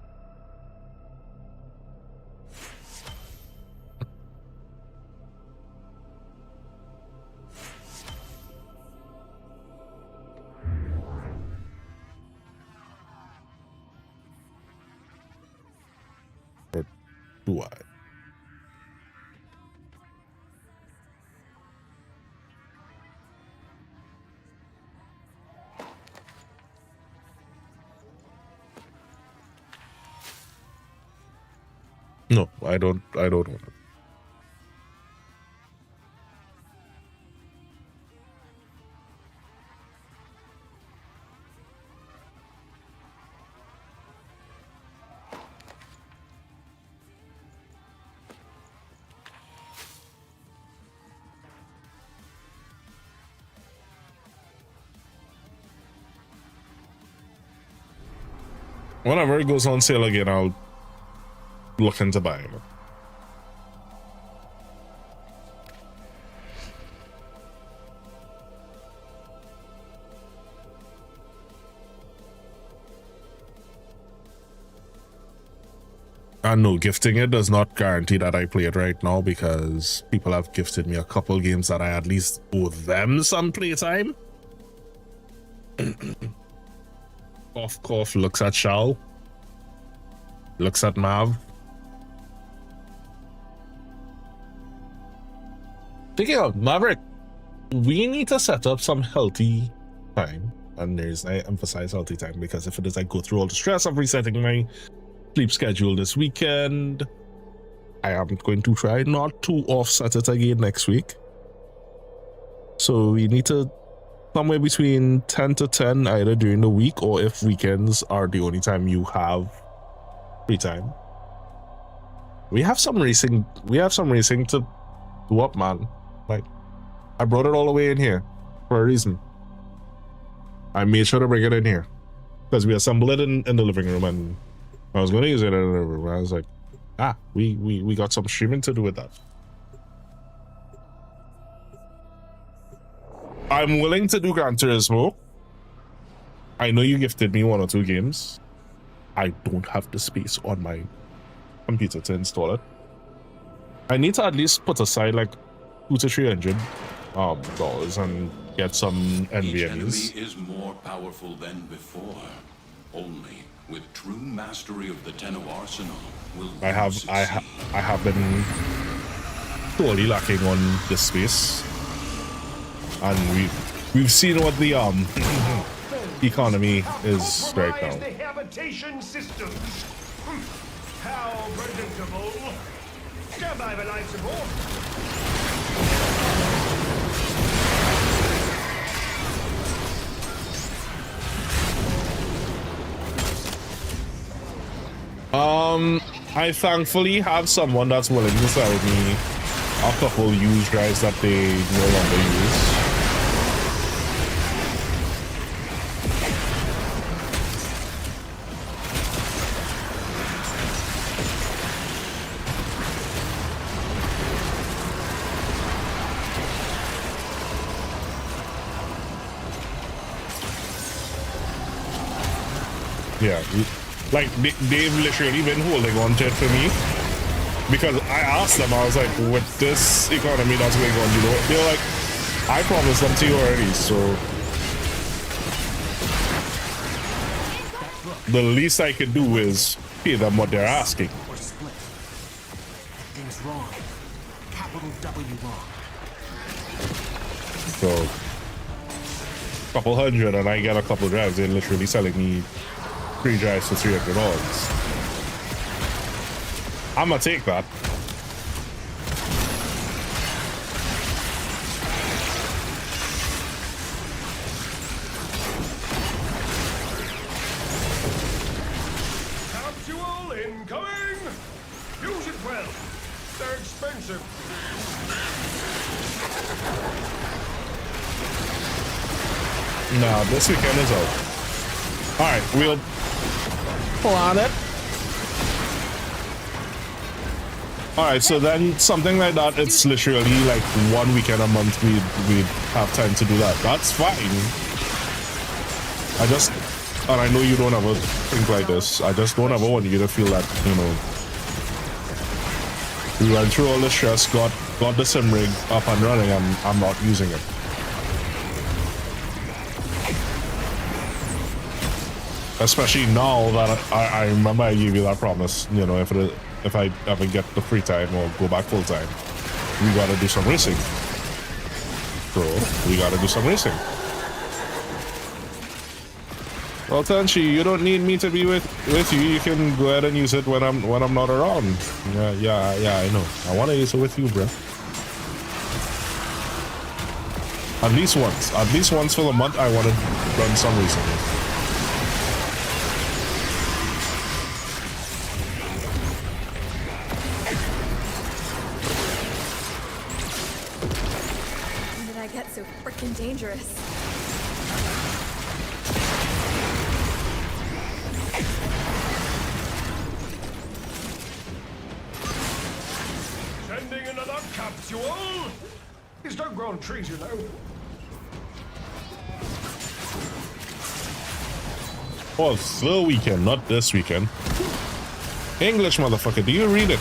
A: Or do I? No, I don't want it. Whenever it goes on sale again, I'll look into buying it. And no, gifting it does not guarantee that I play it right now, because people have gifted me a couple games that I at least owe them some playtime. Cough, looks at Shao. Looks at Mav. Speaking of Maverick, we need to set up some healthy time. And I emphasize healthy time because if it is I go through all the stress of resetting my sleep schedule this weekend, I am going to try not to offset it again next week. So we need to somewhere between 10 to 10 either during the week, or if weekends are the only time you have free time. We have some racing to do up, man. Like, I brought it all the way in here for a reason. I made sure to bring it in here because we assembled it in the living room, and I was going to use it in the living room. I was like, we got some streaming to do with that. I'm willing to do Gran Turismo. I know you gifted me 1 or 2 games. I don't have the space on my computer to install it. I need to at least put aside like $200 to $300 and get some NVMEs.
K: Each enemy is more powerful than before. Only with true mastery of the Tenno arsenal will
A: I have been totally lacking on this space. And we've seen what the economy is right now.
G: The habitation systems. How predictable. Stand by for life support.
A: I thankfully have someone that's willing to sell me a couple used drives that they no longer use. Yeah, like they've literally been holding on to it for me because I asked them, I was like, with this economy that's going on, you know, they're like, I promised them to you already, so the least I could do is pay them what they're asking.
F: Or split. Things wrong. Capital W wrong.
A: So, couple hundred and I get a couple drives. They're literally selling me 3 drives for $300. I'm gonna take that.
G: Capsule incoming! Use it well. They're expensive.
A: No, this weekend is out. Alright, we'll plan it. Alright, so then something like that, it's literally like 1 weekend a month we'd have time to do that. That's fine. And I know you don't ever think like this. I just don't ever want you to feel that, you know, we went through all the stress, got the sim rig up and running, and I'm not using it. Especially now that I remember I gave you that promise, you know, if I ever get the free time or go back full time, we gotta do some racing. So we gotta do some racing. Well, Tenchi, you don't need me to be with you. You can go ahead and use it when I'm not around. Yeah, I know. I wanna use it with you, bro. At least once for the month, I wanna run some racing.
B: So freaking dangerous.
G: Sending another capsule? These don't grow on trees, you know.
A: Oh, the weekend, not this weekend. English, motherfucker, do you read it?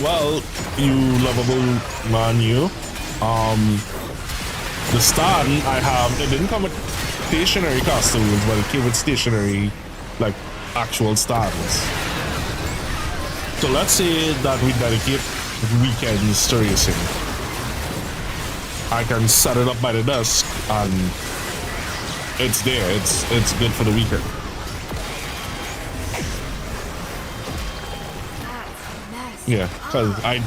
A: Well, you lovable man, you. The stand I have, it didn't come with stationary costumes, but it came with stationary, like, actual stands. So let's say that we dedicate weekends to racing. I can set it up by the desk, and it's there. It's good for the weekend. Yeah, because I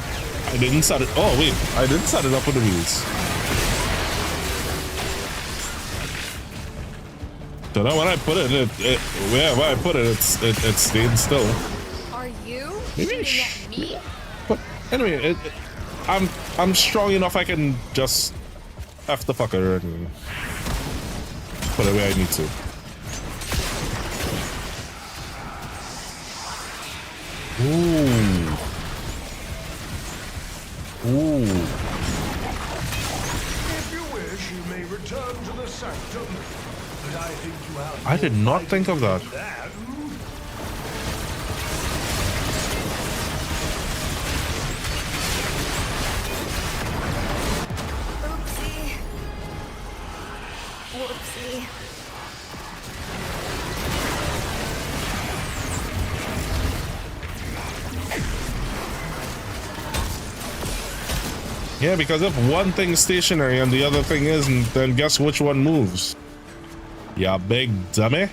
A: didn't set it. Oh wait, I didn't set it up with the wheels. So now when I put it, wherever I put it, it stayed still.
B: Are you
A: Maybe
B: shooting at me?
A: But anyway, I'm strong enough. I can just F the fucker and put it where I need to. Ooh. Ooh.
G: If you wish, you may return to the sanctum. But I think you have.
A: I did not think of that.
B: Oopsie. Whoopsie.
A: Yeah, because if one thing's stationary and the other thing isn't, then guess which one moves? Yeah, big dummy.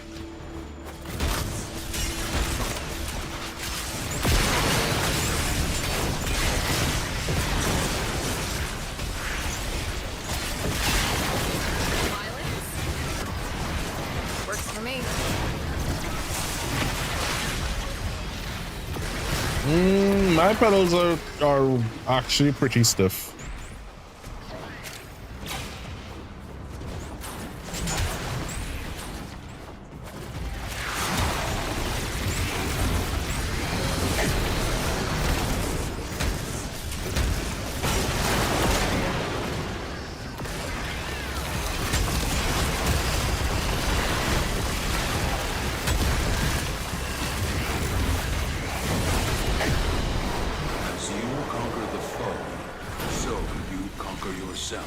B: Works for me.
A: My pedals are actually pretty stiff.
K: As you conquer the foe, so you conquer yourself.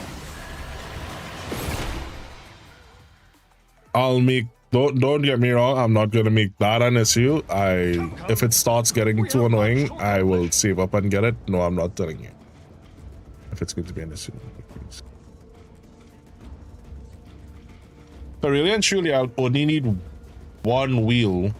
A: I'll make don't get me wrong, I'm not gonna make that an issue. If it starts getting too annoying, I will save up and get it. No, I'm not telling you. If it's going to be an issue. So really and truly, I'll only need one wheel.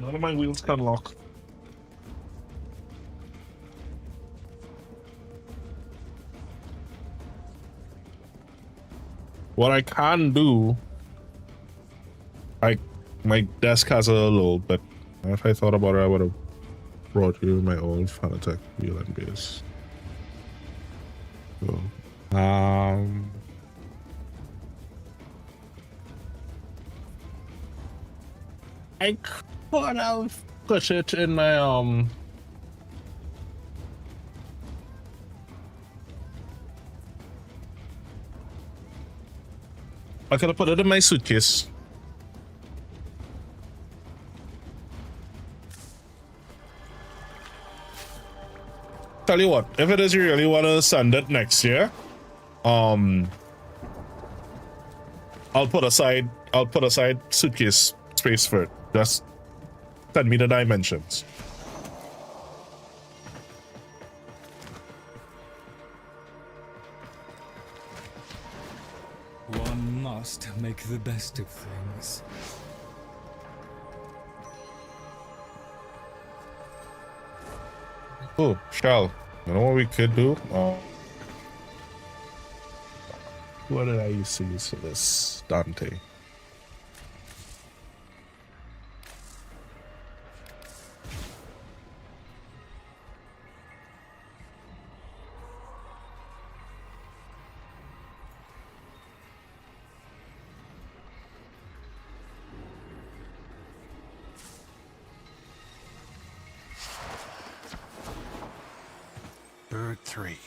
A: None of my wheels can lock. What I can do, my desk has a little bit. If I thought about it, I would have brought you my old Fanatec wheel and base. So, I could have put it in my I could have put it in my suitcase. Tell you what, if it is you really want to send it next year, I'll put aside suitcase space for it. Just send me the dimensions.
H: One must make the best of things.
A: Oh, Shell. You know what we could do? What did I used to use for this? Dante.
S: Bird 3.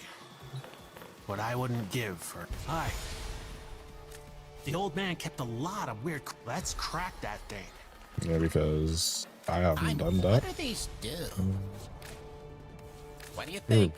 S: What I wouldn't give for... Hi. The old man kept a lot of weird... Let's crack that thing.
A: Yeah, because I haven't done that.
S: What do these do? What do you
A: think?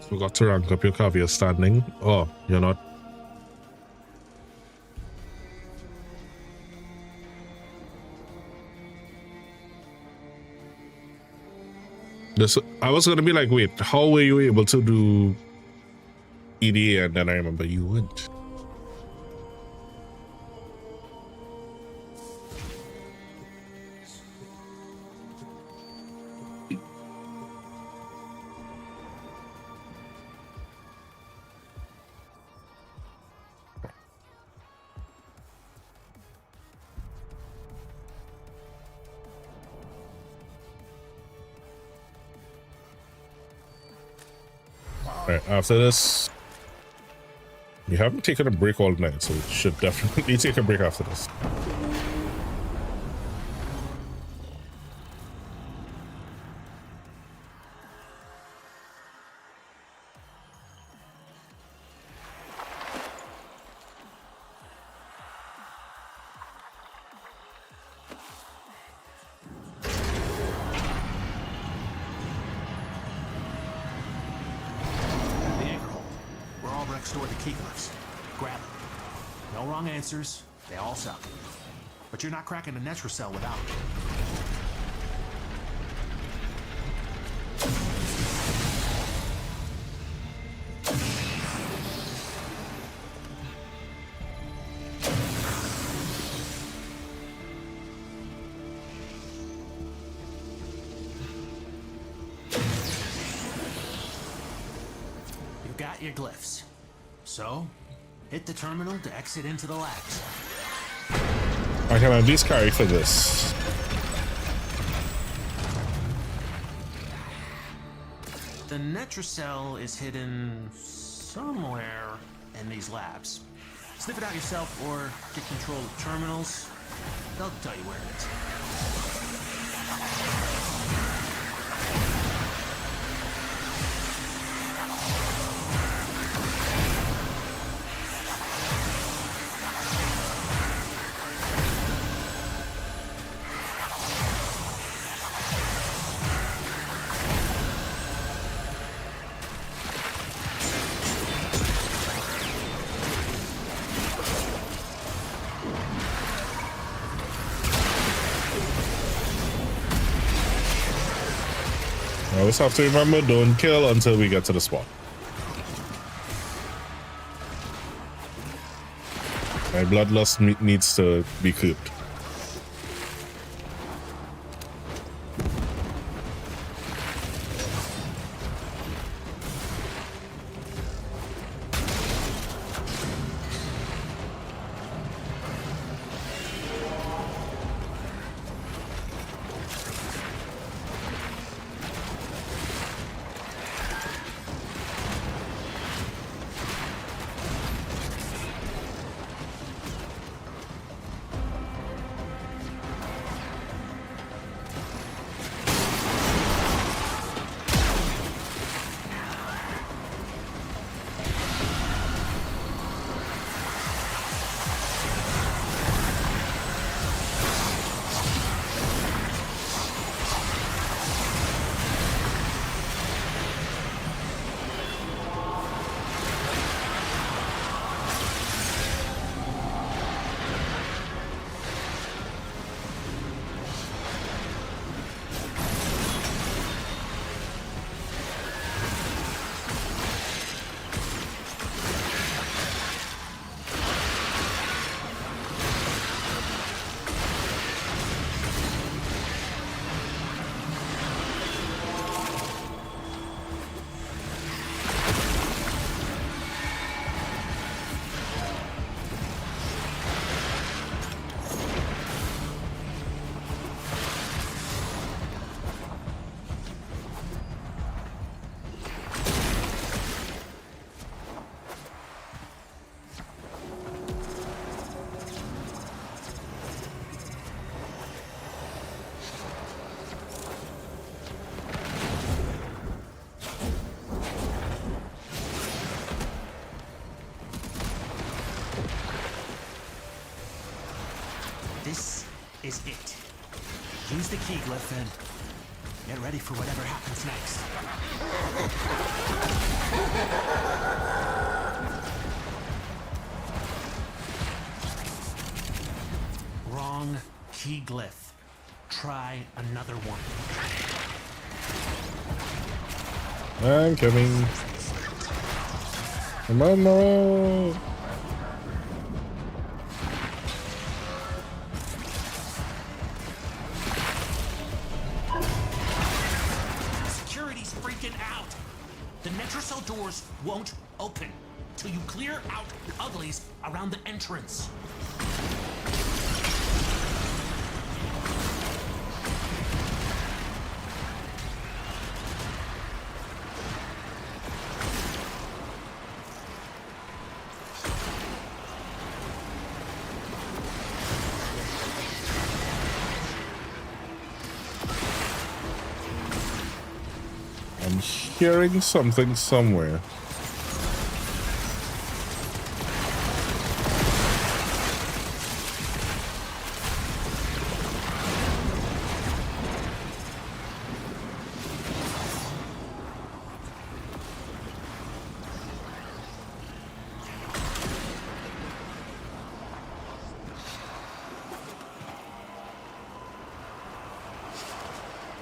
A: Forgot to rank up your caviar standing. Oh, you're not. This, I was gonna be like, wait, how were you able to do EDA? And then I remember you wouldn't. Alright, after this, you haven't taken a break all night, so you should definitely take a break after this.
S: Store the key glyphs. Grab them. No wrong answers. They all suck. But you're not cracking a Netra cell without them. You got your glyphs. So, hit the terminal to exit into the labs.
A: I can at least carry for this.
S: The Netra cell is hidden somewhere in these labs. Sniff it out yourself or get control of terminals. They'll tell you where it is.
A: I always have to remember, don't kill until we get to the spot. My bloodlust needs to be cooped.
S: This is it. Use the key glyph and Get ready for whatever happens next. Wrong key glyph. Try another one.
A: I'm coming. I'm on the road.
S: Security's freaking out. The Netrocell doors won't open till you clear out the uglies around the entrance.
A: I'm hearing something somewhere.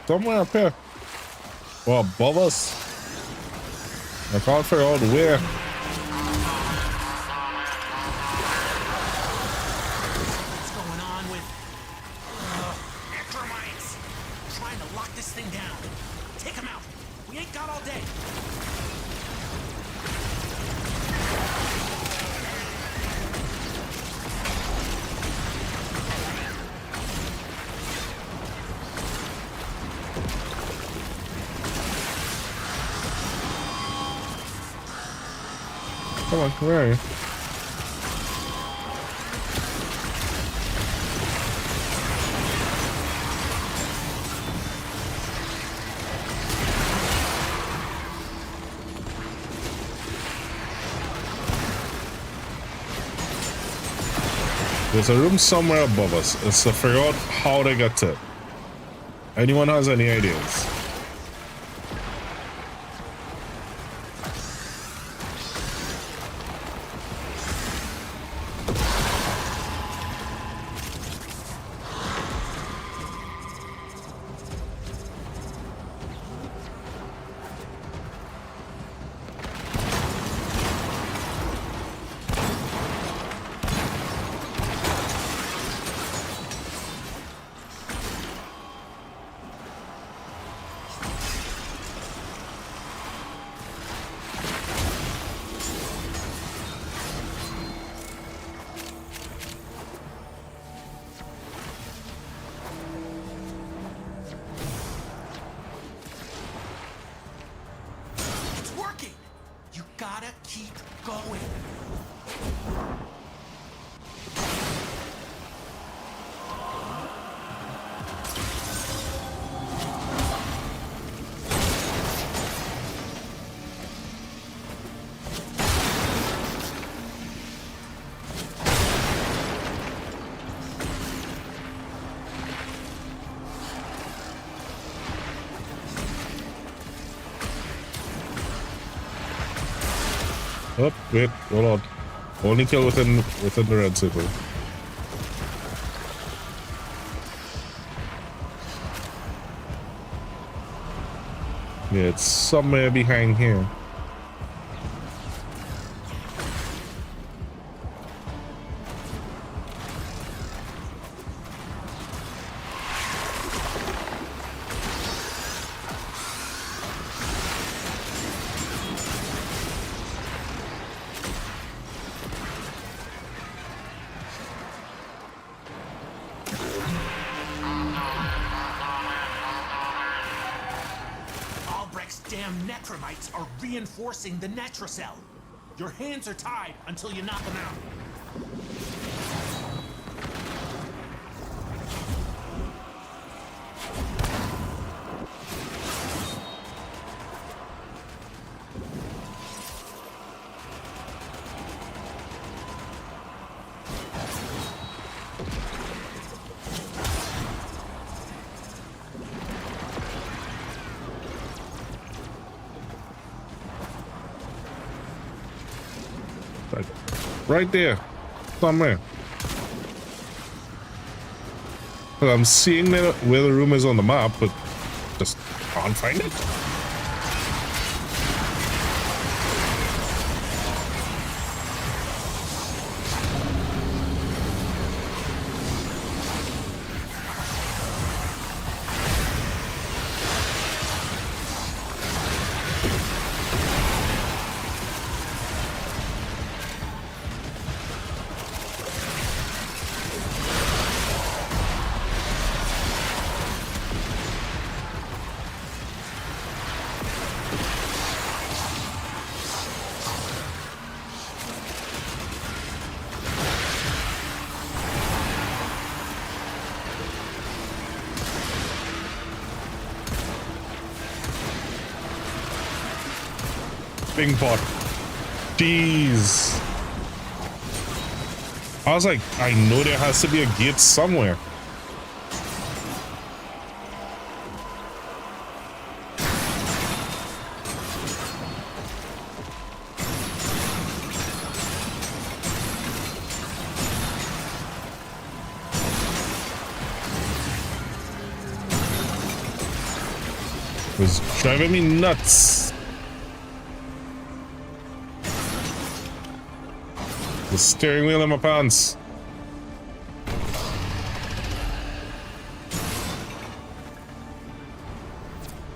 A: Somewhere up here. Well, above us. I can't figure out where.
S: What's going on with Necromites? Trying to lock this thing down. Take them out. We ain't got all day.
A: Come on, where are you? There's a room somewhere above us. It's to figure out how they got to it. Anyone has any ideas? Oh, wait, hold on. Only kill within the red circle. Yeah, it's somewhere behind here.
S: Are reinforcing the Netrocell. Your hands are tied until you knock them out.
A: Right there. Somewhere. Well, I'm seeing where the room is on the map, but just can't find it. Bing bot. Jeez. I was like, I know there has to be a gate somewhere. It was driving me nuts. The steering wheel in my pants.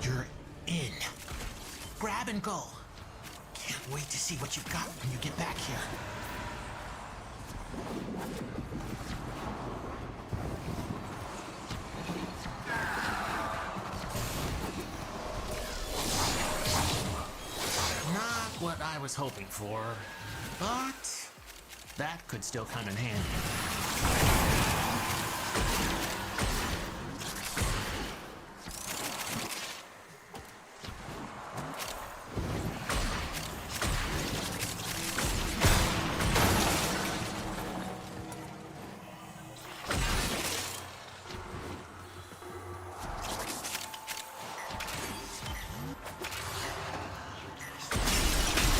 S: You're in. Grab and go. Can't wait to see what you've got when you get back here. Not what I was hoping for, but that could still come in handy.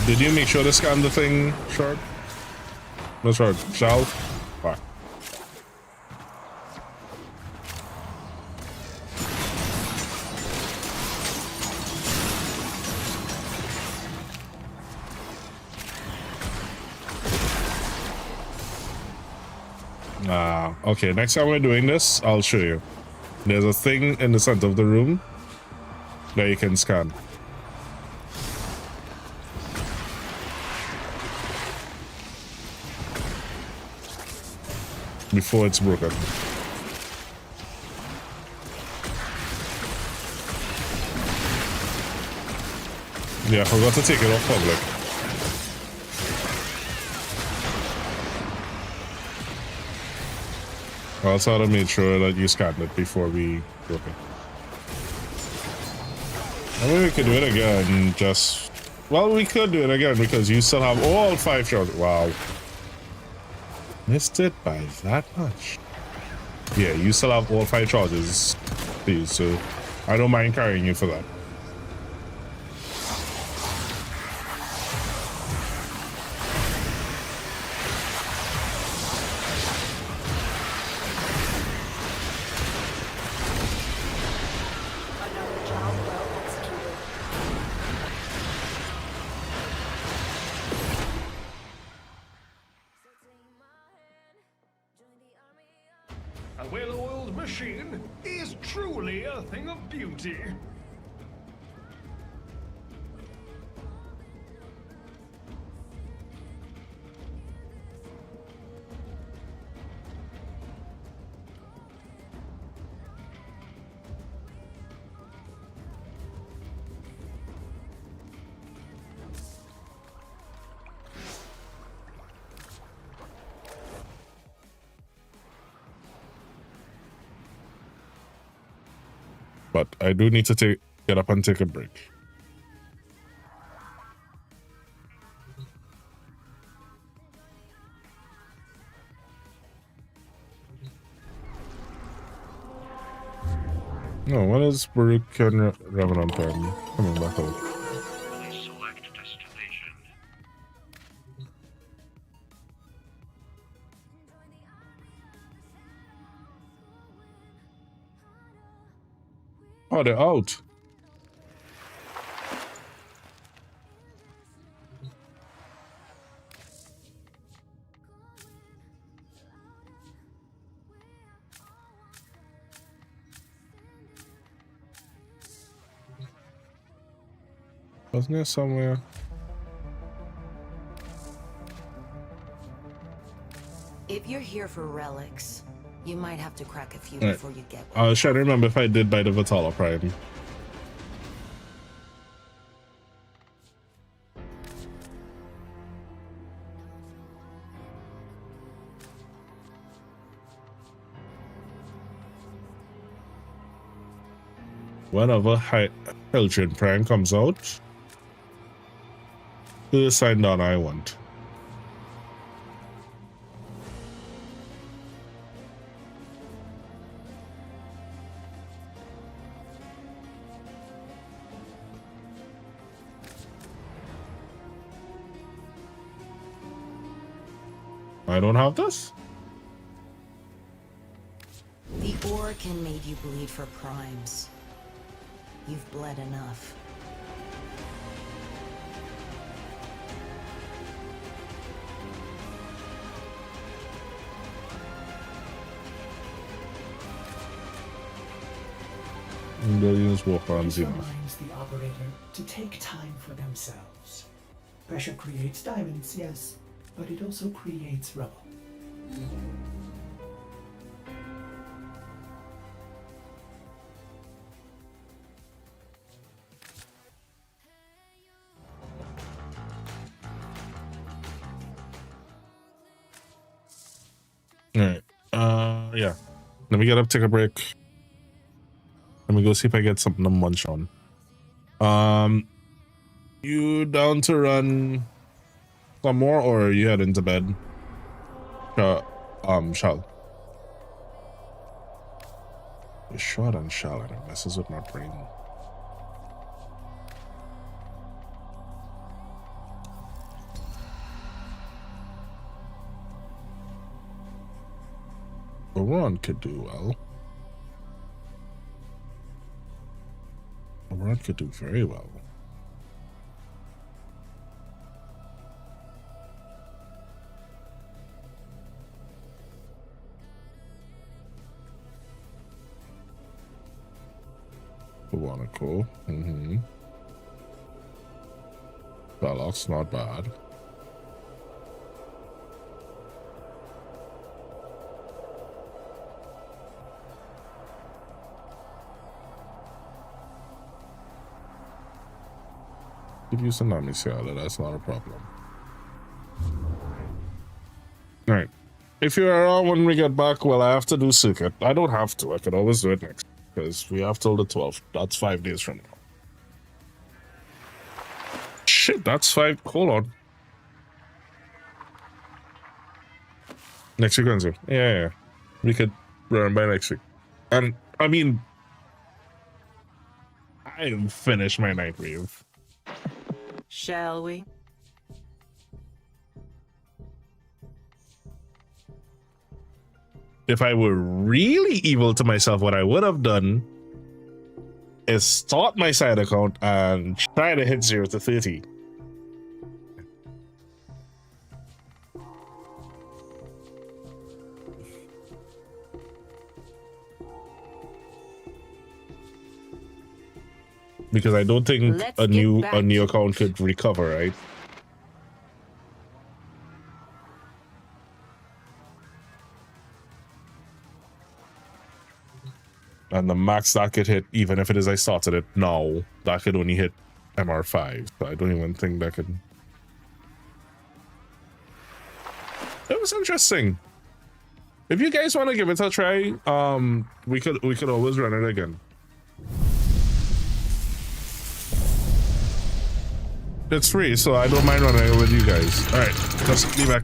A: Did you make sure to scan the thing, Shard? No, Shard. Shall? Alright. Okay, next time we're doing this, I'll show you. There's a thing in the center of the room that you can scan. Before it's broken. Yeah, I forgot to take it off public. I also had to make sure that you scanned it before we broke it. I mean, we could do it again, just... Well, we could do it again because you still have all 5 shots. Wow. Missed it by that much. Yeah, you still have all 5 charges, please, so I don't mind carrying you for that.
H: A well-oiled machine is truly a thing of beauty.
A: But I do need to get up and take a break. No, what is Baruch and Revenant coming back out?
D: Please select destination.
A: Oh, they're out. Wasn't there somewhere?
T: If you're here for relics, you might have to crack a few
A: Right.
T: before you get one.
A: I was trying to remember if I did buy the Vitala Prime. Whenever Hildren Prime comes out, who signed on I want. I don't have this?
T: The Orokin made you bleed for crimes. You've bled enough.
A: Billions walk on
J: This
A: Zima.
J: reminds the operator to take time for themselves. Pressure creates diamonds, yes, but it also creates rubble.
A: Alright. Yeah. Let me get up, take a break. Let me go see if I get something to munch on. You down to run some more, or are you heading to bed? Shall. It's short and shall, and it messes with my brain. Ron could do well. Ron could do very well. Wanaco. Ballock's not bad. Give you some Namisciala, that's not a problem. Alright. If you're around when we get back, well, I have to do Circuit. I don't have to, I could always do it next. Because we have till the 12th. That's 5 days from now. Shit, that's 5. Hold on. Next week, Wednesday. Yeah. We could run by next week. And, I mean, I finished my Nightwave.
T: Shall we?
A: If I were really evil to myself, what I would have done is start my side account and try to hit 0 to 30. Because I don't think a new account could recover, right? And the max that could hit, even if it is I started it now, that could only hit MR5. So I don't even think that could. It was interesting. If you guys want to give it a try, we could always run it again. It's free, so I don't mind running it with you guys. All right, just be back.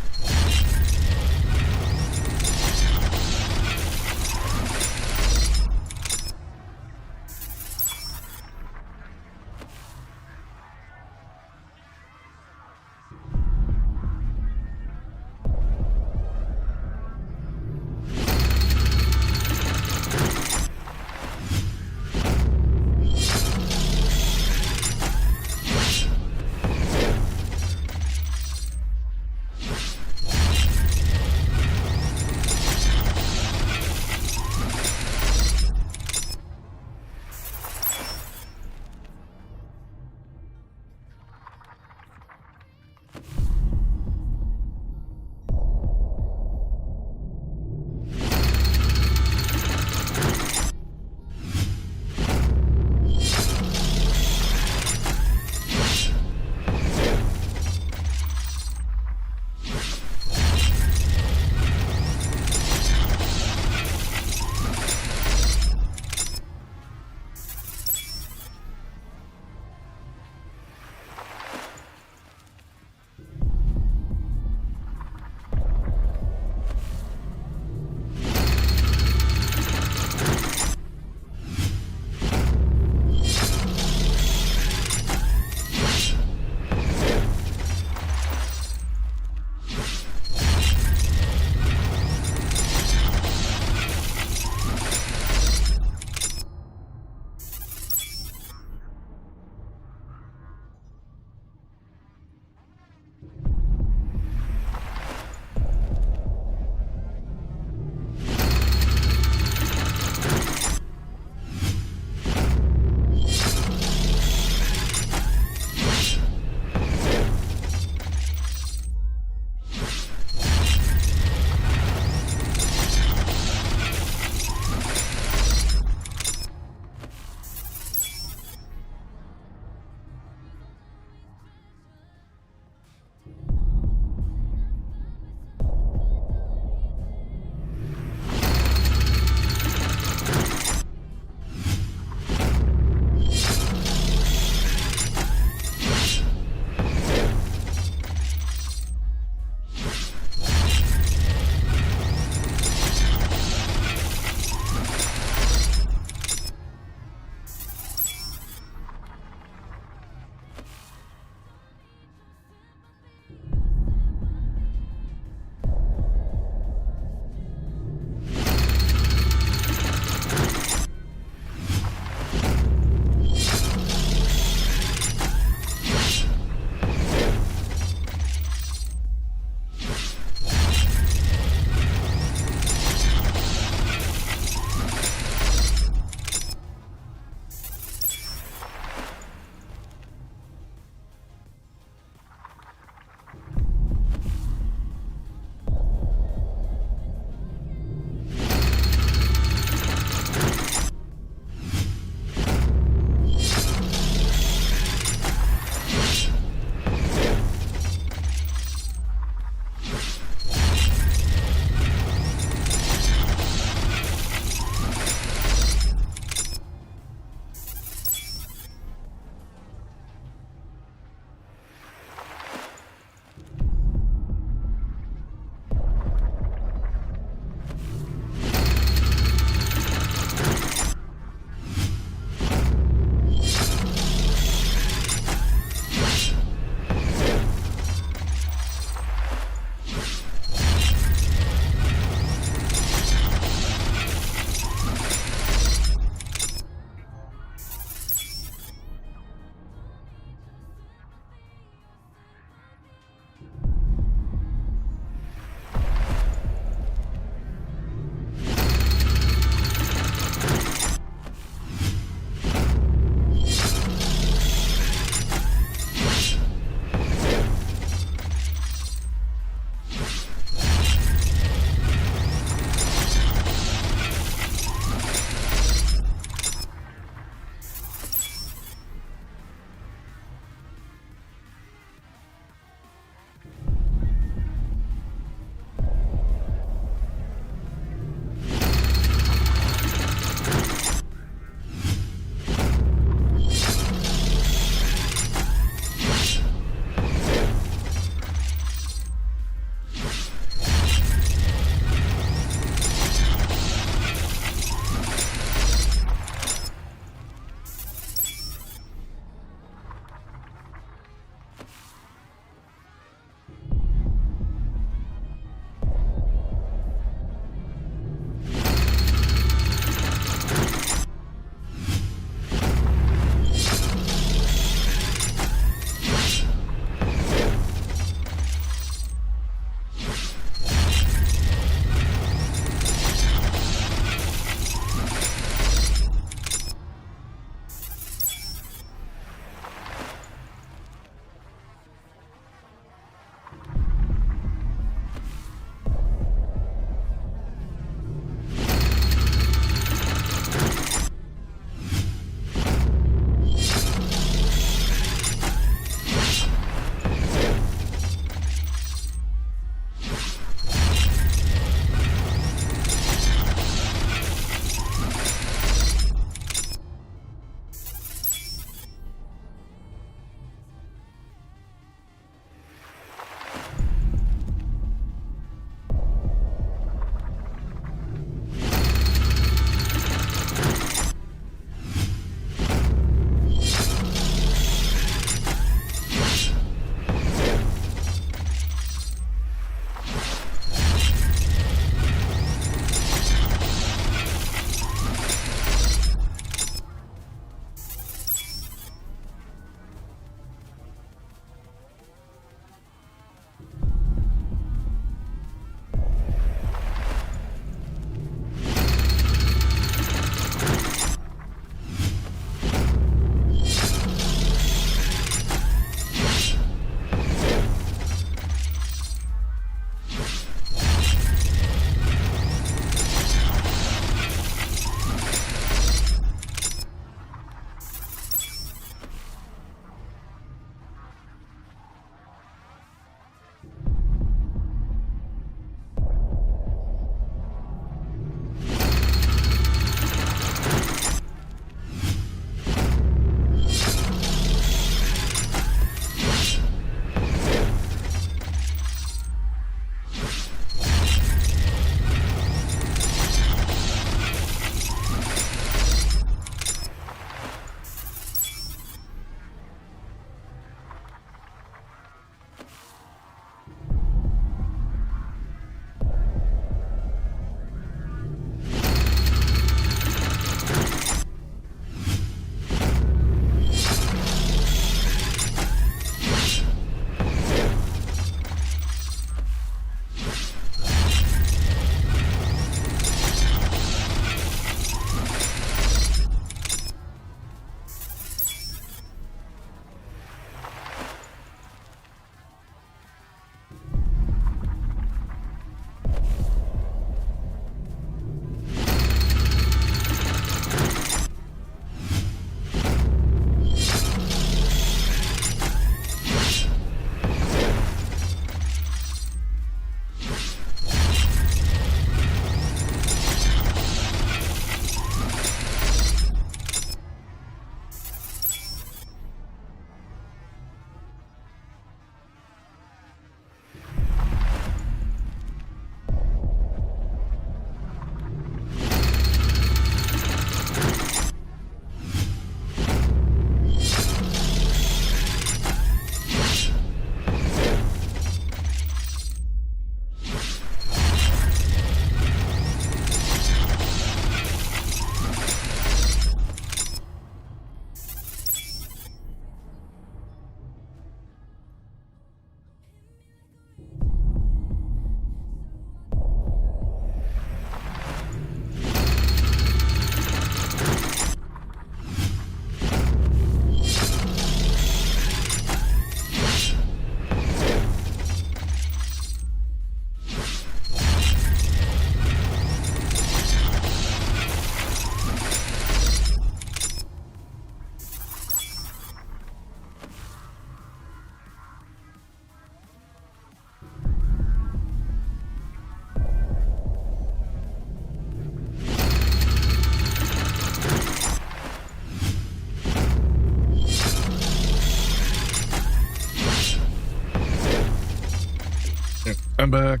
A: I'm back.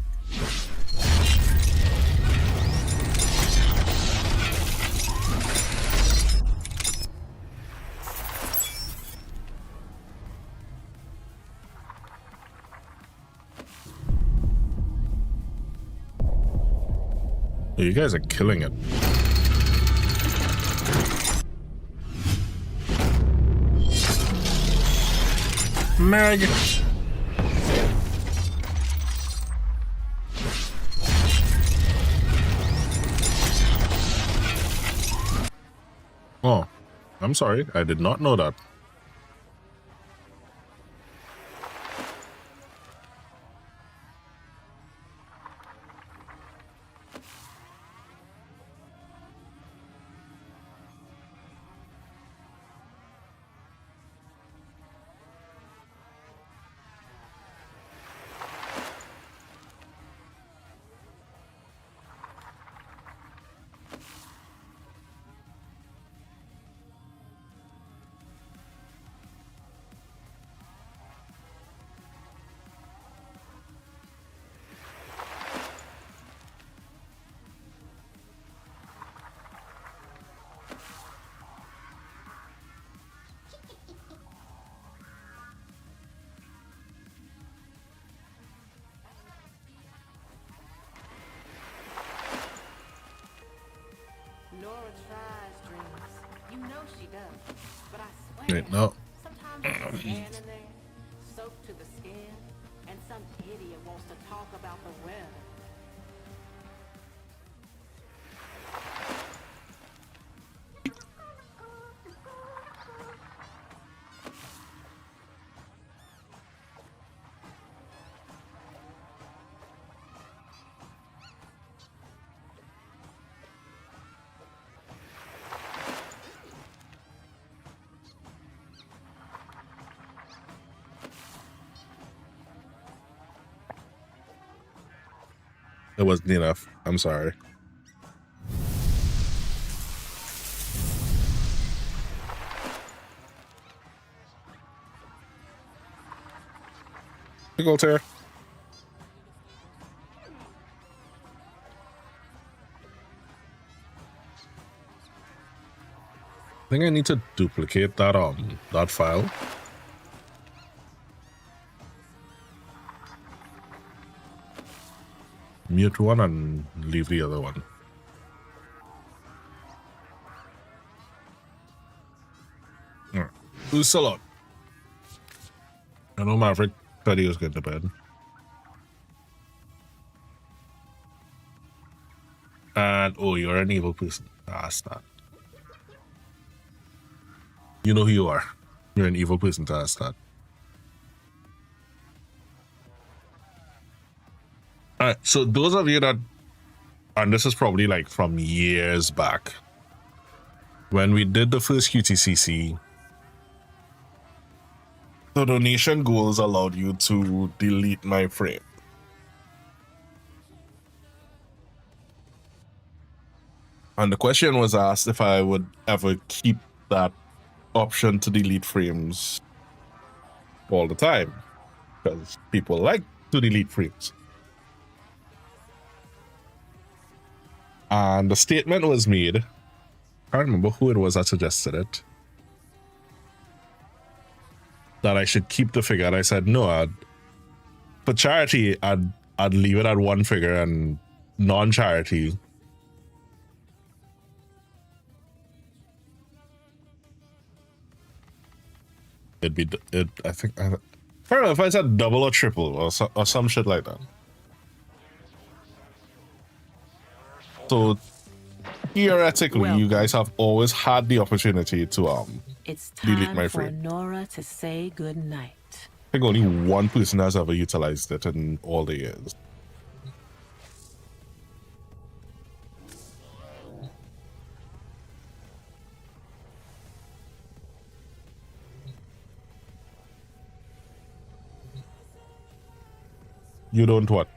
A: You guys are killing it. Meg. Oh, I'm sorry. I did not know that.
O: Nora tries dreams. You know she does. But I swear,
A: Wait, no.
O: sometimes she's standing there, soaked to the skin, and some idiot wants to talk about the weather.
A: It wasn't enough. I'm sorry. Big ol' tear. I think I need to duplicate that file. Mute one and leave the other one. Alright. Who's still up? I know Maverick said he was getting to bed. And oh, you're an evil person. Ask that. You know who you are. You're an evil person to ask that. Alright, so those of you that, and this is probably like from years back, when we did the first QTCC, the donation goals allowed you to delete my frame. And the question was asked if I would ever keep that option to delete frames all the time, because people like to delete frames. And the statement was made, I can't remember who it was that suggested it, that I should keep the figure. And I said, no, for charity, I'd leave it at one figure, and non-charity, it'd be, I don't know if I said double or triple or some shit like that. So theoretically, you guys have always had the opportunity to
O: It's
A: delete
O: time
A: my
O: for
A: frame.
O: Nora to say goodnight.
A: I think only one person has ever utilized it in all the years. You don't what?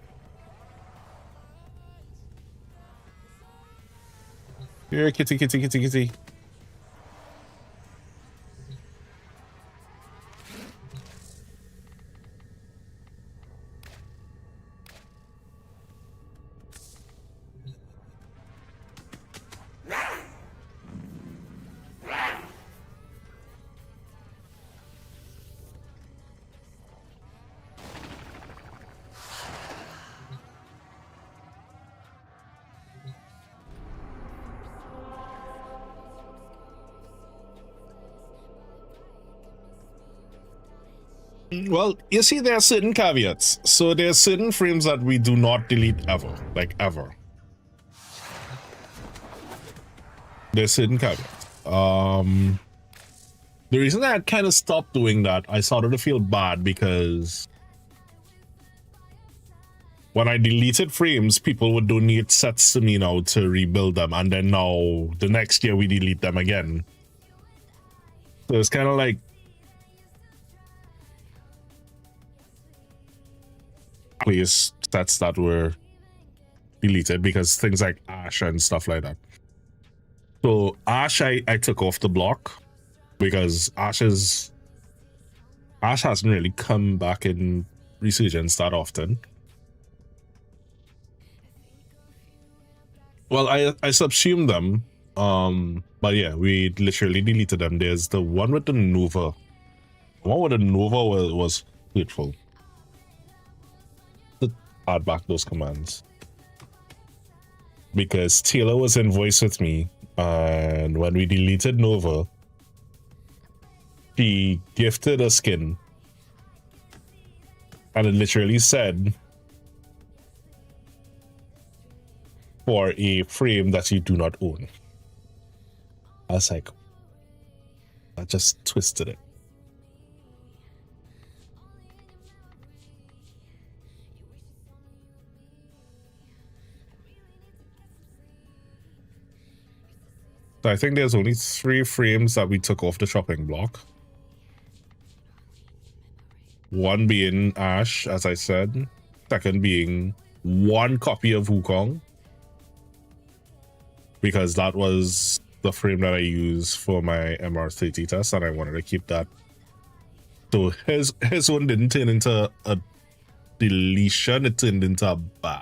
A: Here, kitty, kitty, kitty, kitty. Well, you see, there are certain caveats. So there are certain frames that we do not delete ever, like ever. There's certain caveats. The reason I kind of stopped doing that, I started to feel bad because when I deleted frames, people would donate sets to me now to rebuild them, and then now the next year we delete them again. So it's kind of like place sets that were deleted because things like Ash and stuff like that. So Ash, I took off the block because Ash hasn't really come back in Resurgence that often. Well, I subsumed them, but yeah, we literally deleted them. There's the one with the Nova. The one with the Nova was hateful. To add back those commands. Because Taylor was in voice with me, and when we deleted Nova, she gifted a skin. And it literally said, for a frame that you do not own. I was like, I just twisted it. So I think there's only 3 frames that we took off the chopping block. One being Ash, as I said. Second being 1 copy of Wukong, because that was the frame that I used for my MR30 test, and I wanted to keep that. So his one didn't turn into a deletion, it turned into a ban.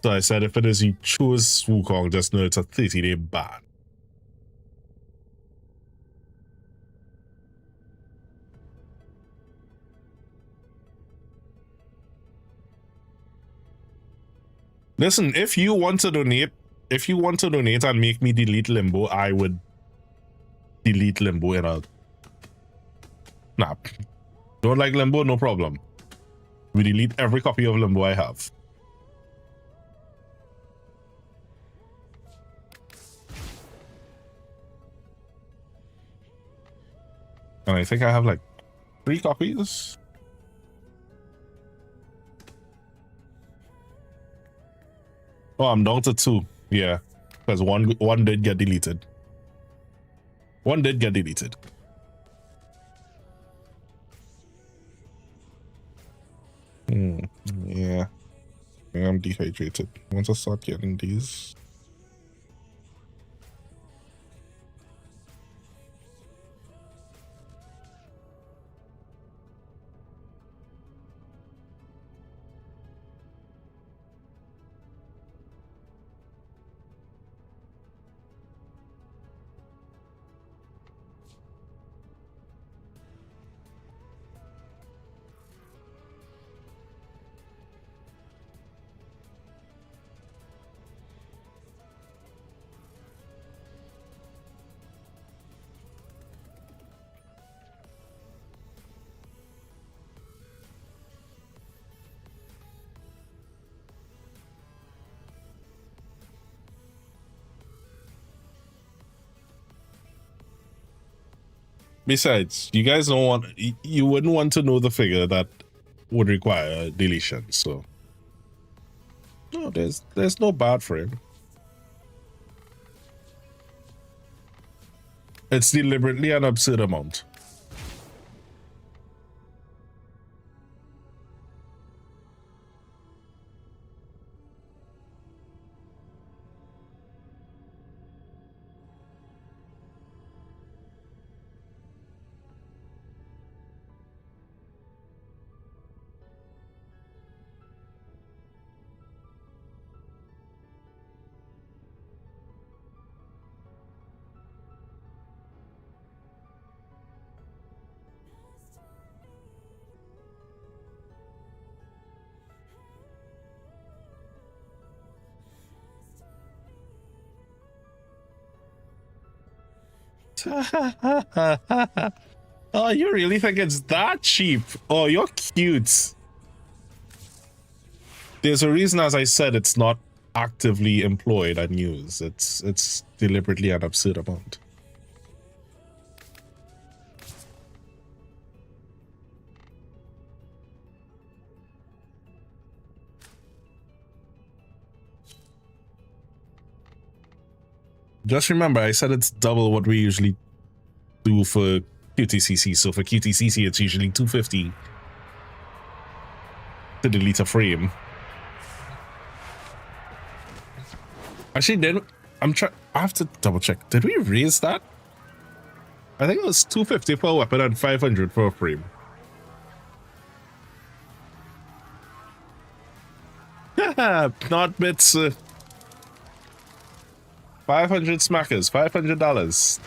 A: So I said, if it is you choose Wukong, just know it's a 30-day ban. Listen, if you want to donate and make me delete Limbo, I would delete Limbo in a snap. Don't like Limbo? No problem. We delete every copy of Limbo I have. And I think I have like 3 copies. Oh, I'm down to 2. Yeah, because one did get deleted. One did get deleted. Yeah. I'm dehydrated. Once I start getting these. Besides, you guys don't want, you wouldn't want to know the figure that would require deletion, so no, there's no bad frame. It's deliberately an absurd amount. Oh, you really think it's that cheap? Oh, you're cute. There's a reason, as I said, it's not actively employed and used. It's deliberately an absurd amount. Just remember, I said it's double what we usually do for QTCC. So for QTCC, it's usually $250 to delete a frame. Actually, then I have to double check. Did we raise that? I think it was $250 per weapon and $500 per frame. Not bits. 500 smackers, $500.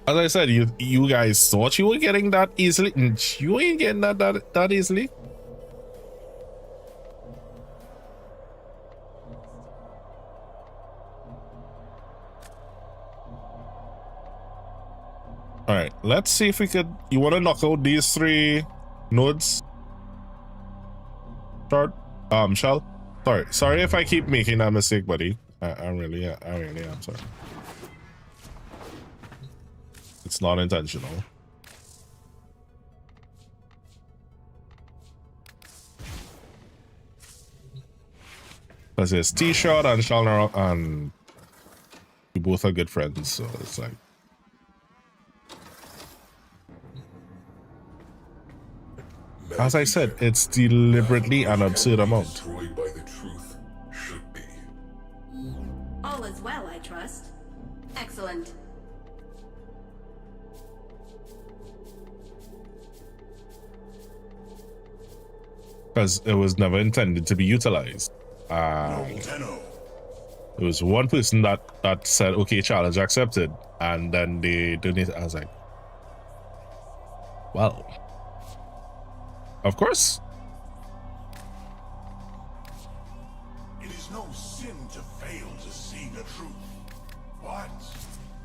A: As I said, you guys thought you were getting that easily. You ain't getting that easily. All right, let's see if we could. You want to knock out these 3 nodes? Start. Shell. Sorry if I keep making that mistake, buddy. I really am sorry. It's not intentional. Because it's T-Shot and Shalnar, and we both are good friends, so it's like. As I said, it's deliberately an absurd amount.
M: Destroyed by the truth should be.
N: All is well, I trust. Excellent.
A: Because it was never intended to be utilized.
M: Tenno.
A: There was one person that said, okay, challenge accepted, and then they donated. I was like, well, of course.
M: It is no sin to fail to see the truth, but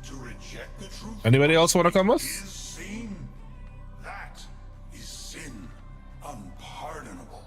M: to reject the truth.
A: Anybody else want to come with?
M: Is sin. That is sin unpardonable.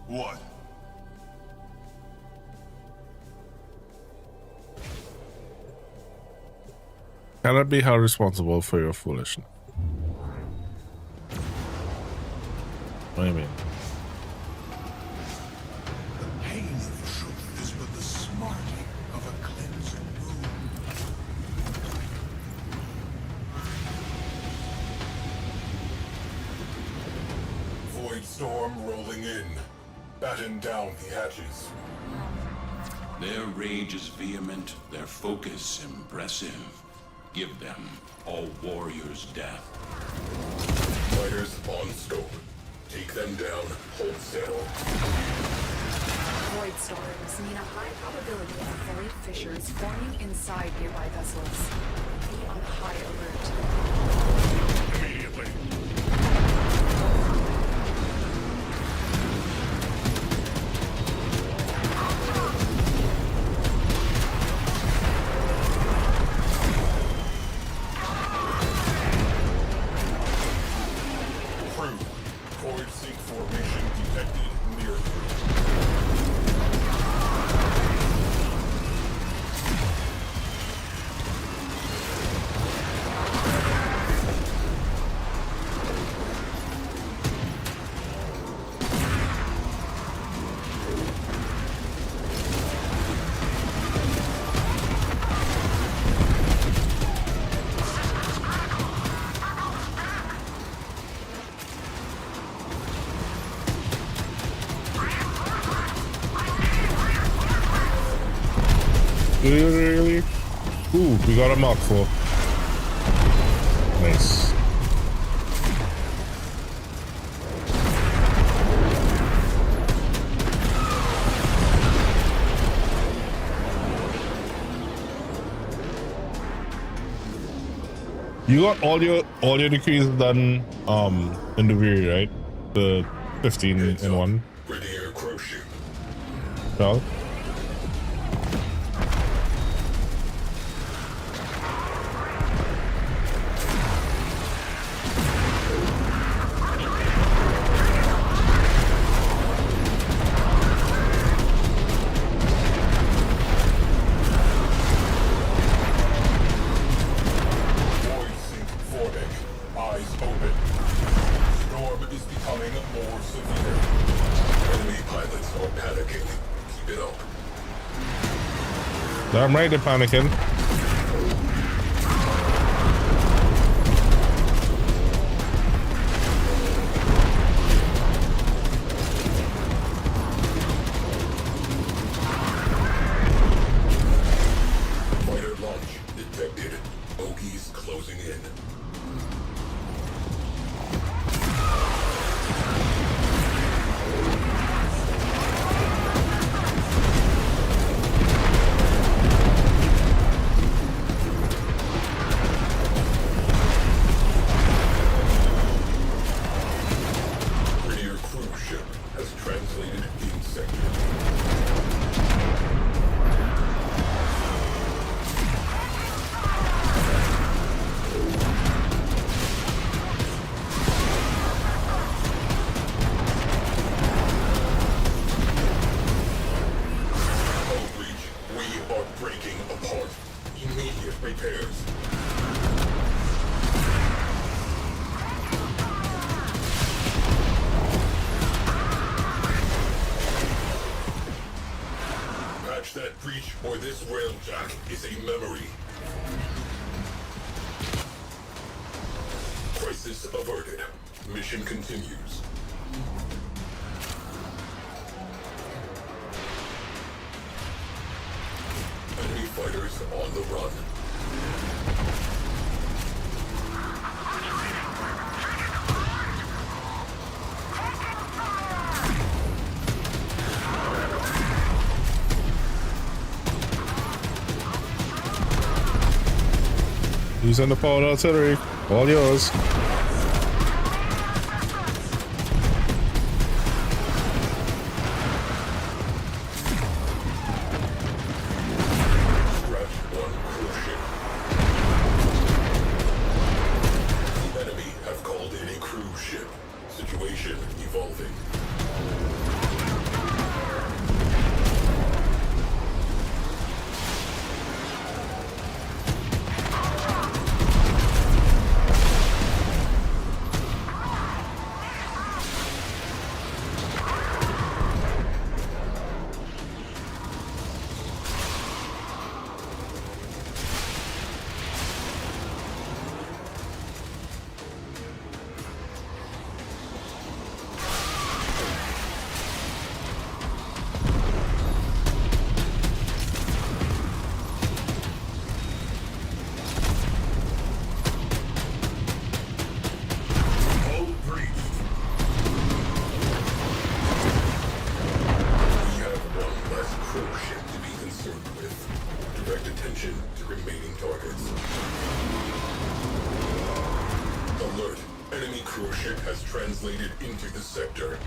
M: What?
A: Cannot be held responsible for your foolishness. What do you mean?
M: The pain of truth is but the smarting of a cleansing wound. Void storm rolling in. Batten down the hatches.
K: Their rage is vehement, their focus impressive. Give them all warriors' death.
M: Fighters on scope. Take them down wholesale.
R: Void storms mean a high probability of void fissures forming inside nearby vessels. Be on high alert.
M: Immediately. Void sink formation detected near
A: Really? Ooh, we got a mouthful. Nice. You got all your decrees done in the rear, right? The 15 in one.
M: Rainier cruise ship.
A: Well. I'm ready to panicking.
M: Fighter launch detected. Bogies closing in. That breach or this railjack is a memory. Crisis averted. Mission continues. Enemy fighters on the run.
A: Using the powered artillery. All yours.
M: Translated into the sector.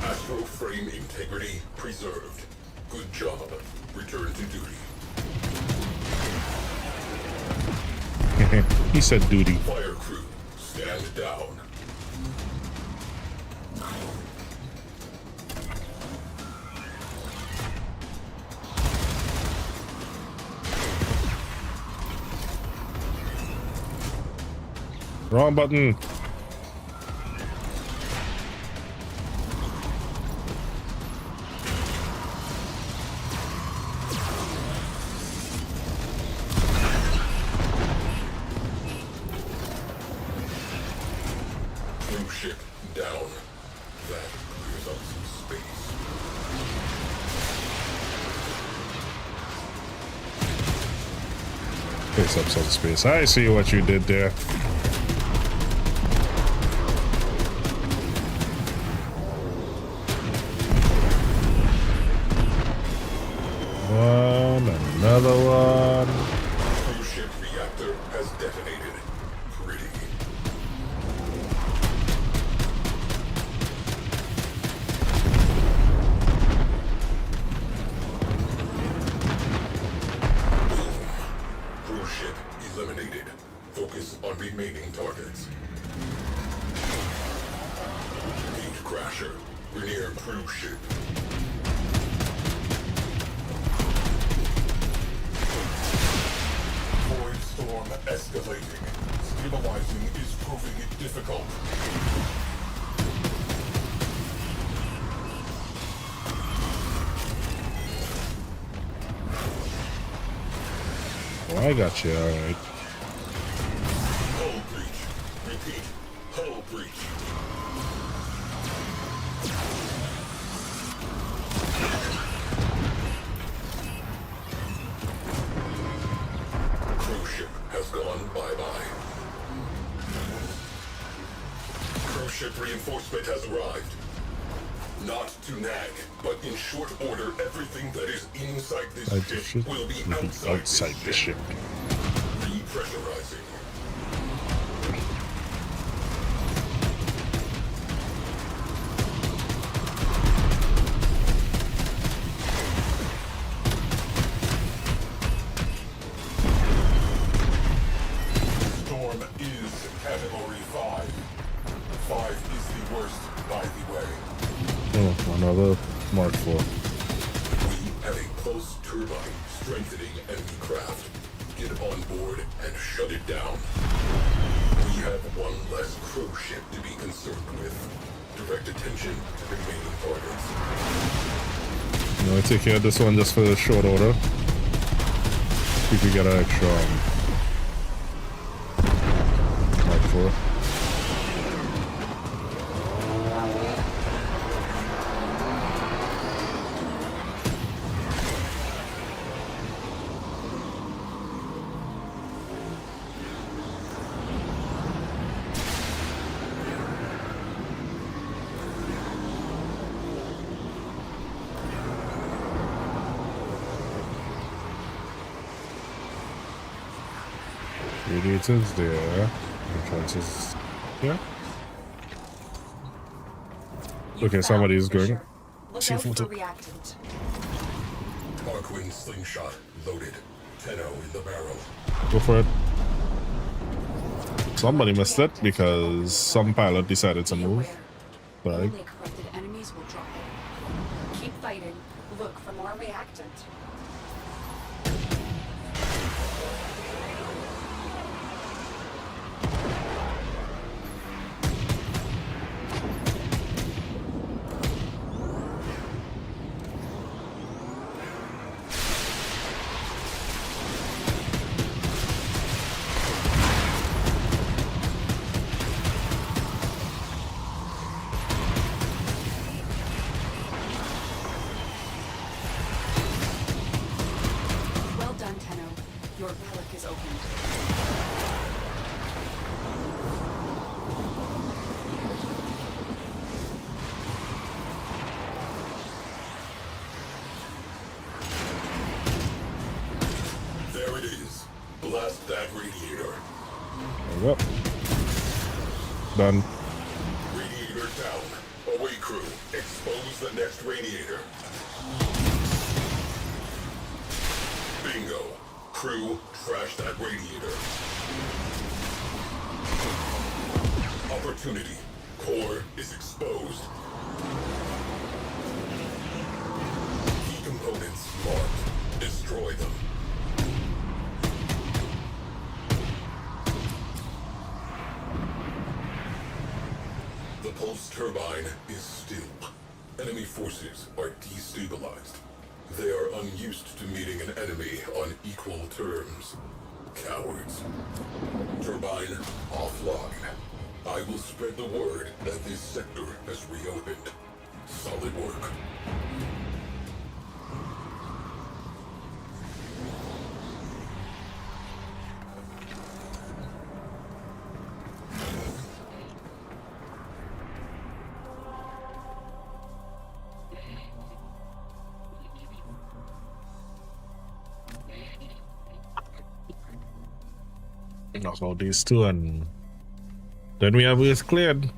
M: Astro frame integrity preserved. Good job. Return to duty.
A: He said duty.
M: Fire crew, stand down.
A: Wrong button.
M: Cruise ship down. That clears up some space.
A: Takes up some space. I see what you did there. One, another one.
M: Cruise ship reactor has detonated. Pretty. Cruise ship eliminated. Focus on remaining targets. Gate crasher. We're near cruise ship. Void storm escalating. Stabilizing is proving it difficult.
A: Oh, I got you. All right.
M: Hull breach. Repeat. Hull breach. Cruise ship has gone bye-bye. Cruise ship reinforcement has arrived. Not to nag, but in short order, everything that is inside this ship will be outside
A: the ship.
M: Repressurizing. Storm is category 5. 5 is the worst, by the way.
A: Oh, another Mark 4.
M: We have a pulse turbine strengthening enemy craft. Get on board and shut it down. We have one less cruise ship to be concerned with. Direct attention to the remaining targets.
A: I'm gonna take care of this one just for the short order. See if we get an extra Mark 4. Radiators there. Entrances here. Okay, somebody's going. See if we'll talk.
M: Markwing slingshot loaded. Tenno in the barrel.
A: Go for it. Somebody missed it because some pilot decided to move. But
N: Only corrupted enemies will drop it. Keep fighting. Look for more reactant.
A: Done.
M: Radiator down. Away crew. Expose the next radiator. Bingo. Crew, trash that radiator. Opportunity. Core is exposed. Key components marked. Destroy them. The pulse turbine is still. Enemy forces are destabilized. They are unused to meeting an enemy on equal terms. Cowards. Turbine offline. I will spread the word that this sector has reopened. Solid work.
A: Knock out these two and then we have Earth cleared.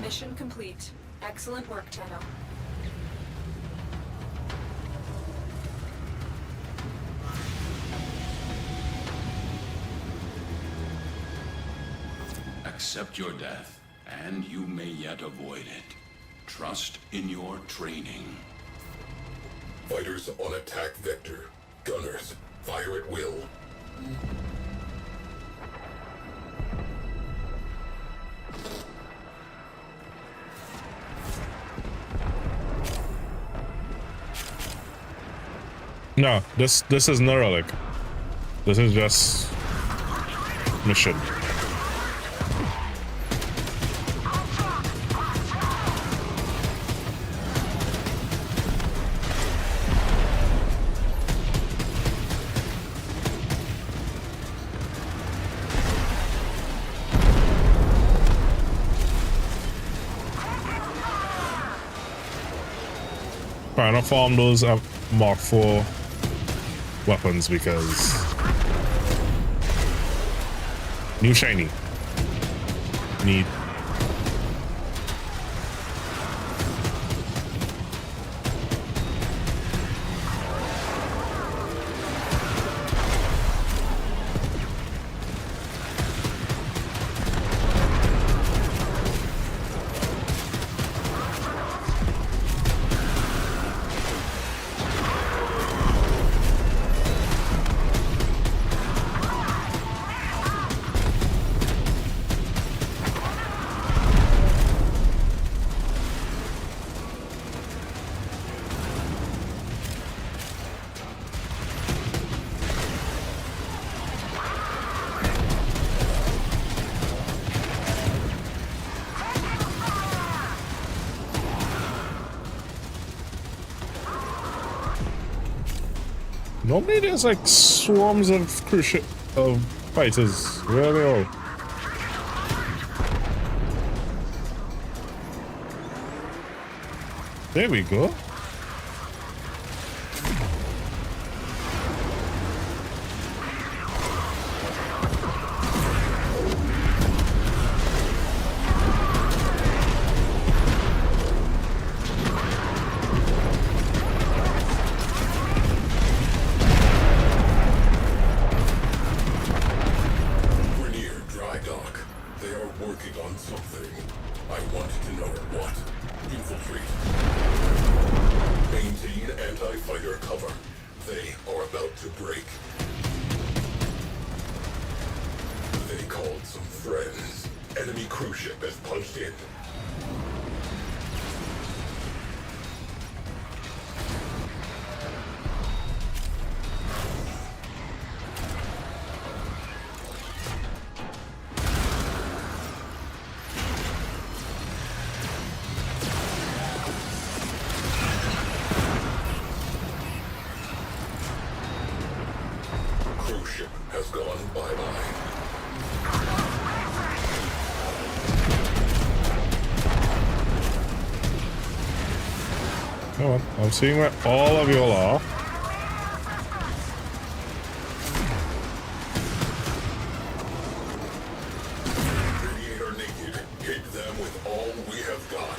R: Mission complete. Excellent work, Tenno.
K: Accept your death, and you may yet avoid it. Trust in your training.
M: Fighters on attack vector. Gunners, fire at will.
A: No, this is not relic. This is just mission. Trying to farm those Mark 4 weapons because new shiny need. Normally there's like swarms of fighters. Where are they all? There we go. I'm seeing where all of you all are.
M: Radiator naked. Hit them with all we have got.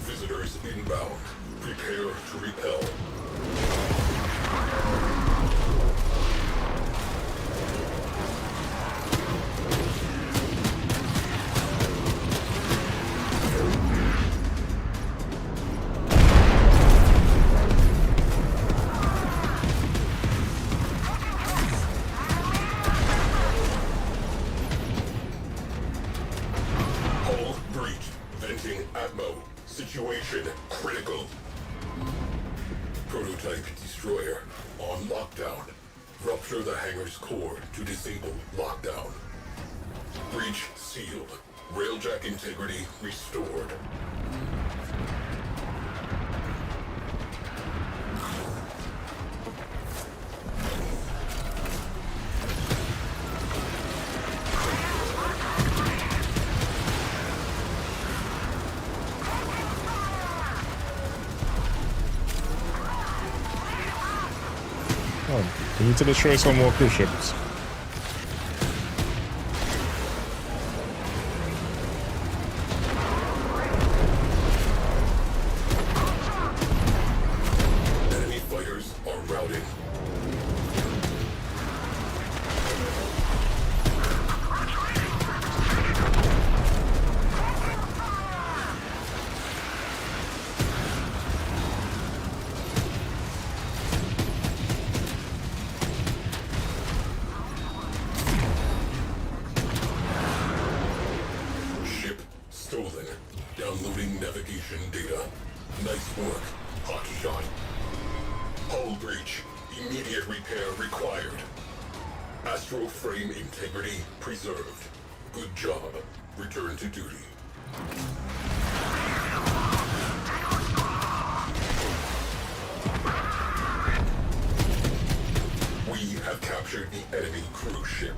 M: visitors inbound. Prepare to repel. Hull breach. Venting Atmo. Situation critical. Prototype destroyer on lockdown. Rupture the hangar's core to disable lockdown. Breach sealed. Railjack integrity restored.
A: We need to destroy some more cruise ships.
M: Enemy fighters are routing. Ship stolen. Downloading navigation data. Nice work. Hot shot. Hull breach. Immediate repair required. Astral frame integrity preserved. Good job. Return to duty. We have captured the enemy cruise ship.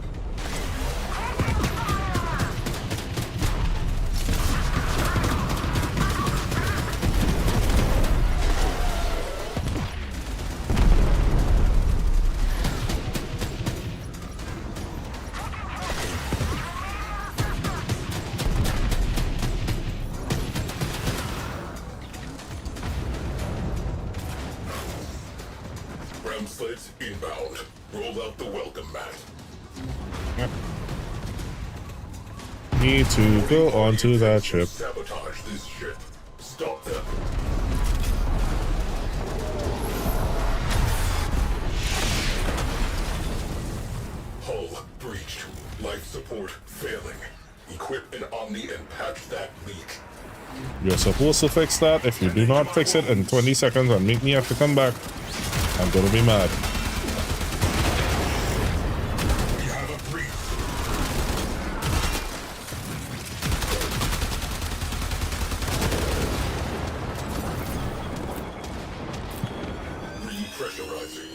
M: Ram sleds inbound. Roll out the welcome mat.
A: Yep. Need to go onto that ship.
M: Sabotage this ship. Stop them. Hull breached. Life support failing. Equip an Omni and patch that leak.
A: You're supposed to fix that. If you do not fix it in 20 seconds and make me have to come back, I'm gonna be mad.
M: We have a breach. Repressurizing.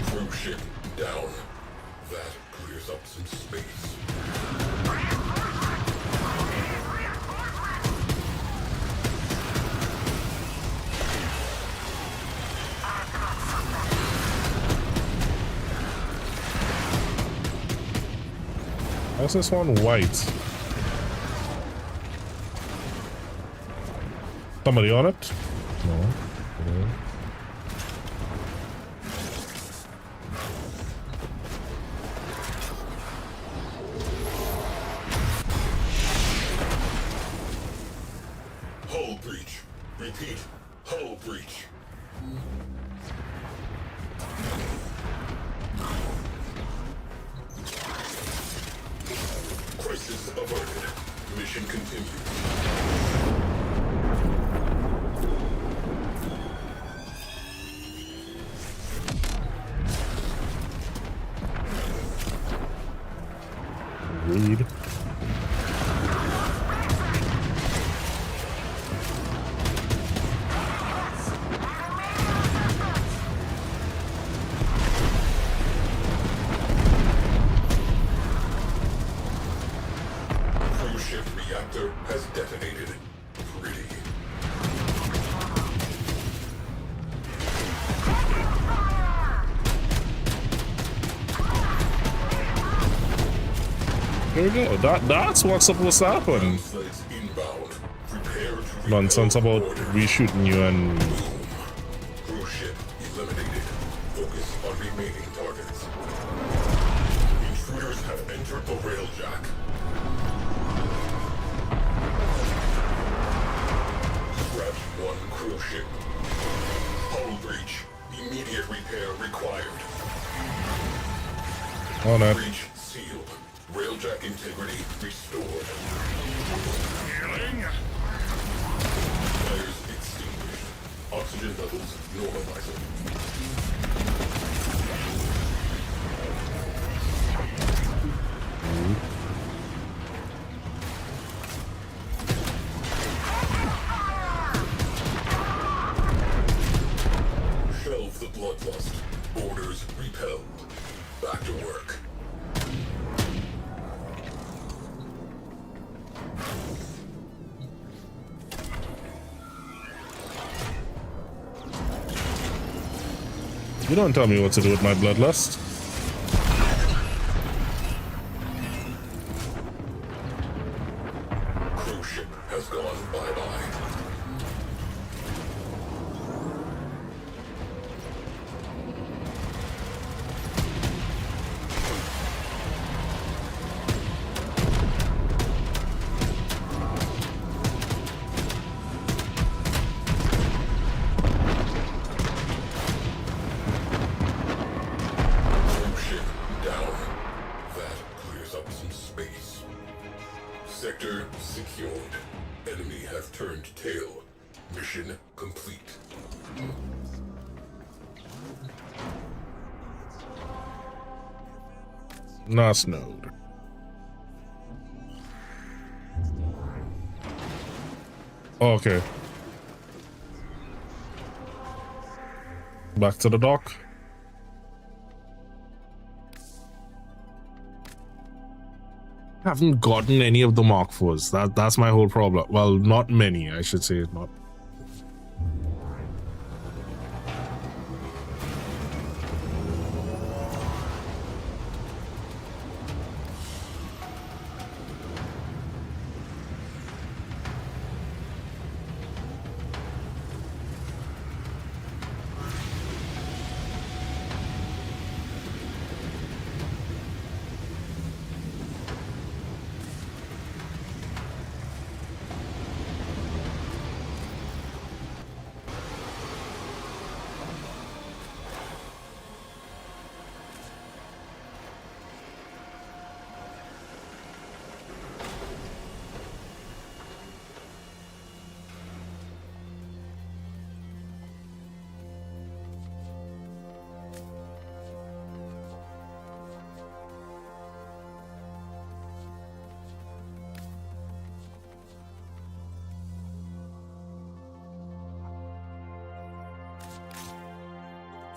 M: Cruise ship down. That clears up some space.
A: How's this one white? Somebody on it? No. No.
M: Hull breach. Repeat. Hull breach. Crisis averted. Mission continues.
A: Rude.
M: Cruise ship reactor has detonated.
A: There we go. That's what's supposed to happen.
M: Slates inbound. Prepare to
A: Nonsense about reshooting you and
M: cruise ship eliminated. Focus on remaining targets. Intruders have entered the railjack. Scratch one cruise ship. Hull breach. Immediate repair required.
A: oh no.
M: Breach sealed. Railjack integrity restored.
G: Healing.
M: Fires extinguished. Oxygen levels normalizing. Shelve the bloodlust. Orders repelled. Back to work.
A: You don't tell me what to do with my bloodlust.
M: Cruise ship has gone bye-bye. Cruise ship down. That clears up some space. Sector secured. Enemy have turned tail. Mission complete.
A: Nice node. Okay. Back to the dock. Haven't gotten any of the Mark IVs. That's my whole problem. Well, not many, I should say. Not.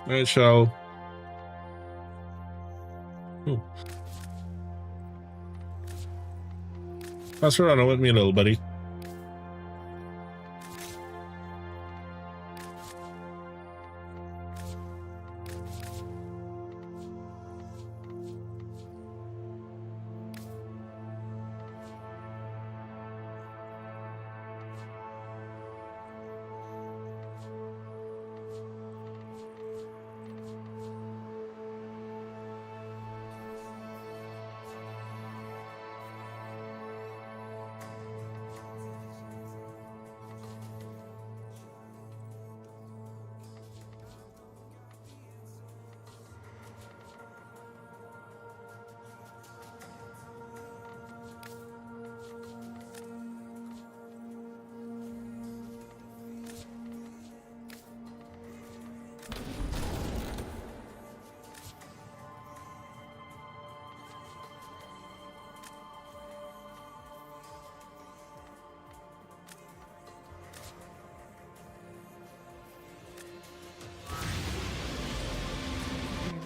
A: I shall. Pass her on with me, little buddy.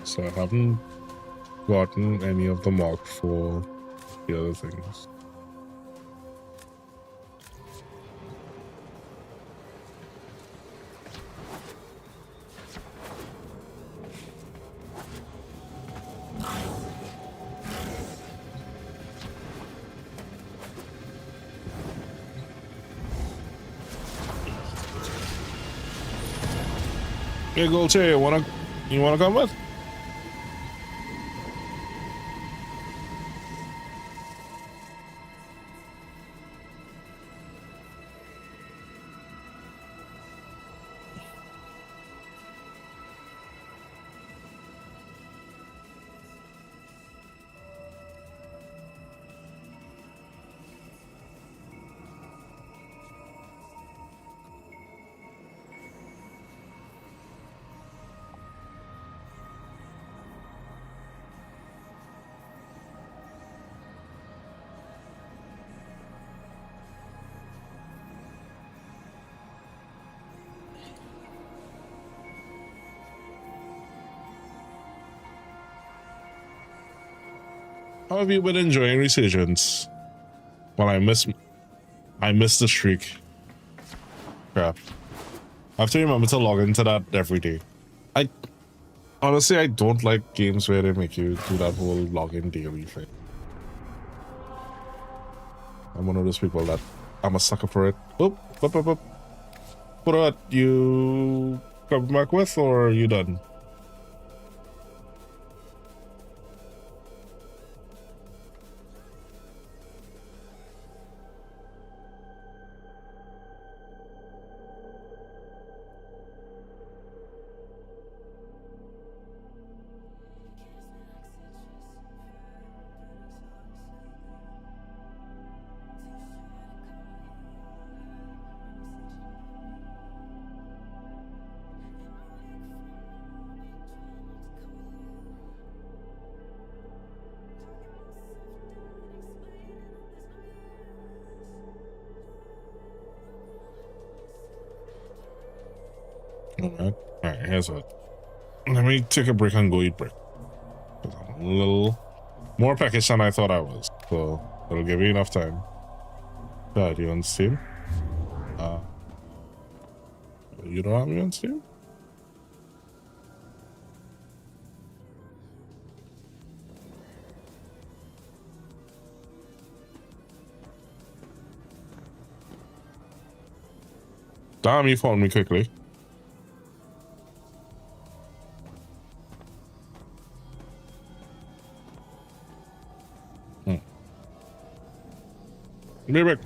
A: So I haven't gotten any of the Mark for the other things. Hey, Golche, you wanna come with? How have you been enjoying Resurgence? Well, I miss the streak. Crap. I have to remember to log into that every day. Honestly, I don't like games where they make you do that whole login daily thing. I'm one of those people that I'm a sucker for it. Oop. What you come back with, or are you done? Alright, here's what. Let me take a break and go eat break. I'm a little more packaged than I thought I was, so it'll give you enough time. God, you on Steam? You don't have me on Steam? Damn, you found me quickly. Be back.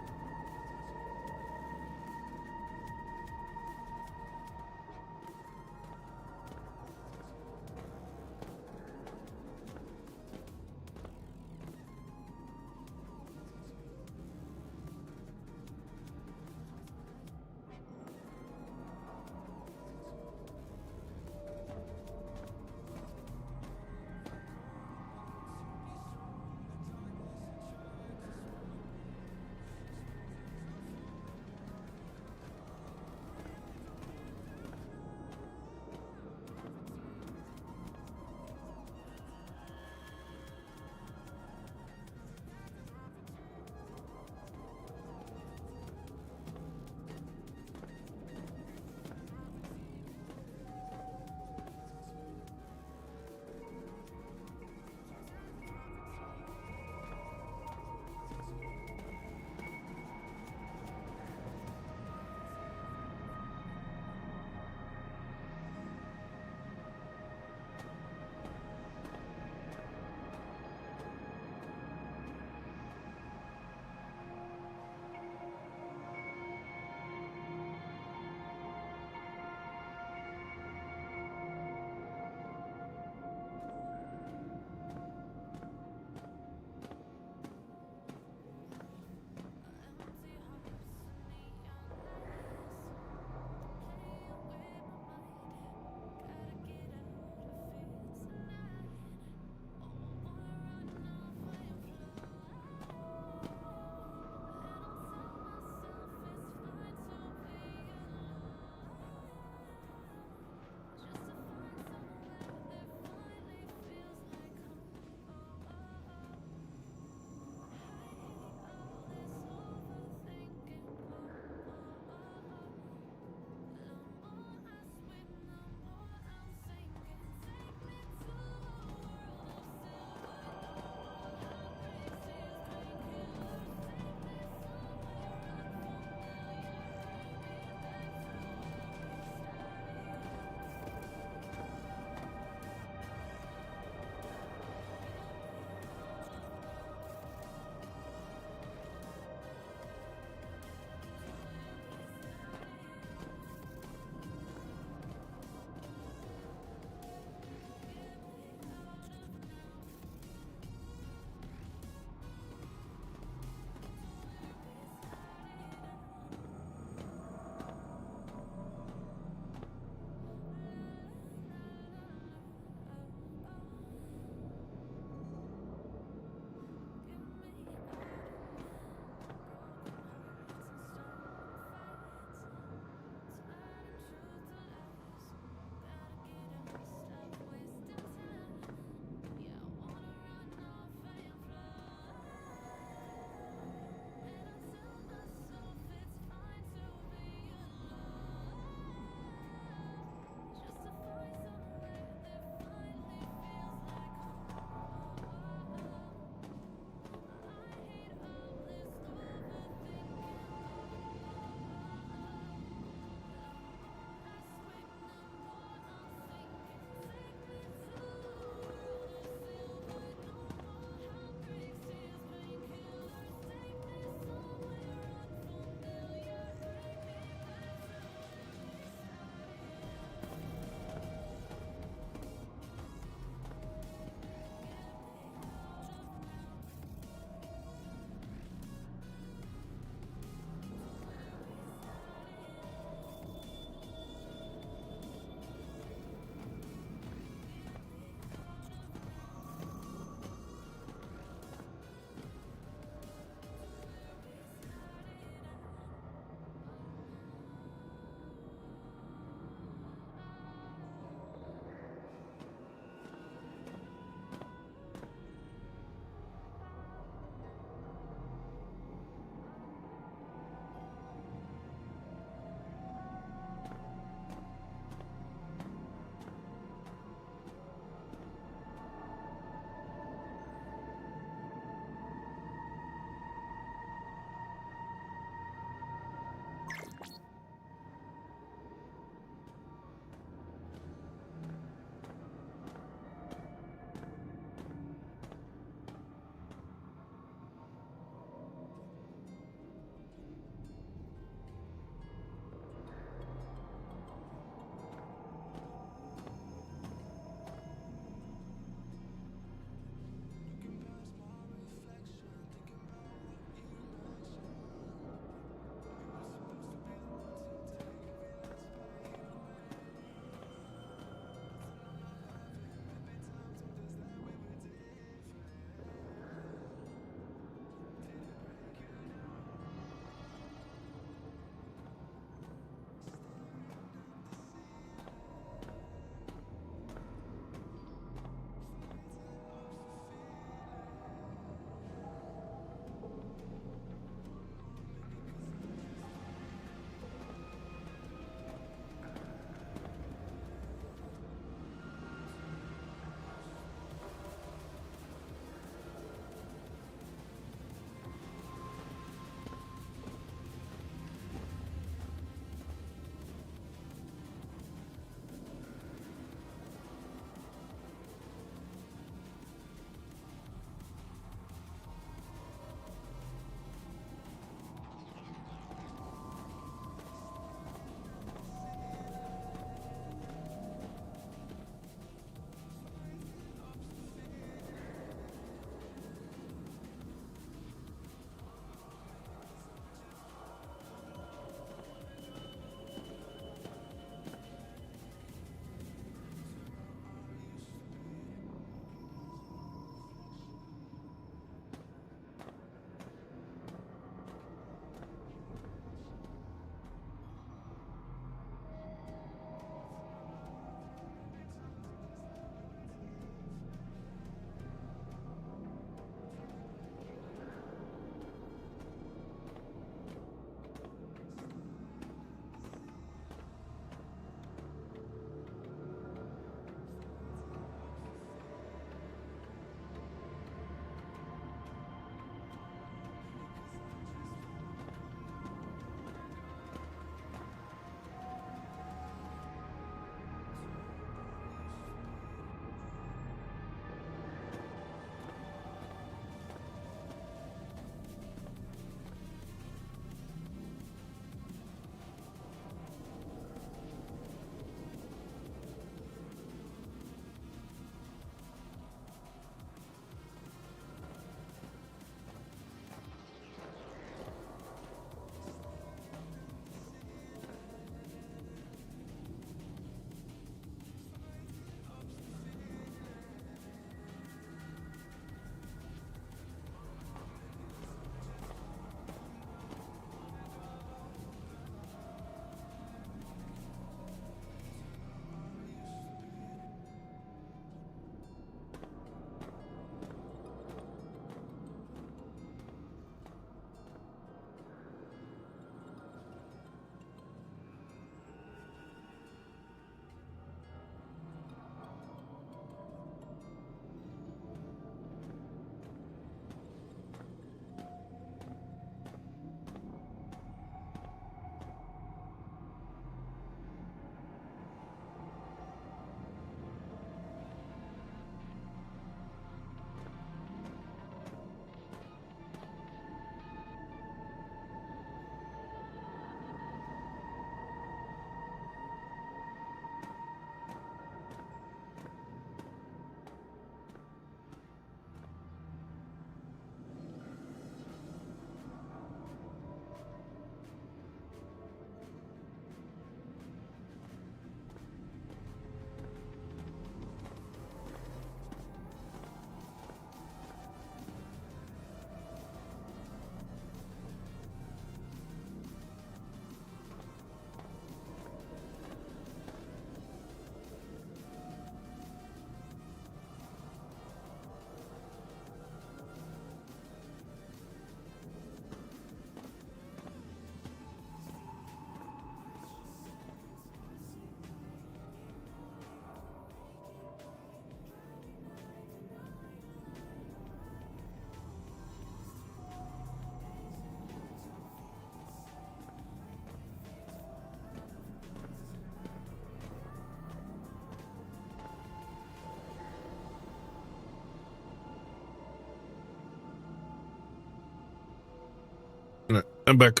A: Alright, I'm back.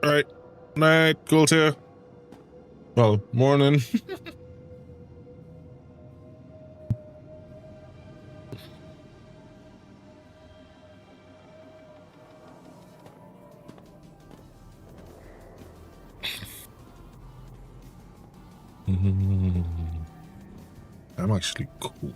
A: Alright. Night, cool to. Well, morning. I'm actually cool.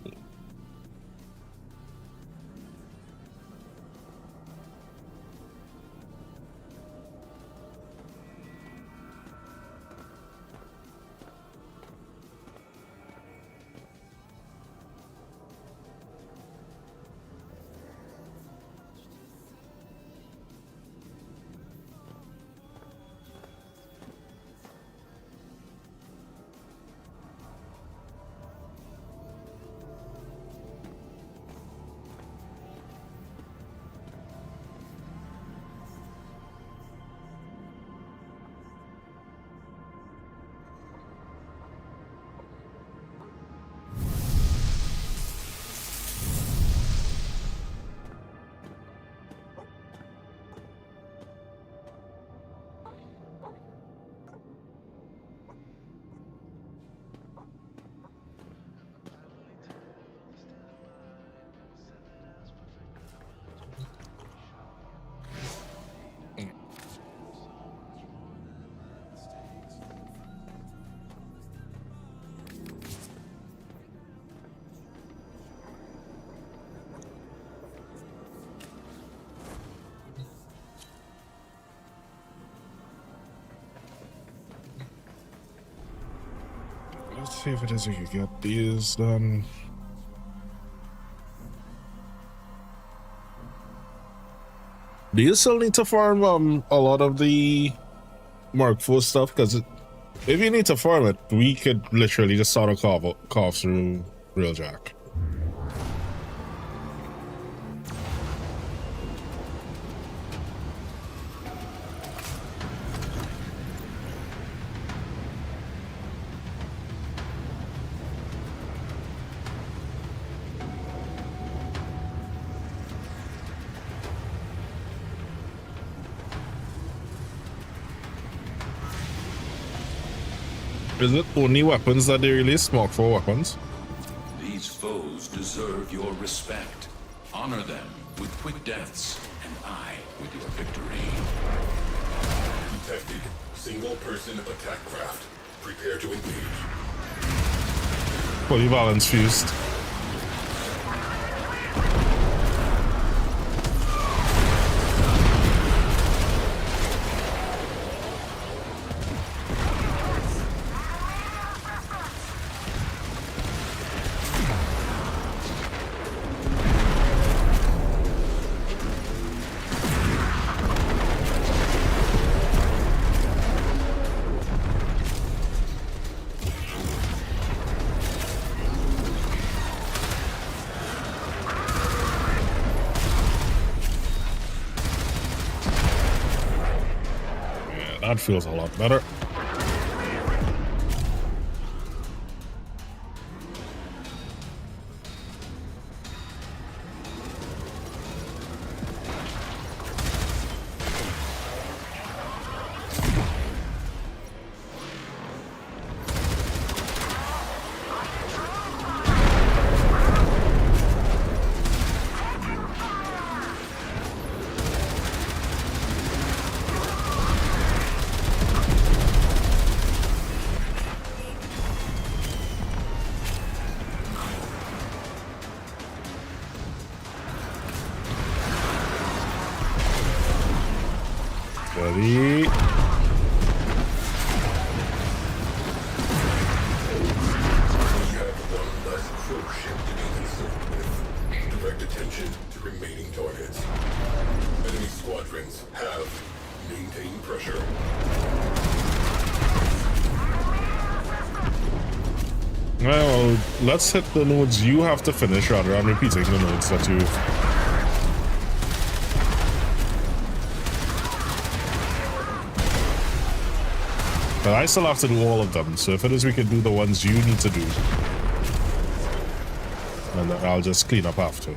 A: Let's see if it is we can get these done. Do you still need to farm a lot of the Mark IV stuff? Because if you need to farm it, we could literally just sort of carve through Real Jack. Is it only weapons that they release? Mark IV weapons?
K: These foes deserve your respect. Honor them with quick deaths, and I with your victory.
M: Detected. Single-person attack craft. Prepare to engage.
A: Fully balanced fused. That feels a lot better. Ready?
M: Direct attention to remaining targets. Enemy squadrons have maintained pressure.
A: Well, let's hit the nodes you have to finish rather than repeating the nodes that you. But I still have to do all of them, so if it is we can do the ones you need to do. And then I'll just clean up after.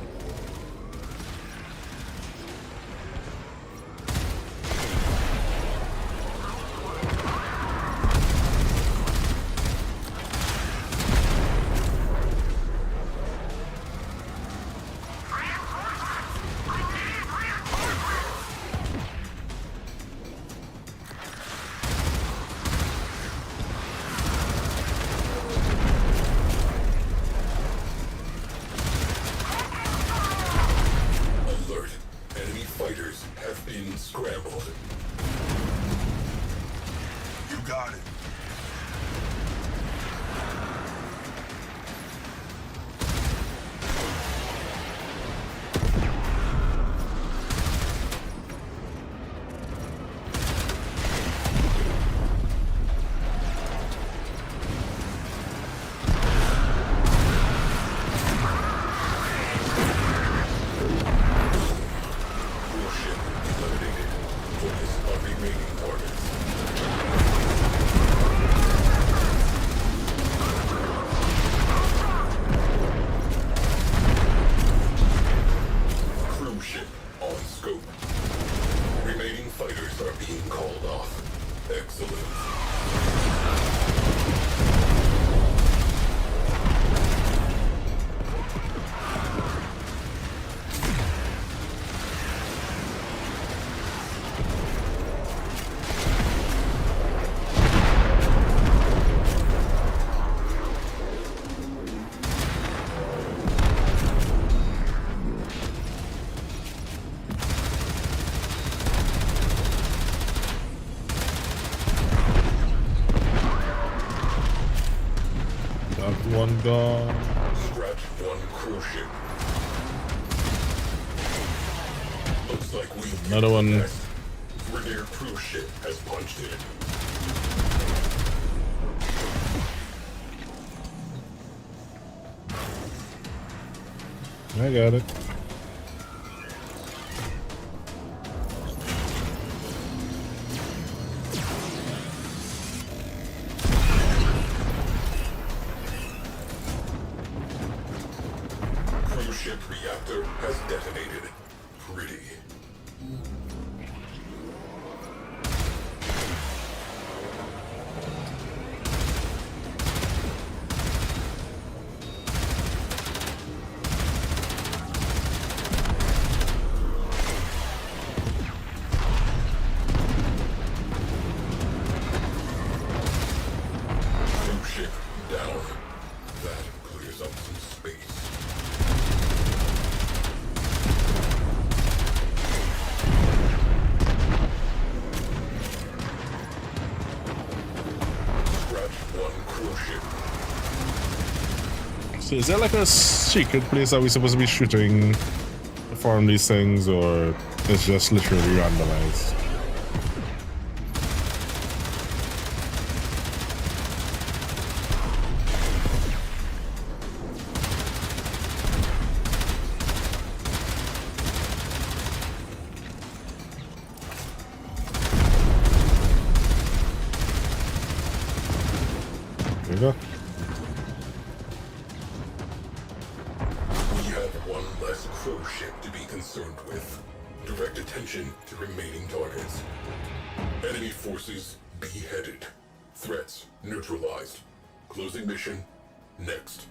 A: God.
M: Scratch one cruise ship. Looks like we've
A: Another one.
M: next. Rainier cruise ship has punched in.
A: I got it.
M: Cruise ship reactor has detonated. Pretty. Cruise ship down. That clears up some space. Scratch one cruise ship.
A: So is there like a secret place that we're supposed to be shooting to farm these things, or it's just literally randomized? There you go.
M: We have one less cruise ship to be concerned with. Direct attention to remaining targets. Enemy forces beheaded. Threats neutralized. Closing mission next.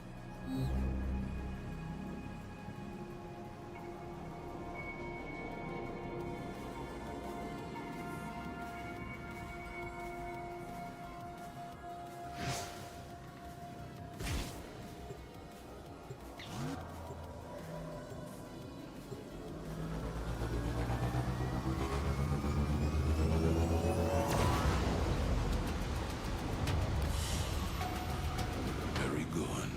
K: Very good.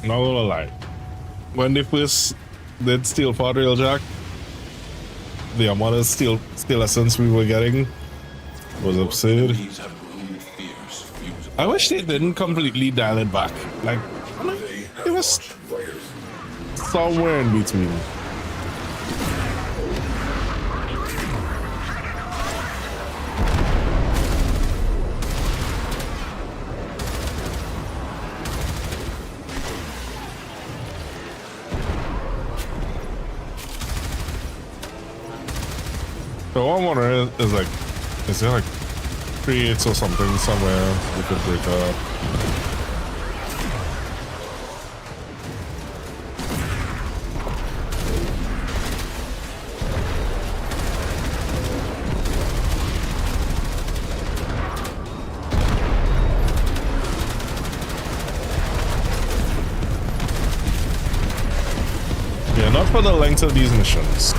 A: Not gonna lie. When they first did Steel Pod Railjack, the amount of steel essence we were getting was absurd.
K: These have grown fierce.
A: I wish they didn't completely dial it back. Like, it was somewhere in between. So what I'm wondering is like, is there like creates or something somewhere we could break up? Yeah, not for the length of these missions.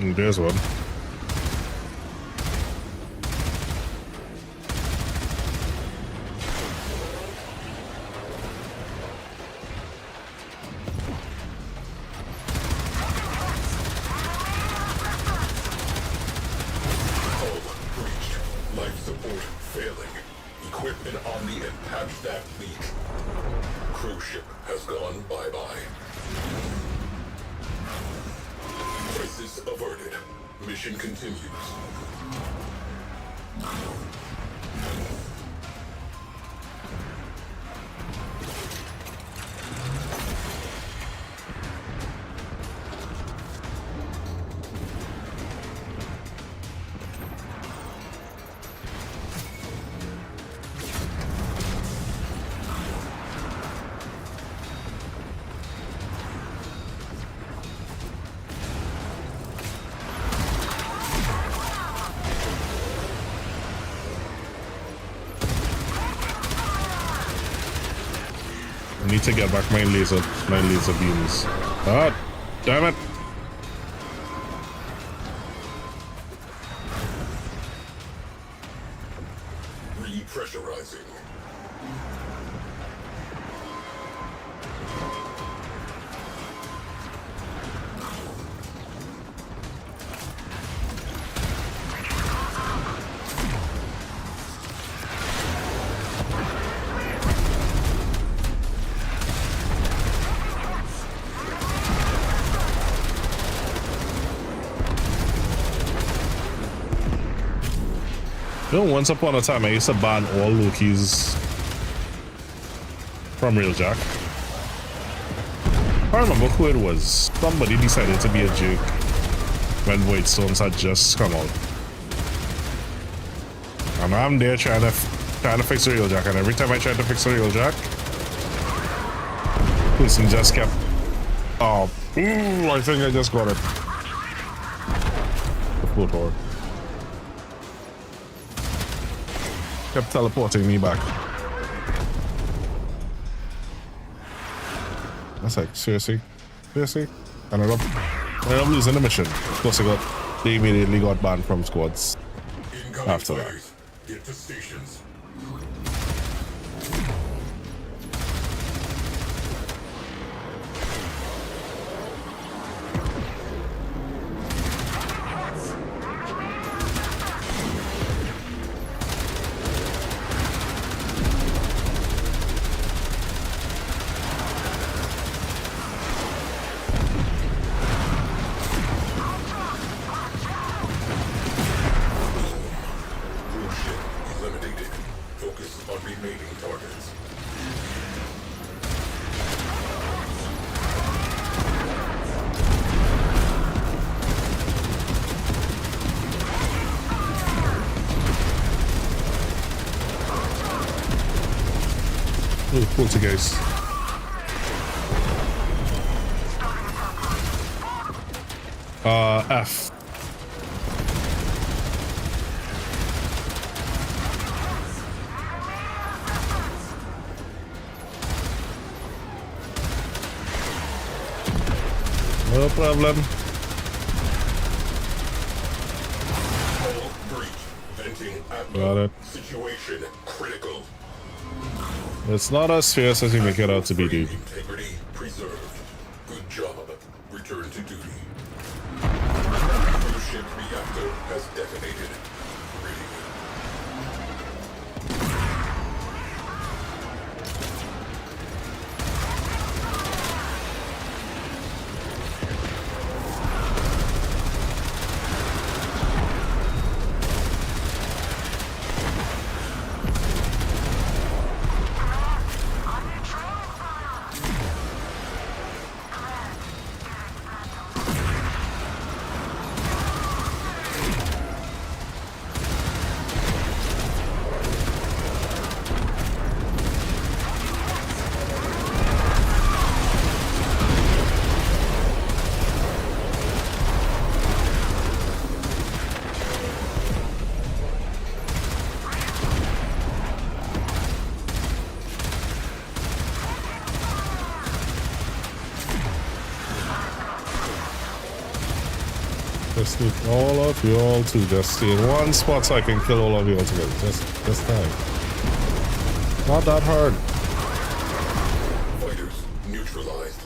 A: There's one.
M: Life support failing. Equipment on the patch that leak. Cruise ship has gone bye-bye. Crisis averted. Mission continues.
A: I need to get back my laser beams. Ah, damn it!
M: Repressurizing.
A: You know, once upon a time, I used to ban all Lokis from Railjack. I don't remember who it was. Somebody decided to be a jerk when Void Stones had just come out. And I'm there trying to fix the Railjack, and every time I tried to fix the Railjack, person just kept... Oh, I think I just got it. The floor. Kept teleporting me back. That's like, seriously? Seriously? I ended up losing the mission. Of course, they immediately got banned from squads after that.
M: Get to stations.
A: Poltergeist. F. No problem.
M: Hull breach. Venting at
A: Got it.
M: Situation critical.
A: It's not as fierce as you make it out to be, dude.
M: Integrity preserved. Good job. Return to duty. Cruise ship reactor has detonated.
A: Just need all of you all to just stay in one spot so I can kill all of you all together. Just time. Not that hard.
M: Fighters neutralized.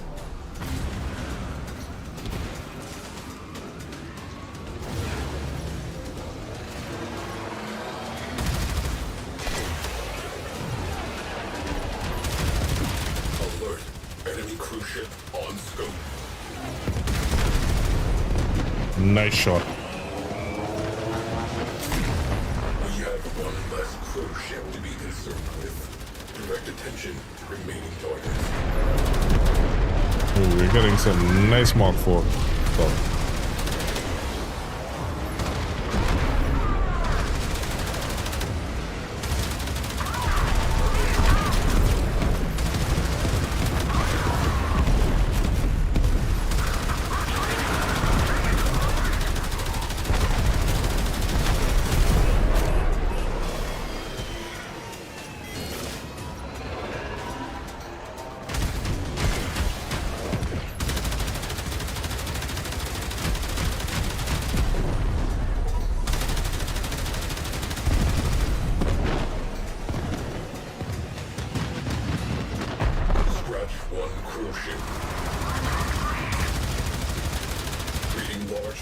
M: Alert. Enemy cruise ship on scope.
A: Nice shot.
M: We have one less cruise ship to be concerned with. Direct attention to remaining targets.
A: Ooh, we're getting some nice Mark 4 stuff.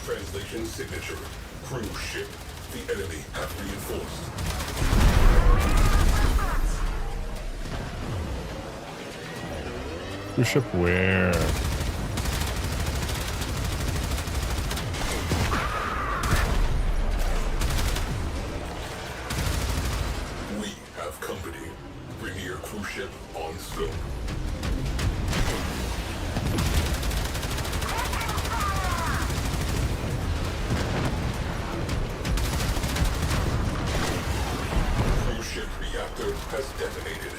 M: Translation signature. Cruise ship. The enemy have reinforced.
A: Cruise ship where?
M: We have company. Premier cruise ship on scope. Has detonated.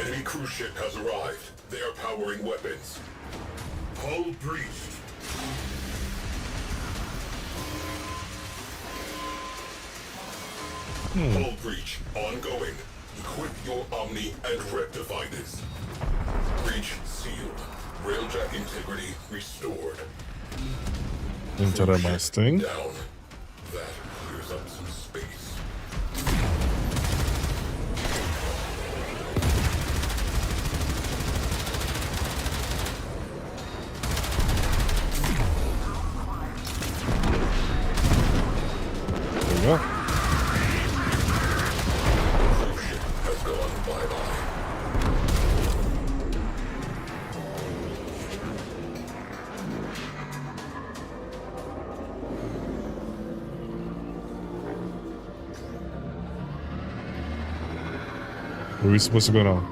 M: Enemy cruise ship has arrived. They are powering weapons. Hull breached. Hull breach ongoing. Equip your Omni and rectify this. Breach sealed. Railjack integrity restored.
A: Interesting.
M: Down. That clears up some space.
A: There we go.
M: Cruise ship has gone bye-bye.
A: Where are we supposed to go now?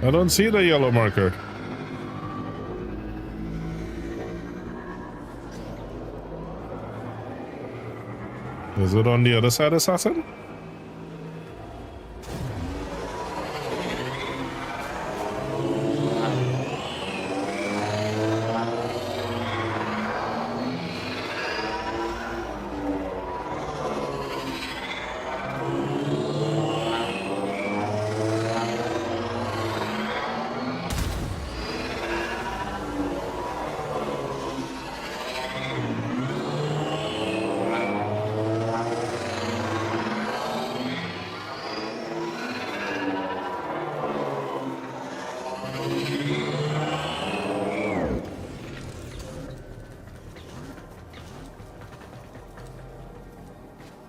A: I don't see the yellow marker. Is it on the other side, assassin?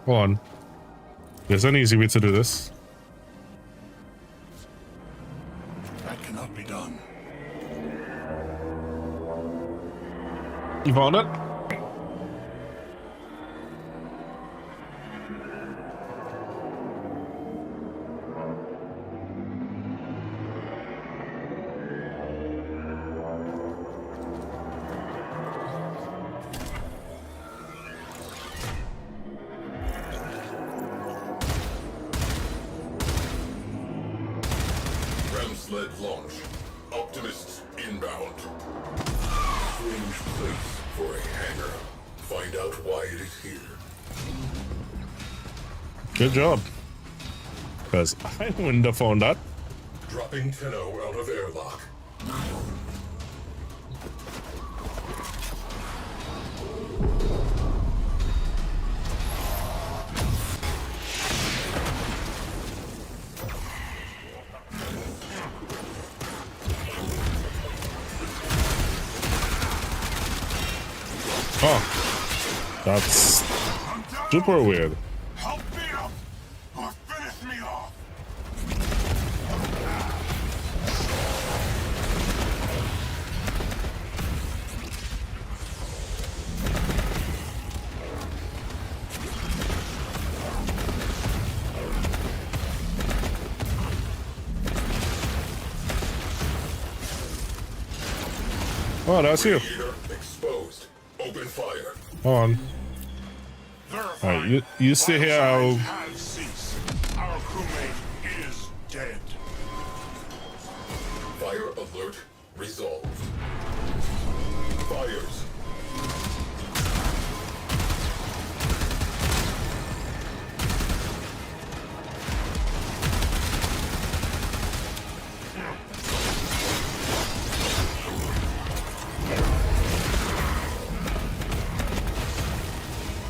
A: Hold on. There's an easy way to do this.
G: That cannot be done.
A: You found it?
M: place for a hangar. Find out why it is here.
A: Good job. Because I wouldn't have found that.
M: Dropping Tenno out of airlock.
A: Oh, that's super weird.
G: Help me up or finish me off.
A: Oh, that's you.
M: Exposed. Open fire.
A: Hold on. Alright, you stay here. I'll...
G: Has ceased. Our crewmate is dead.
M: Fire alert resolved. Fires.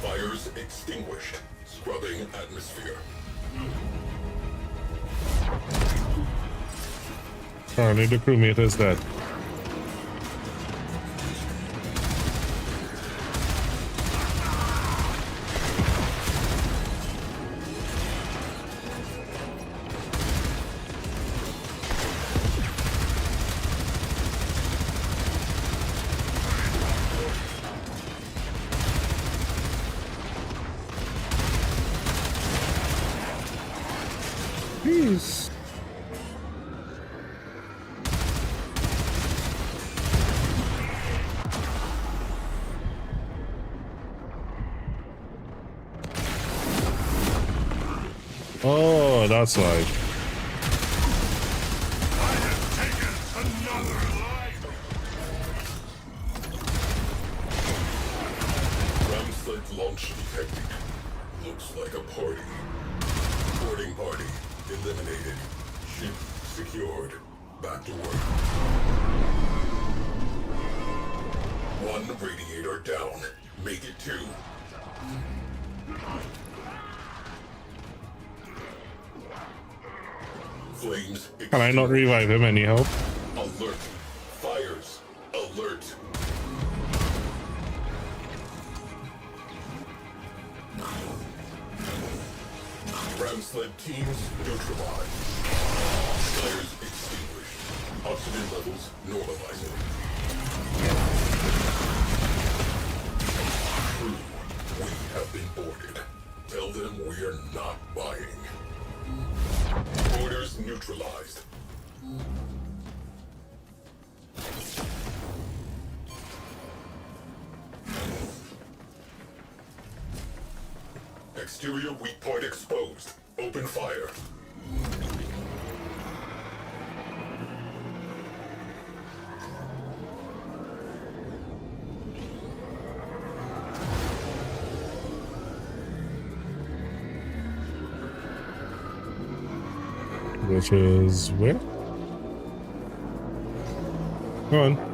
M: Fires extinguished. Scrubbing atmosphere.
A: Apparently the crewmate is dead. Jeez. Oh, that's why.
M: Ramslet launch detected. Looks like a party. Boarding party eliminated. Ship secured. Back to work. One radiator down. Make it 2. Flames.
A: Can I not revive him anyhow?
M: Alert. Fires. Alert. Ramsled teams neutralized. Fires extinguished. Oxygen levels normalizing. Crew, we have been boarded. Tell them we're not buying. Orders neutralized. Exterior weak point exposed. Open fire.
A: Which is where? Go on.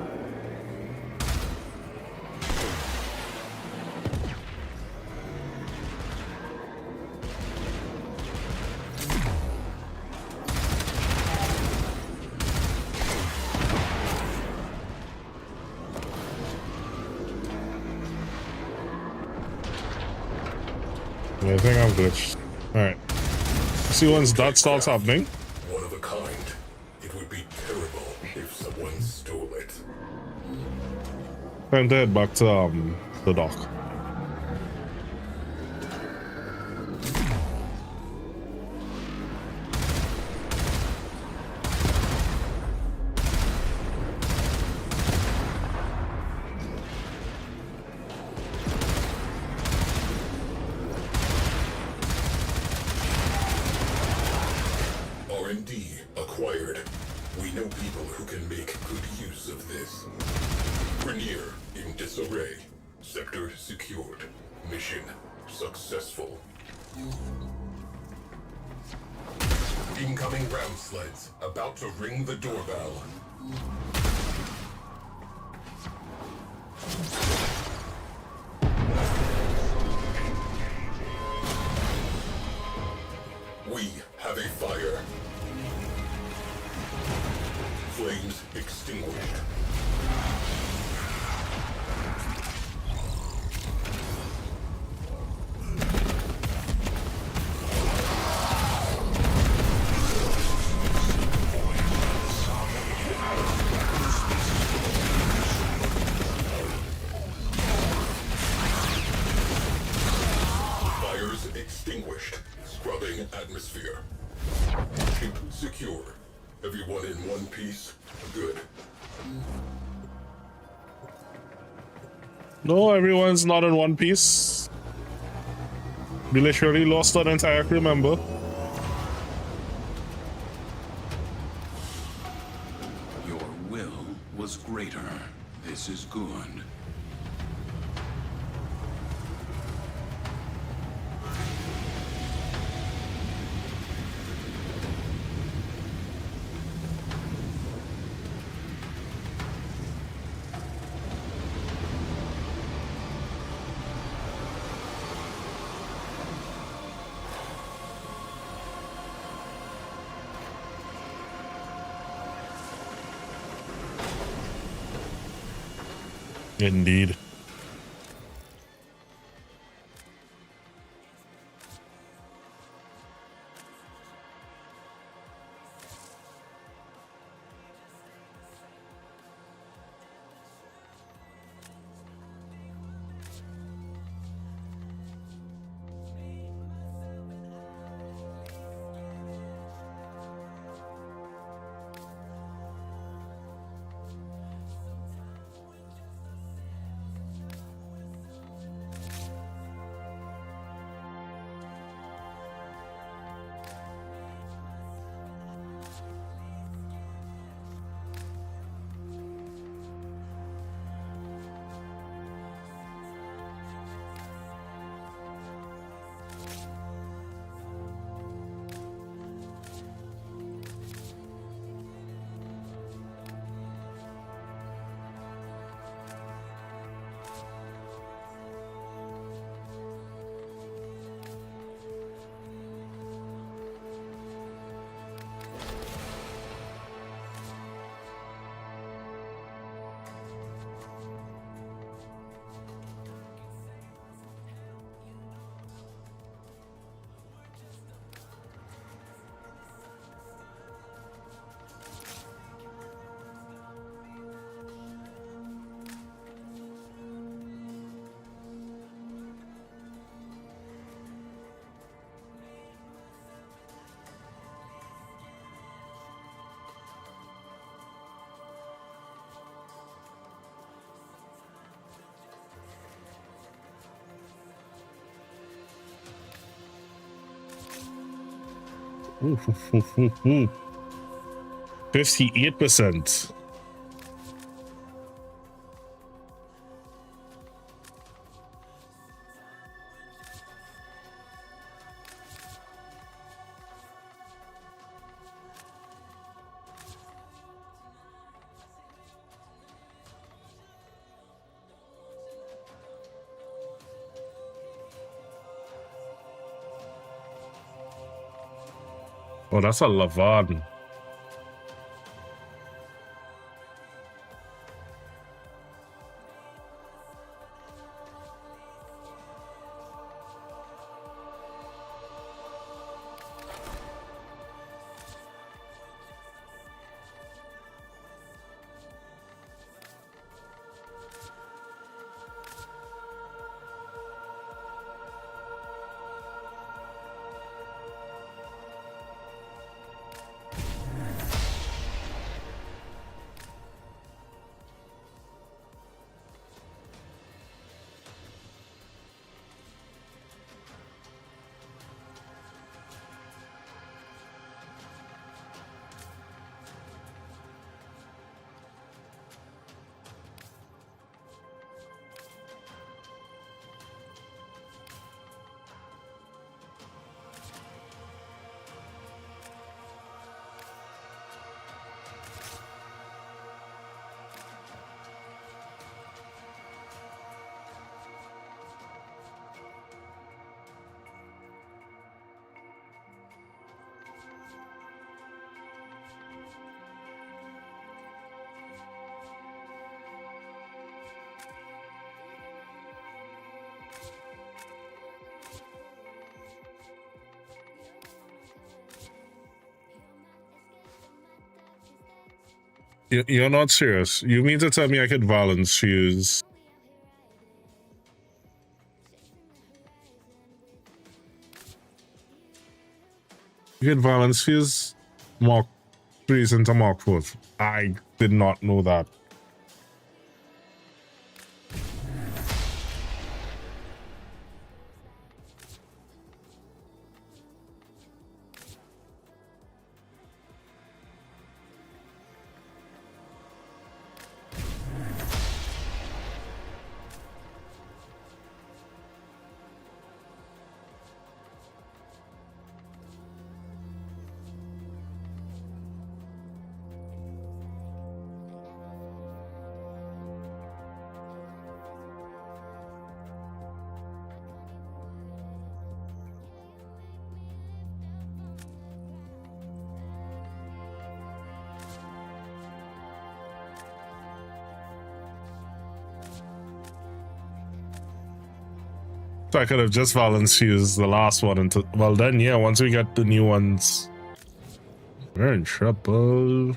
A: Yeah, I think I'm glitched. Alright. See once that starts happening.
M: One of a kind. It would be terrible if someone stole it.
A: Time to head back to the dock.
M: R&D acquired. We know people who can make good use of this. Grenier in disarray. Sector secured. Mission successful. Incoming ram sleds. About to ring the doorbell. We have a fire. Flames extinguished. Fires extinguished. Scrubbing atmosphere. Ship secure. Everyone in one piece? Good.
A: No, everyone's not in one piece. We literally lost an entire crew member.
K: Your will was greater. This is good.
A: Indeed. Ooh, 58%. Oh, that's a Lavard. You're not serious. You mean to tell me I could balance fuse? You could balance fuse Mark 3s into Mark 4s. I did not know that. So I could have just balance fused the last one until, well then yeah, once we get the new ones, we're in trouble.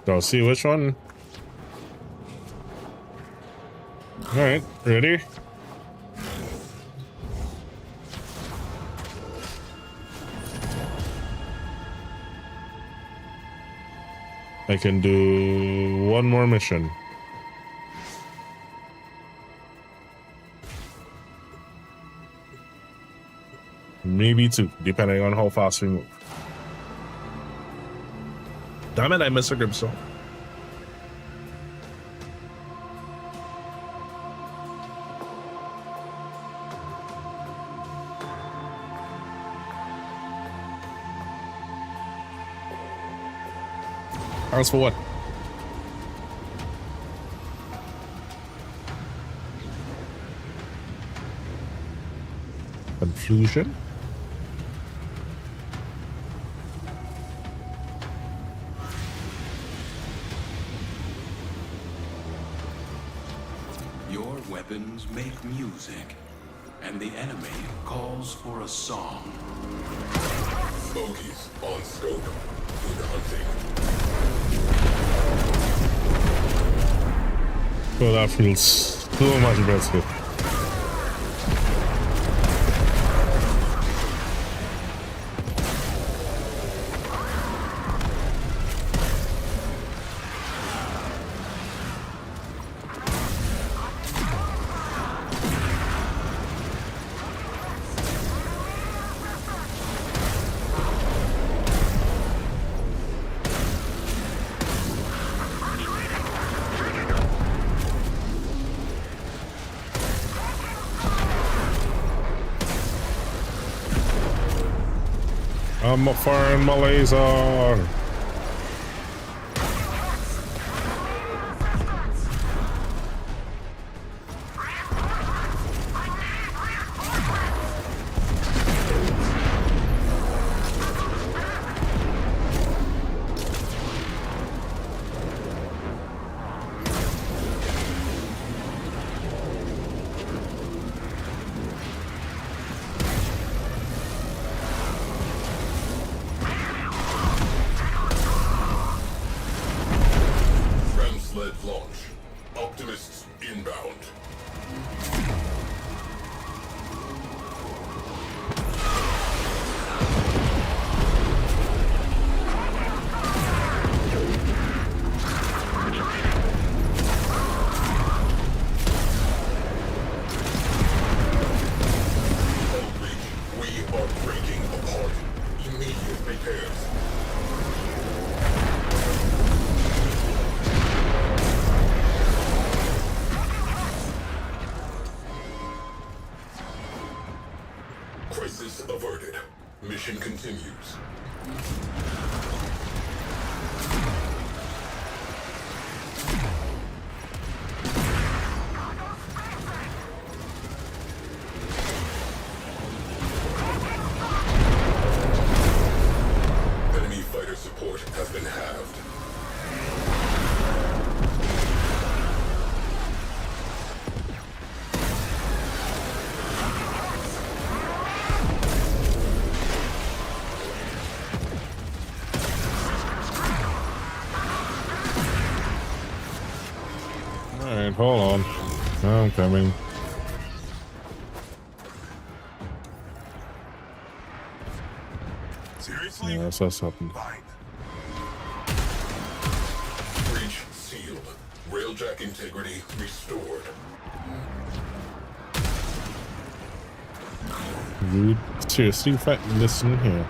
A: Go see which one. Alright, ready? I can do one more mission. Maybe two, depending on how fast we move. Damn it, I missed a grip zone. Thanks for what? Confusion?
K: Your weapons make music, and the enemy calls for a song.
M: Bogies on scope. Good hunting.
A: Oh, that feels so much better. I'm firing my laser.
M: Crisis averted. Mission continues. Enemy fighter support has been halved.
A: Alright, hold on. I'm coming.
G: Seriously?
A: Yeah, I saw something.
G: Fine.
M: Breach sealed. Railjack integrity restored.
A: Dude, seriously, listen here.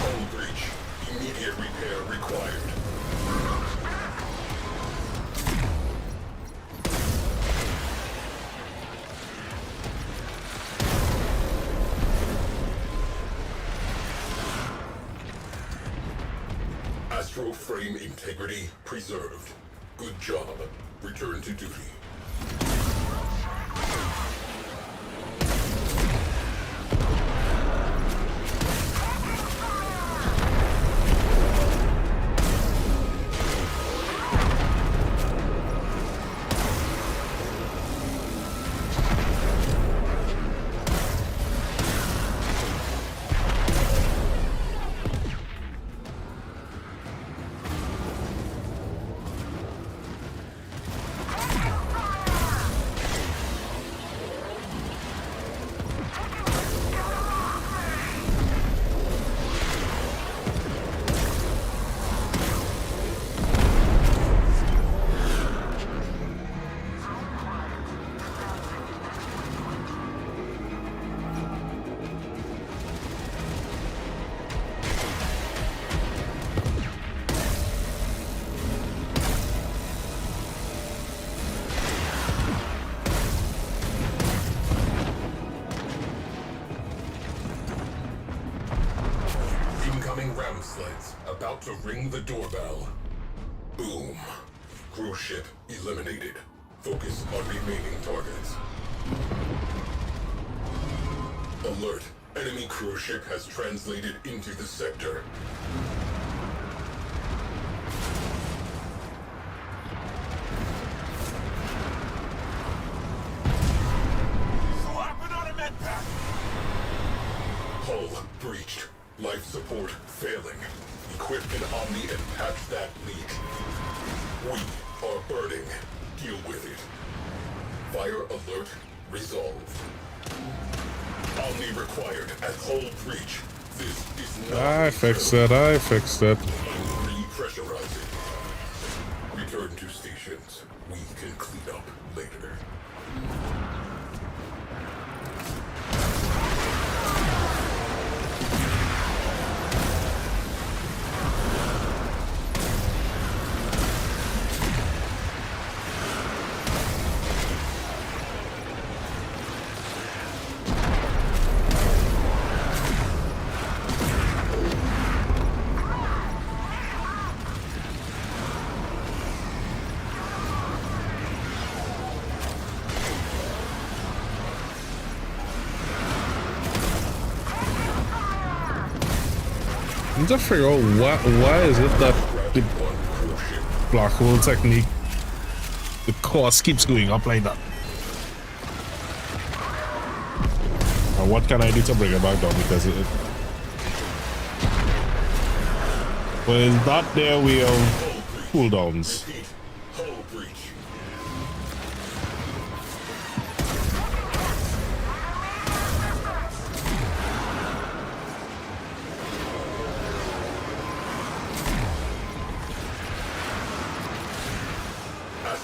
M: Hull breach. Immediate repair required. Astro frame integrity preserved. Good job. Return to duty. Incoming ram sleds, about to ring the doorbell. Boom. Cruise ship eliminated. Focus on remaining targets. Alert. Enemy cruise ship has translated into the sector.
G: Slapping on a med pack.
M: Hull breached. Life support failing. Equip an Omni and patch that leak. We are burning. Deal with it. Fire alert resolved. Omni required at Hull breach. This is not.
A: I fixed it. I fixed it.
M: Repressurize it. Return to stations. We can clean up later.
A: I'm just figure out why is it that the black hole technique, the cost keeps going up like that? And what can I do to bring it back down? Because it well, is that their way of cooldowns?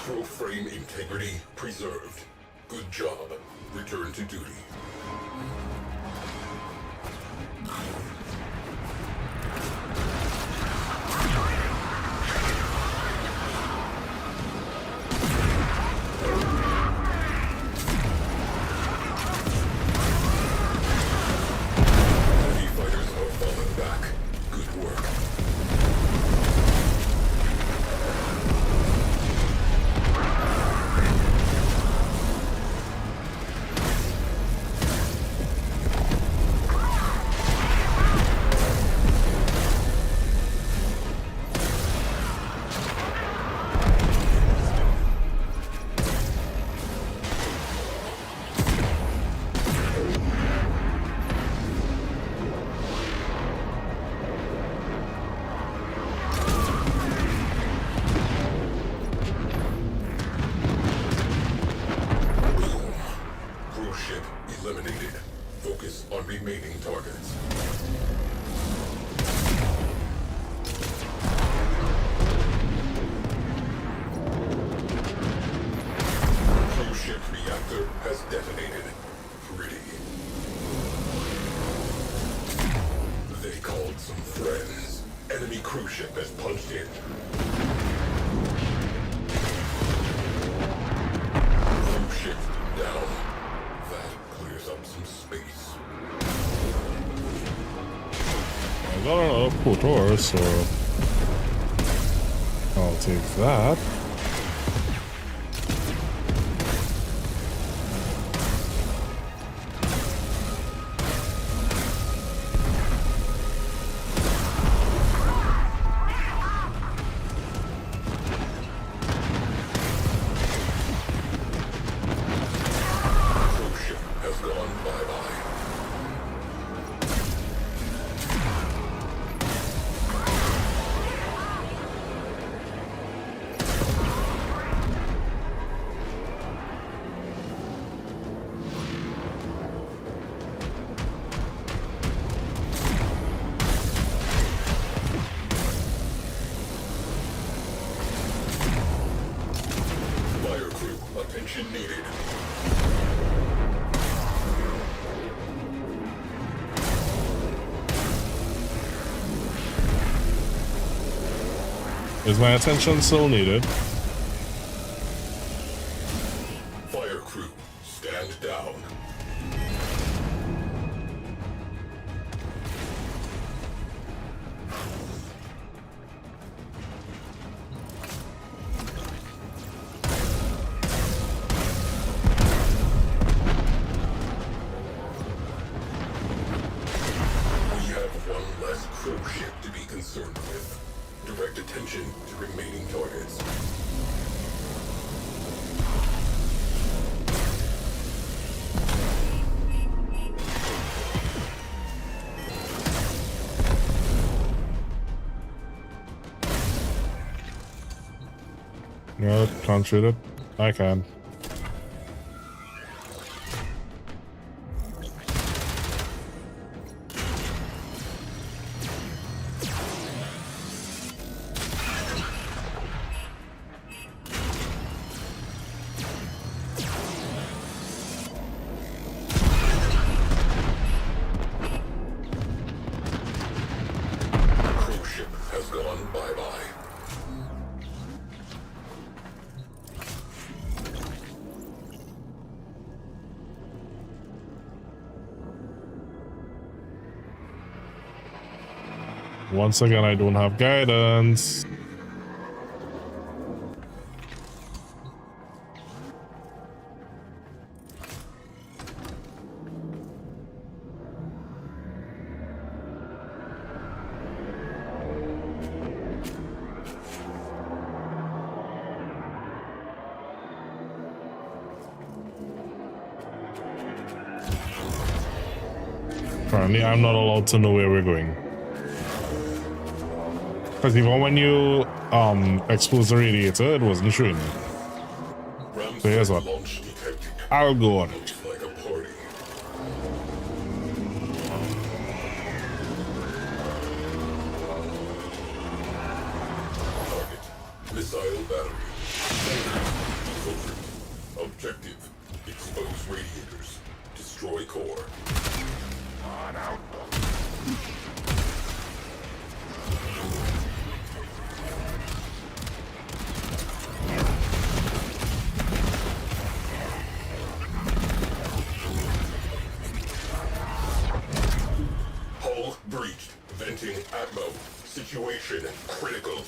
M: Crow frame integrity preserved. Good job. Return to duty. Enemy fighters are falling back. Good work. Cruise ship eliminated. Focus on remaining targets. Cruise ship reactor has detonated. Pretty. They called some friends. Enemy cruise ship has punched in. Cruise ship down. That clears up some space.
A: I got another Kotor, so I'll take that.
M: Cruise ship has gone bye-bye. Fire crew, attention needed.
A: Is my attention still needed?
M: Fire crew, stand down. We have one less crew ship to be concerned with. Direct attention to remaining targets.
A: No, can't shoot it. I can.
M: Cruise ship has gone bye-bye.
A: Once again, I don't have guidance. Apparently, I'm not allowed to know where we're going. Because even when you expose the radiator, it wasn't showing me. So here's what. I'll go on it.
M: Like a party. Target. Missile battery. breached. Venting Atmo. Situation critical.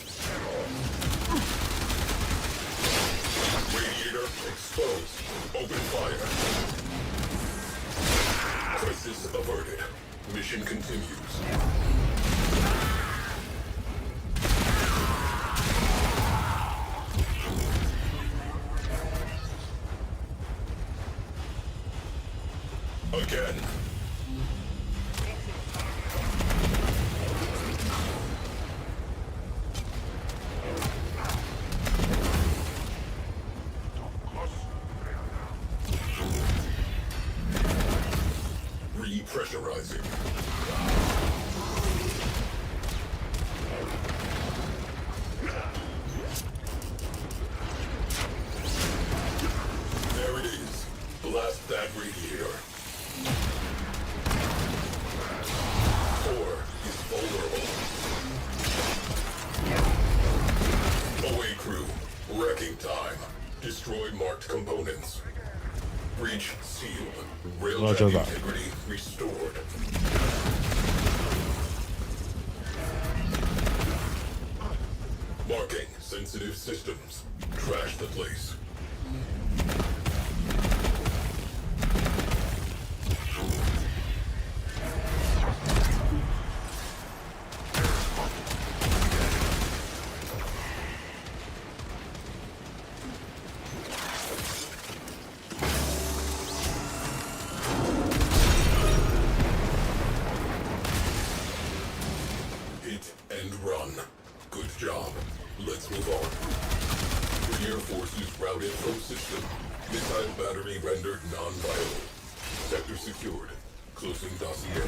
M: Radiator exposed. Open fire. Crisis averted. Mission continues. Again. Repressurizing. There it is. Blast that radiator. Core is vulnerable. Away crew. Wrecking time. Destroy marked components. Breach sealed. Railjet integrity restored. Marking sensitive systems. Trash the place. Hit and run. Good job. Let's move on. Air forces routed from system. Missile battery rendered non-viable. Sector secured. Closing dossier.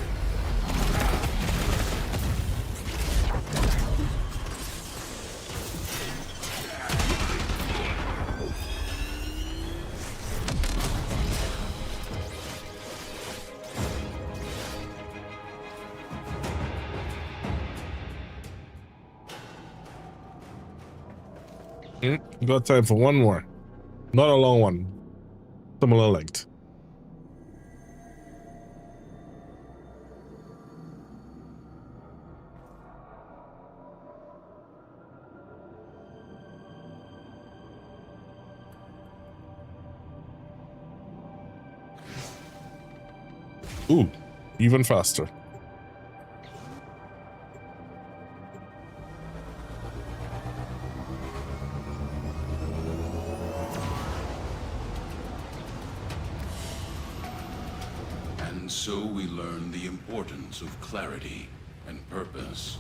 A: Got time for one more. Not a long one. Similar length. Ooh, even faster.
K: And so we learn the importance of clarity and purpose.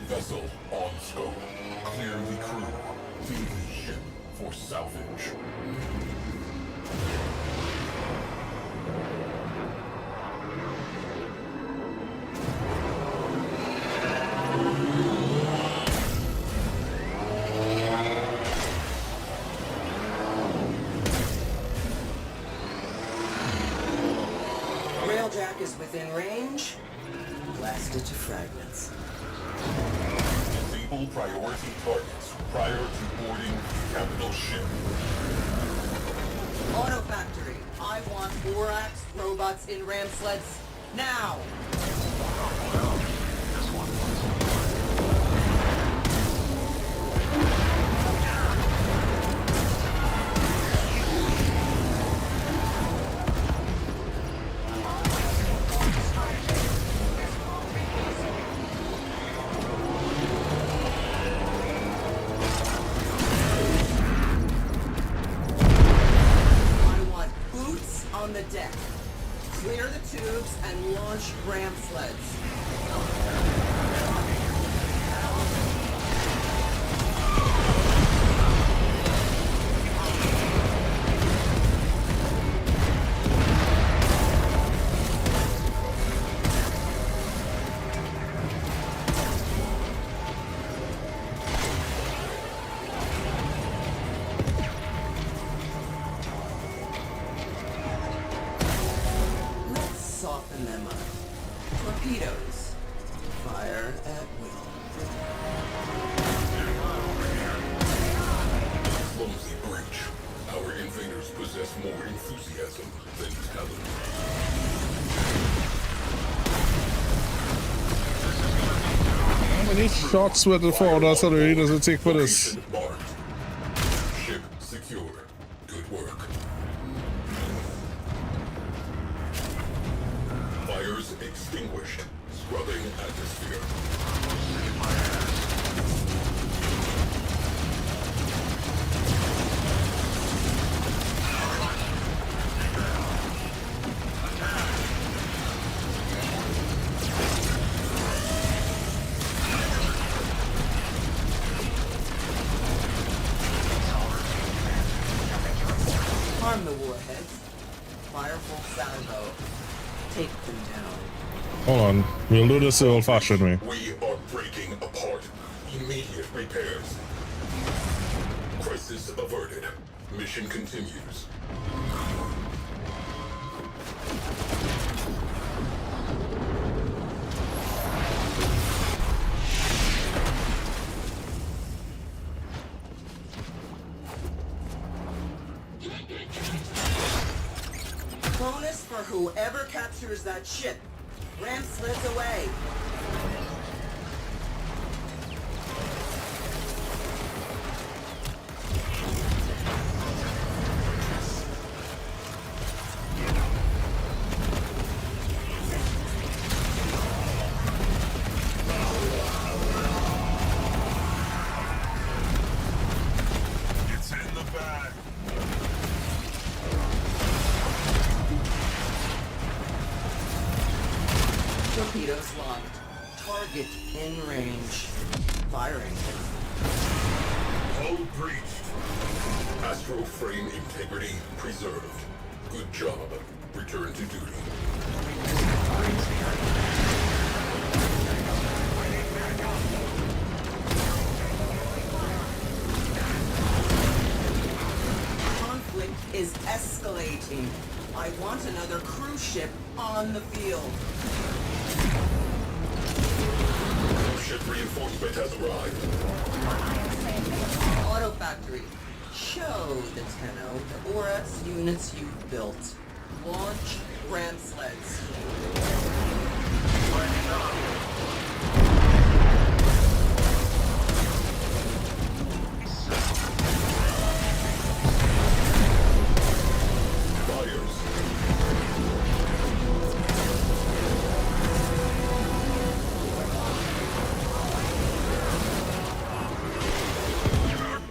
M: Vessel on scope. Clear the crew. Feed the ship for salvage.
T: Railjack is within range. Blast it to fragments.
M: Disable priority targets prior to boarding capital ship.
U: Auto factory. I want Borax robots in ram sleds now. On the deck. Clear the tubes and launch ram sleds. Torpedoes. Fire at will.
M: Clumsy breach. Our invaders possess more enthusiasm than talent.
A: How many shots with the forward artillery does it take for this?
M: Marked. Ship secure. Good work. Fires extinguished. Scrubbing atmosphere.
U: Arm the warheads. Fire full salvo. Take them down.
A: Hold on, we'll do this the old-fashioned way.
M: We are breaking apart. Immediate repairs. Crisis averted. Mission continues.
U: Bonus for whoever captures that ship. Ram sleds away.
G: It's in the bag.
U: Torpedoes locked. Target in range. Firing.
M: Hull breached. Astral frame integrity preserved. Good job. Return to duty.
U: Conflict is escalating. I want another cruise ship on the field.
M: Ship reinforcement has arrived.
U: Auto factory. Show the Tenno the Auras units you've built. Launch ram sleds.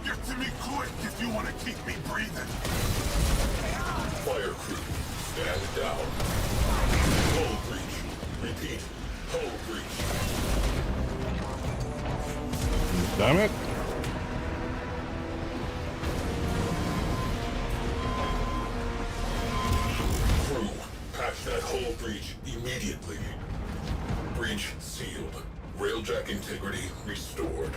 G: Get to me quick if you want to keep me breathing.
M: Fire crew, stand down. Hull breach. Repeat. Hull breach.
A: Damn it.
M: Crew, patch that hull breach immediately. Breach sealed. Railjack integrity restored.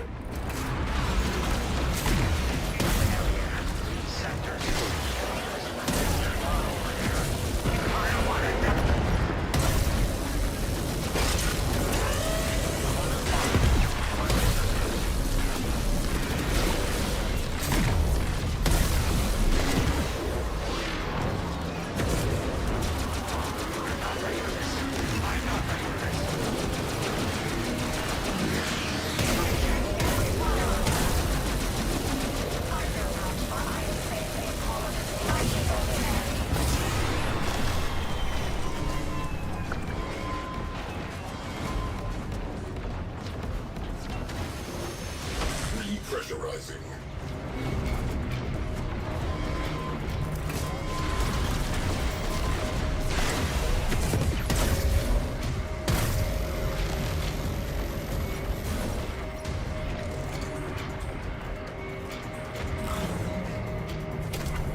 M: Repressurizing.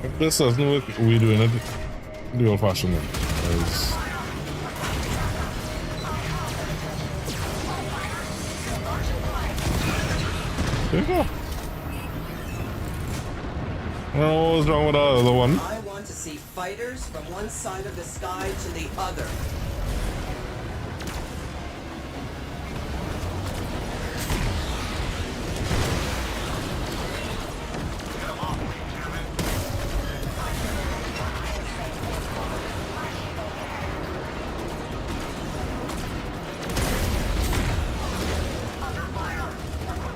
A: If this doesn't work, we're doing it the old-fashioned way. There you go. What was wrong with the other one?
U: I want to see fighters from one side of the sky to the other.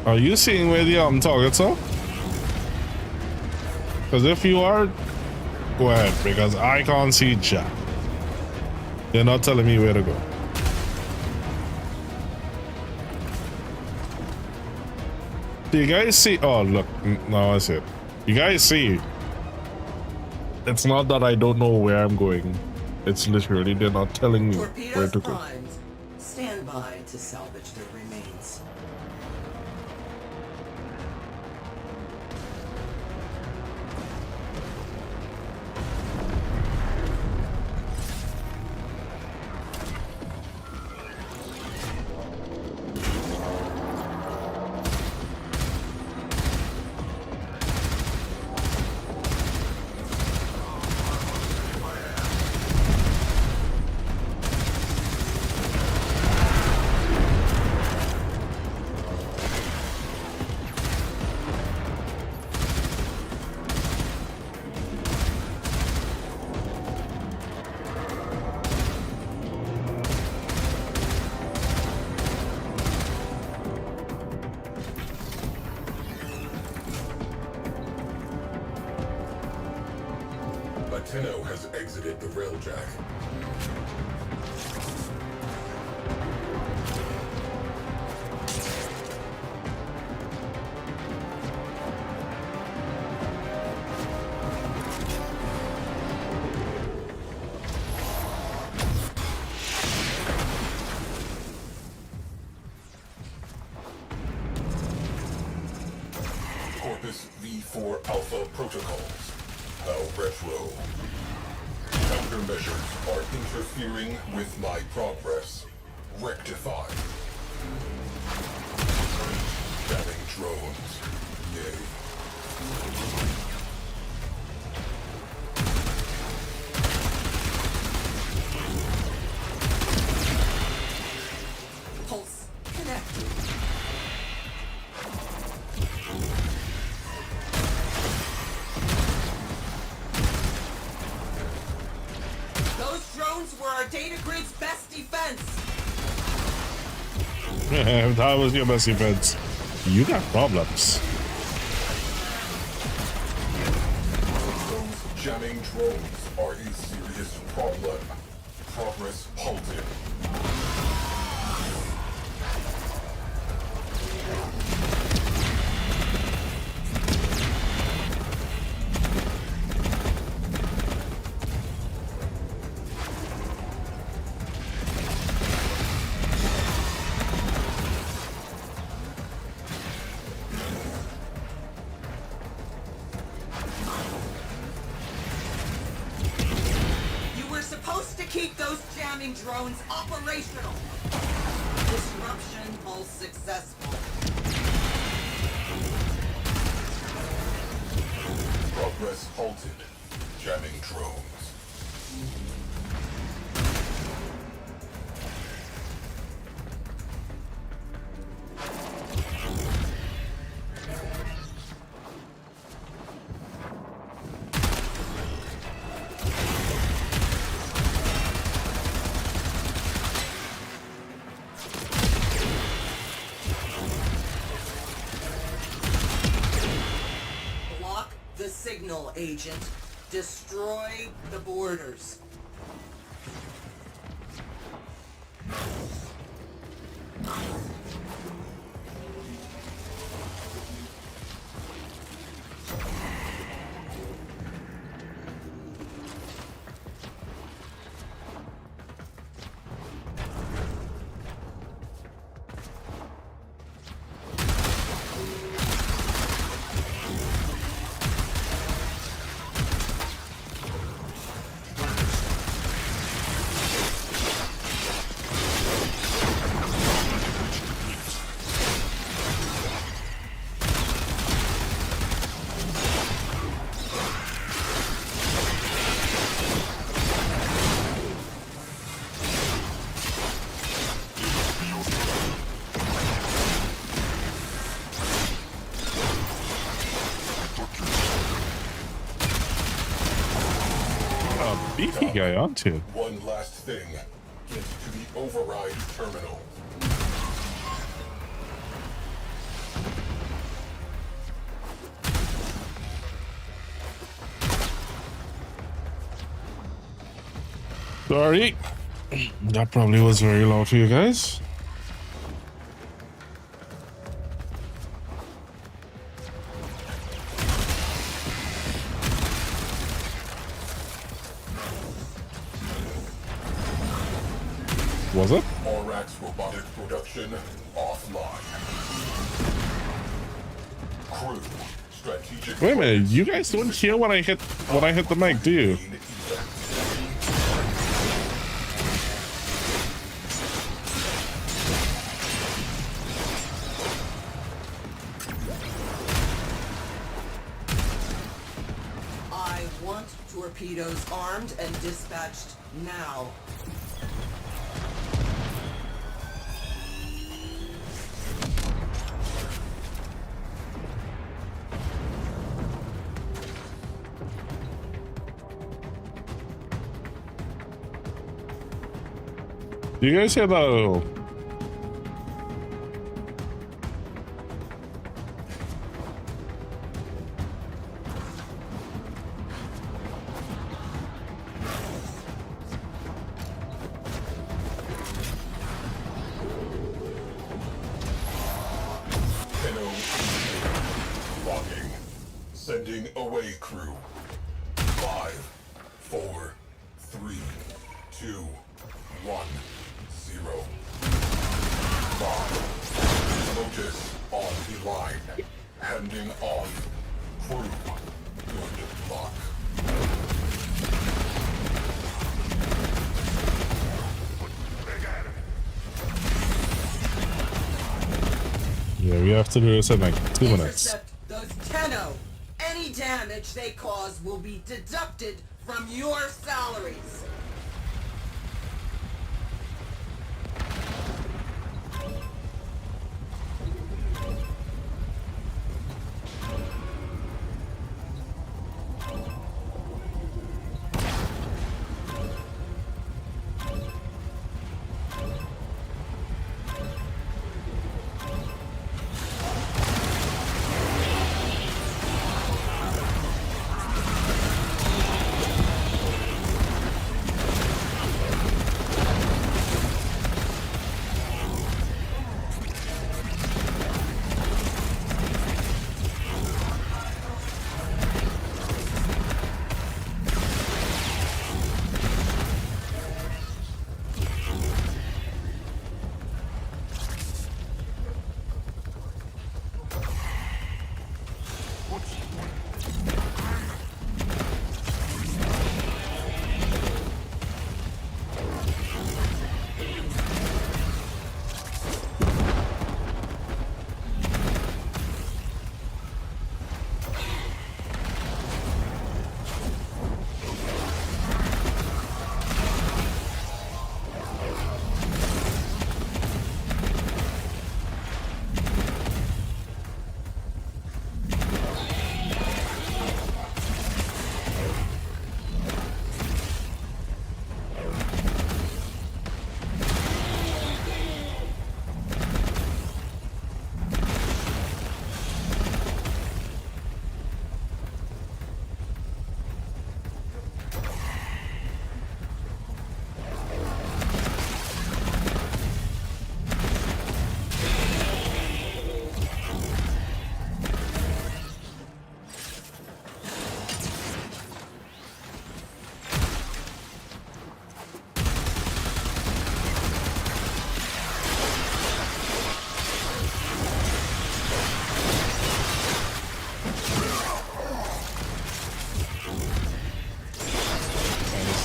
A: Are you seeing where the targets are? Because if you are, go ahead, because I can't see jack. They're not telling me where to go. Do you guys see? Oh, look, now I see it. You guys see? It's not that I don't know where I'm going. It's literally they're not telling me where to go.
U: Primed. Stand by to salvage their remains.
M: Tenno has exited the railjack. Corpus V4 Alpha protocols. How retro. Countermeasures are interfering with my progress. Rectify. Jamming drones. Yay.
U: Pulse connected. Were our data grid's best defense.
A: If that was your best defense, you got problems.
M: Those jamming drones are a serious problem. Progress halted.
U: Drones operational. Disruption pulse successful.
M: Progress halted. Jamming drones.
U: Agent, destroy the borders.
A: Beefy guy onto.
M: One last thing. Get to the override terminal.
A: Sorry. That probably was very loud for you guys. Was it?
M: Morax robotic production offline. Crew, strategic.
A: Wait a minute, you guys don't hear when I hit the mic, do you?
U: I want torpedoes armed and dispatched now.
A: Do you guys hear that?
M: Tenno locking. Sending away crew. 5, 4, 3, 2, 1, 0. Lock. Lotus on the line. Handing off. Crew. Good luck.
A: Yeah, we have to do this in like 2 minutes.
U: Intercept those Tenno. Any damage they cause will be deducted from your salaries.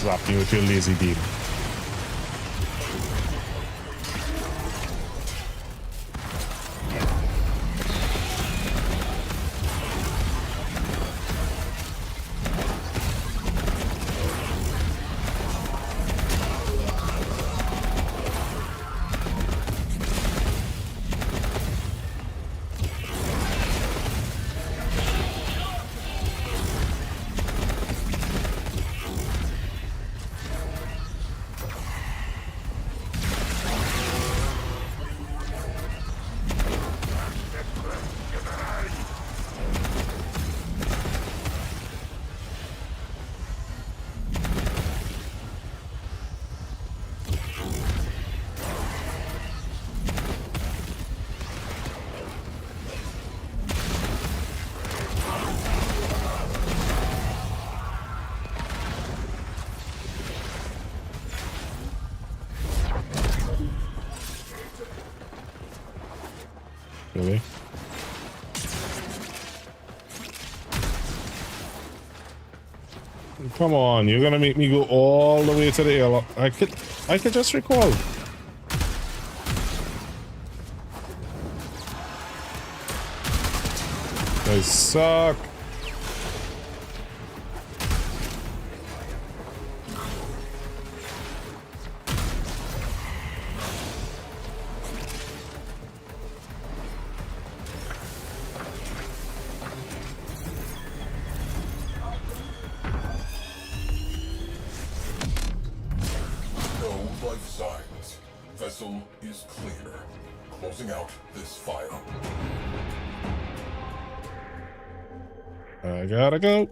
A: Slap me with your lazy beam. Really? Come on, you're gonna make me go all the way to the airlock. I could just recall. They suck.
M: No life signs. Vessel is clear. Closing out this file.
A: I gotta go.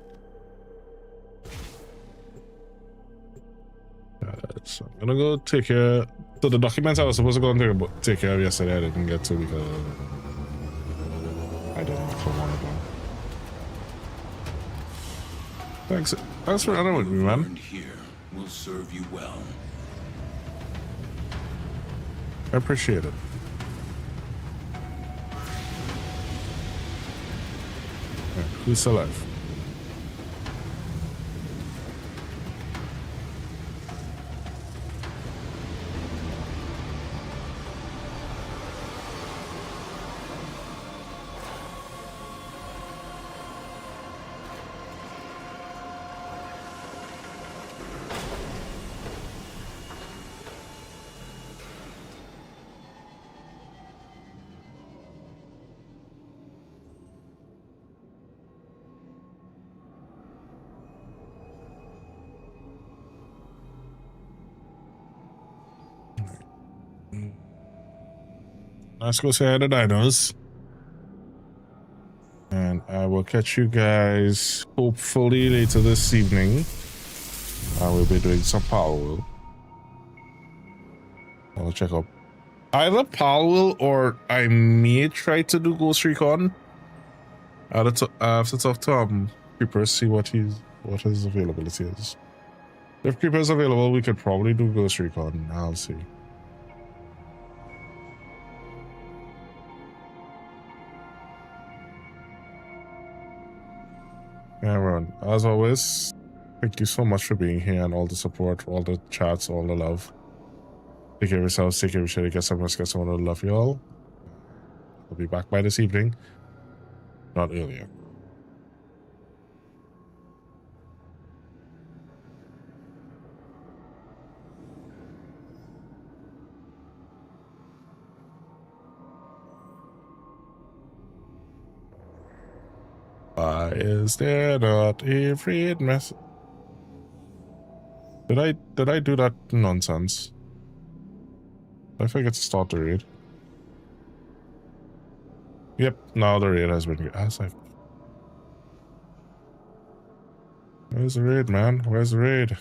A: So I'm gonna go take care. So the documents I was supposed to go and take care of yesterday, I didn't get to because I didn't so long ago. Thanks for running with me, man.
K: Here will serve you well.
A: I appreciate it. Right, who's alive? Let's go say hi to dinos. And I will catch you guys hopefully later this evening. I will be doing some Powell. I'll check out either Powell or I may try to do Ghost Recon. I have to talk to Creepers, see what his availability is. If Creepers available, we could probably do Ghost Recon. I'll see. Everyone, as always, thank you so much for being here and all the support, all the chats, all the love. Take care of yourselves, take care of each other, get some rest, get someone to love you all. I'll be back by this evening, not earlier. Why is there not a freed mess? Did I do that nonsense? I forget to start the raid. Yep, now the raid has been. Where's the raid, man? Where's the raid?